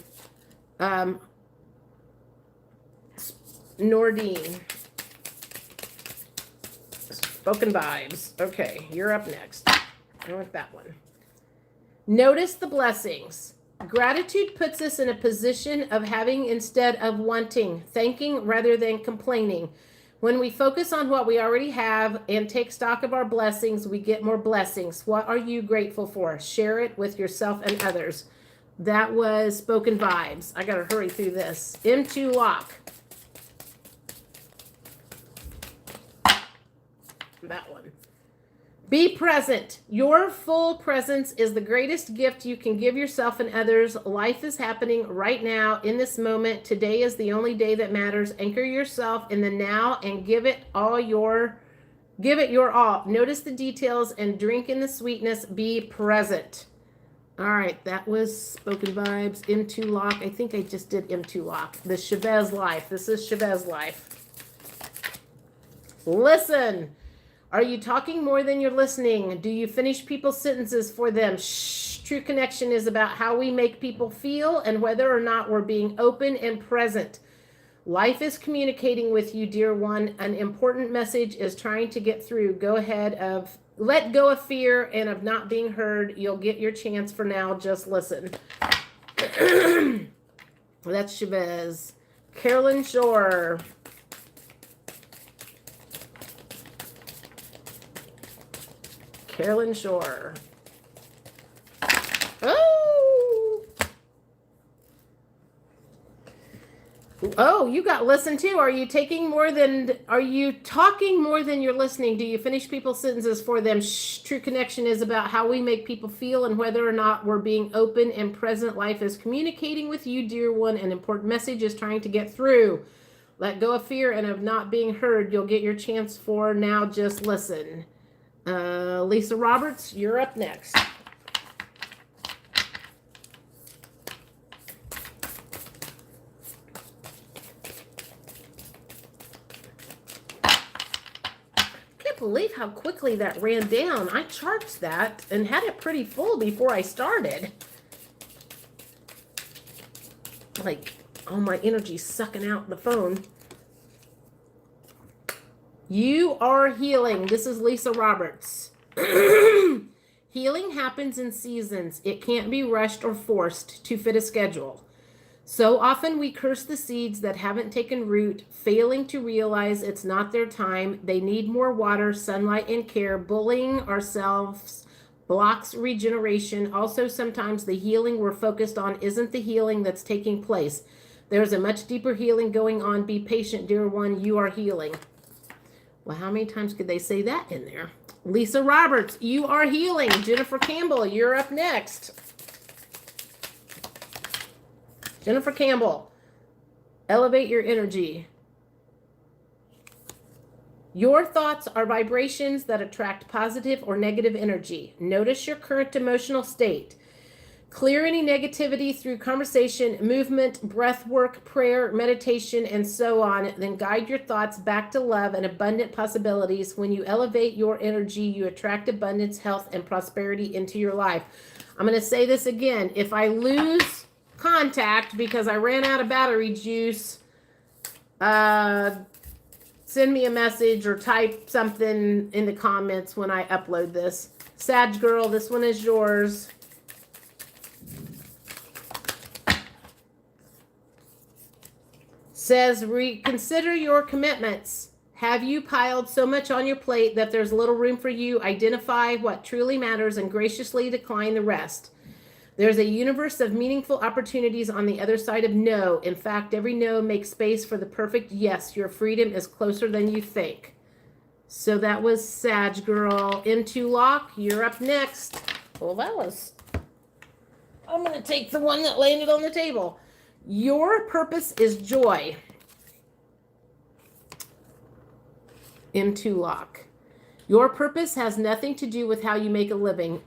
Nordine. Spoken vibes. Okay, you're up next. I want that one. Notice the blessings. Gratitude puts us in a position of having instead of wanting, thanking rather than complaining. When we focus on what we already have and take stock of our blessings, we get more blessings. What are you grateful for? Share it with yourself and others. That was Spoken Vibes. I got to hurry through this. M2 Lock. That one. Be present. Your full presence is the greatest gift you can give yourself and others. Life is happening right now in this moment. Today is the only day that matters. Anchor yourself in the now and give it your all. Notice the details and drink in the sweetness. Be present. All right, that was Spoken Vibes, M2 Lock. I think I just did M2 Lock. The Chavez Life. This is Chavez Life. Listen. Are you talking more than you're listening? Do you finish people's sentences for them? Shh. True connection is about how we make people feel and whether or not we're being open and present. Life is communicating with you, dear one. An important message is trying to get through. Go ahead of... Let go of fear and of not being heard. You'll get your chance for now. Just listen. That's Chavez. Carolyn Shore. Carolyn Shore. Oh! Oh, you got listen too. Are you talking more than you're listening? Do you finish people's sentences for them? Shh. True connection is about how we make people feel and whether or not we're being open and present. Life is communicating with you, dear one. An important message is trying to get through. Let go of fear and of not being heard. You'll get your chance for now. Just listen. Lisa Roberts, you're up next. Believe how quickly that ran down. I charged that and had it pretty full before I started. Like all my energy sucking out the phone. You are healing. This is Lisa Roberts. Healing happens in seasons. It can't be rushed or forced to fit a schedule. So often we curse the seeds that haven't taken root, failing to realize it's not their time. They need more water, sunlight, and care. Bullying ourselves blocks regeneration. Also, sometimes the healing we're focused on isn't the healing that's taking place. There's a much deeper healing going on. Be patient, dear one. You are healing. Well, how many times could they say that in there? Lisa Roberts, you are healing. Jennifer Campbell, you're up next. Jennifer Campbell, elevate your energy. Your thoughts are vibrations that attract positive or negative energy. Notice your current emotional state. Clear any negativity through conversation, movement, breath work, prayer, meditation, and so on. Then guide your thoughts back to love and abundant possibilities. When you elevate your energy, you attract abundance, health, and prosperity into your life. I'm going to say this again. If I lose contact because I ran out of battery juice, send me a message or type something in the comments when I upload this. Sag Girl, this one is yours. Says, reconsider your commitments. Have you piled so much on your plate that there's little room for you? Identify what truly matters and graciously decline the rest. There's a universe of meaningful opportunities on the other side of no. In fact, every no makes space for the perfect yes. Your freedom is closer than you think. So that was Sag Girl. Into Lock, you're up next. Well, I'm going to take the one that landed on the table. Your purpose is joy. Into Lock. Your purpose has nothing to do with how you make a living.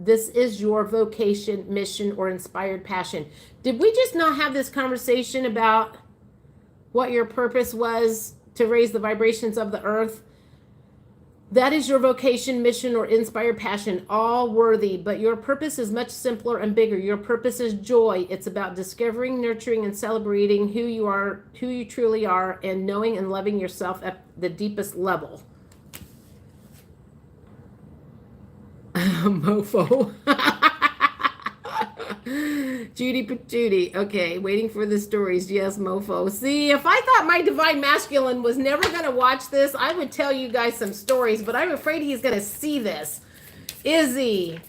This is your vocation, mission, or inspired passion. Did we just not have this conversation about what your purpose was to raise the vibrations of the earth? That is your vocation, mission, or inspired passion, all worthy, but your purpose is much simpler and bigger. Your purpose is joy. It's about discovering, nurturing, and celebrating who you are, who you truly are, and knowing and loving yourself at the deepest level. Mofo. Judy Patootie. Okay, waiting for the stories. Yes, mofo. See, if I thought my divine masculine was never going to watch this, I would tell you guys some stories, but I'm afraid he's going to see this. Izzy.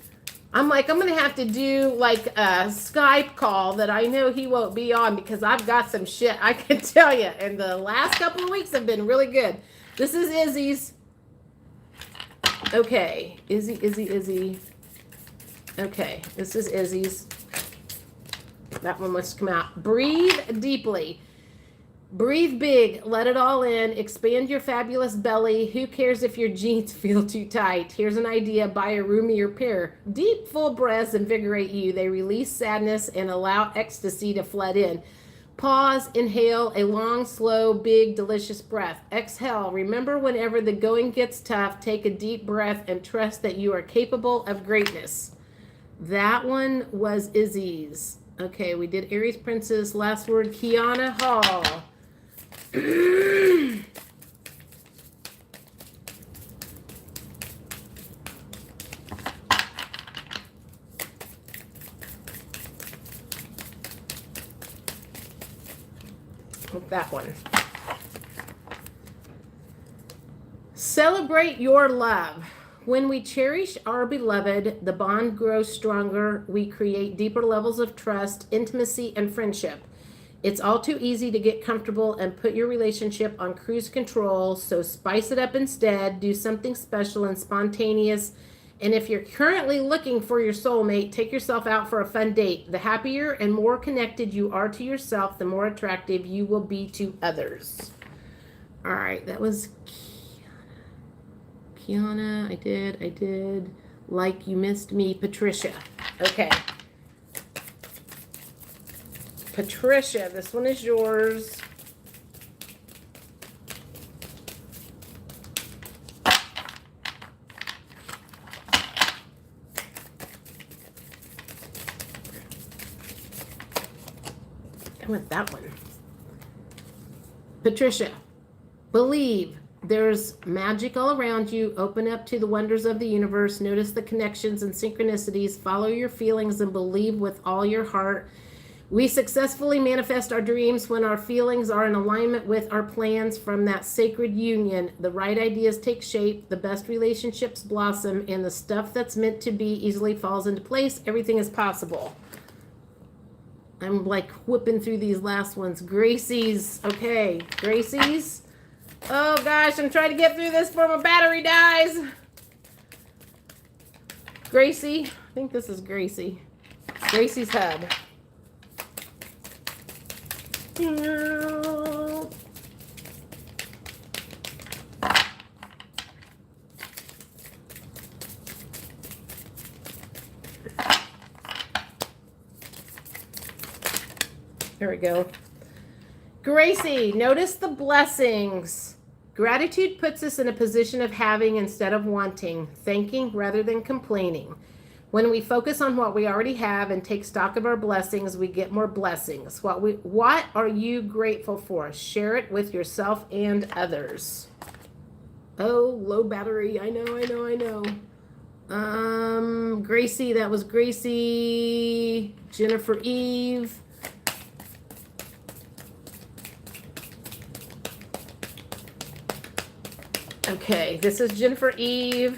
I'm going to have to do like a Skype call that I know he won't be on because I've got some shit I can tell you. And the last couple of weeks have been really good. This is Izzy's. Okay, Izzy. Okay, this is Izzy's. That one must come out. Breathe deeply. Breathe big. Let it all in. Expand your fabulous belly. Who cares if your jeans feel too tight? Here's an idea. Buy a roomier pair. Deep, full breaths invigorate you. They release sadness and allow ecstasy to flood in. Pause, inhale a long, slow, big, delicious breath. Exhale. Remember, whenever the going gets tough, take a deep breath and trust that you are capable of greatness. That one was Izzy's. Okay, we did Aries Princess. Last word, Kiana Hall. That one. Celebrate your love. When we cherish our beloved, the bond grows stronger. We create deeper levels of trust, intimacy, and friendship. It's all too easy to get comfortable and put your relationship on cruise control, so spice it up instead. Do something special and spontaneous. And if you're currently looking for your soulmate, take yourself out for a fun date. The happier and more connected you are to yourself, the more attractive you will be to others. All right, that was Kiana. I did. Like you missed me, Patricia. Okay. Patricia, this one is yours. I want that one. Patricia, believe there's magic all around you. Open up to the wonders of the universe. Notice the connections and synchronicities. Follow your feelings and believe with all your heart. We successfully manifest our dreams when our feelings are in alignment with our plans. From that sacred union, the right ideas take shape, the best relationships blossom, and the stuff that's meant to be easily falls into place. Everything is possible. I'm like whipping through these last ones. Gracie's. Okay, Gracie's. Oh gosh, I'm trying to get through this before my battery dies. Gracie. I think this is Gracie. Gracie's hub. There we go. Gracie, notice the blessings. Gratitude puts us in a position of having instead of wanting, thanking rather than complaining. When we focus on what we already have and take stock of our blessings, we get more blessings. What are you grateful for? Share it with yourself and others. Oh, low battery. I know. Gracie, that was Gracie. Jennifer Eve. Okay, this is Jennifer Eve.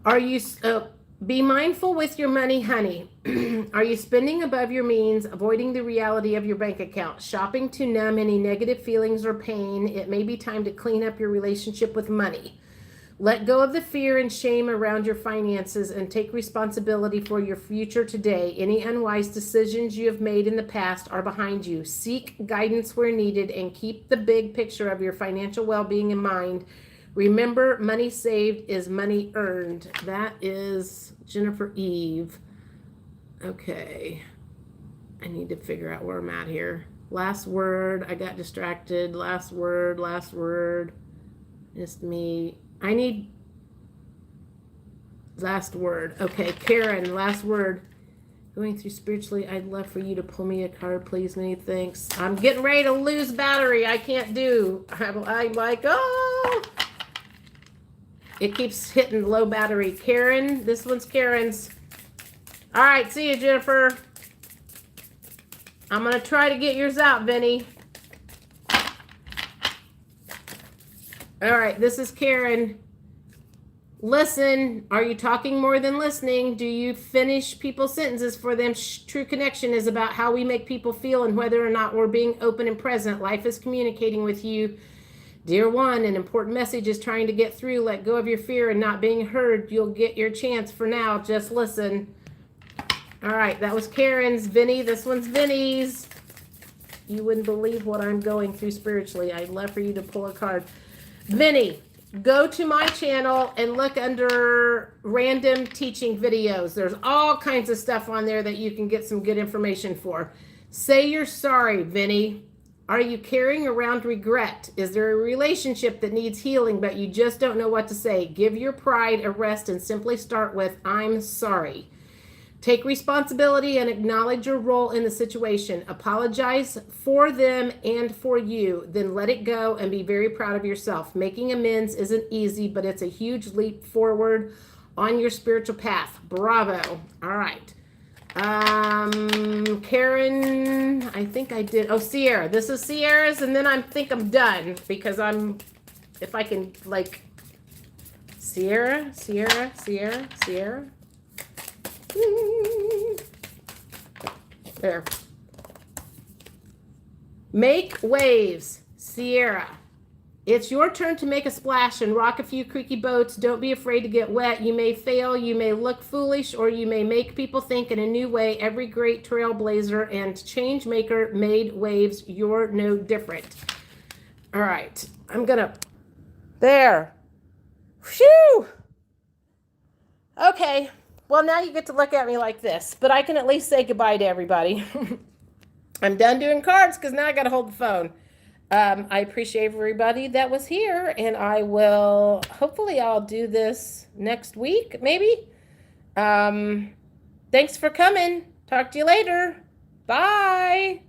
Are you, be mindful with your money, honey. Are you spending above your means, avoiding the reality of your bank account, shopping to numb any negative feelings or pain? It may be time to clean up your relationship with money. Let go of the fear and shame around your finances and take responsibility for your future today. Any unwise decisions you have made in the past are behind you. Seek guidance where needed and keep the big picture of your financial well-being in mind. Remember, money saved is money earned. That is Jennifer Eve. Okay. I need to figure out where I'm at here. Last word. I got distracted. Last word. Just me. I need last word. Okay, Karen, last word. Going through spiritually, I'd love for you to pull me a card, please. Many thanks. I'm getting ready to lose battery. I can't do. I'm like, oh. It keeps hitting low battery. Karen, this one's Karen's. All right, see you, Jennifer. I'm going to try to get yours out, Vinny. All right, this is Karen. Listen, are you talking more than listening? Do you finish people's sentences for them? True connection is about how we make people feel and whether or not we're being open and present. Life is communicating with you. Dear one, an important message is trying to get through. Let go of your fear and not being heard. You'll get your chance. For now, just listen. All right, that was Karen's. Vinny, this one's Vinny's. You wouldn't believe what I'm going through spiritually. I'd love for you to pull a card. Vinny, go to my channel and look under random teaching videos. There's all kinds of stuff on there that you can get some good information for. Say you're sorry, Vinny. Are you carrying around regret? Is there a relationship that needs healing, but you just don't know what to say? Give your pride a rest and simply start with, I'm sorry. Take responsibility and acknowledge your role in the situation. Apologize for them and for you. Then let it go and be very proud of yourself. Making amends isn't easy, but it's a huge leap forward. on your spiritual path. Bravo. All right. Karen, I think I did. Oh, Sierra. This is Sierra's, and then I think I'm done because if I can, like, Sierra. There. Make waves, Sierra. It's your turn to make a splash and rock a few creaky boats. Don't be afraid to get wet. You may fail, you may look foolish, or you may make people think in a new way. Every great trailblazer and change maker made waves. You're no different. All right, I'm gonna, there. Phew. Okay, well, now you get to look at me like this, but I can at least say goodbye to everybody. I'm done doing cards because now I got to hold the phone. I appreciate everybody that was here, and hopefully I'll do this next week, maybe. Thanks for coming. Talk to you later. Bye.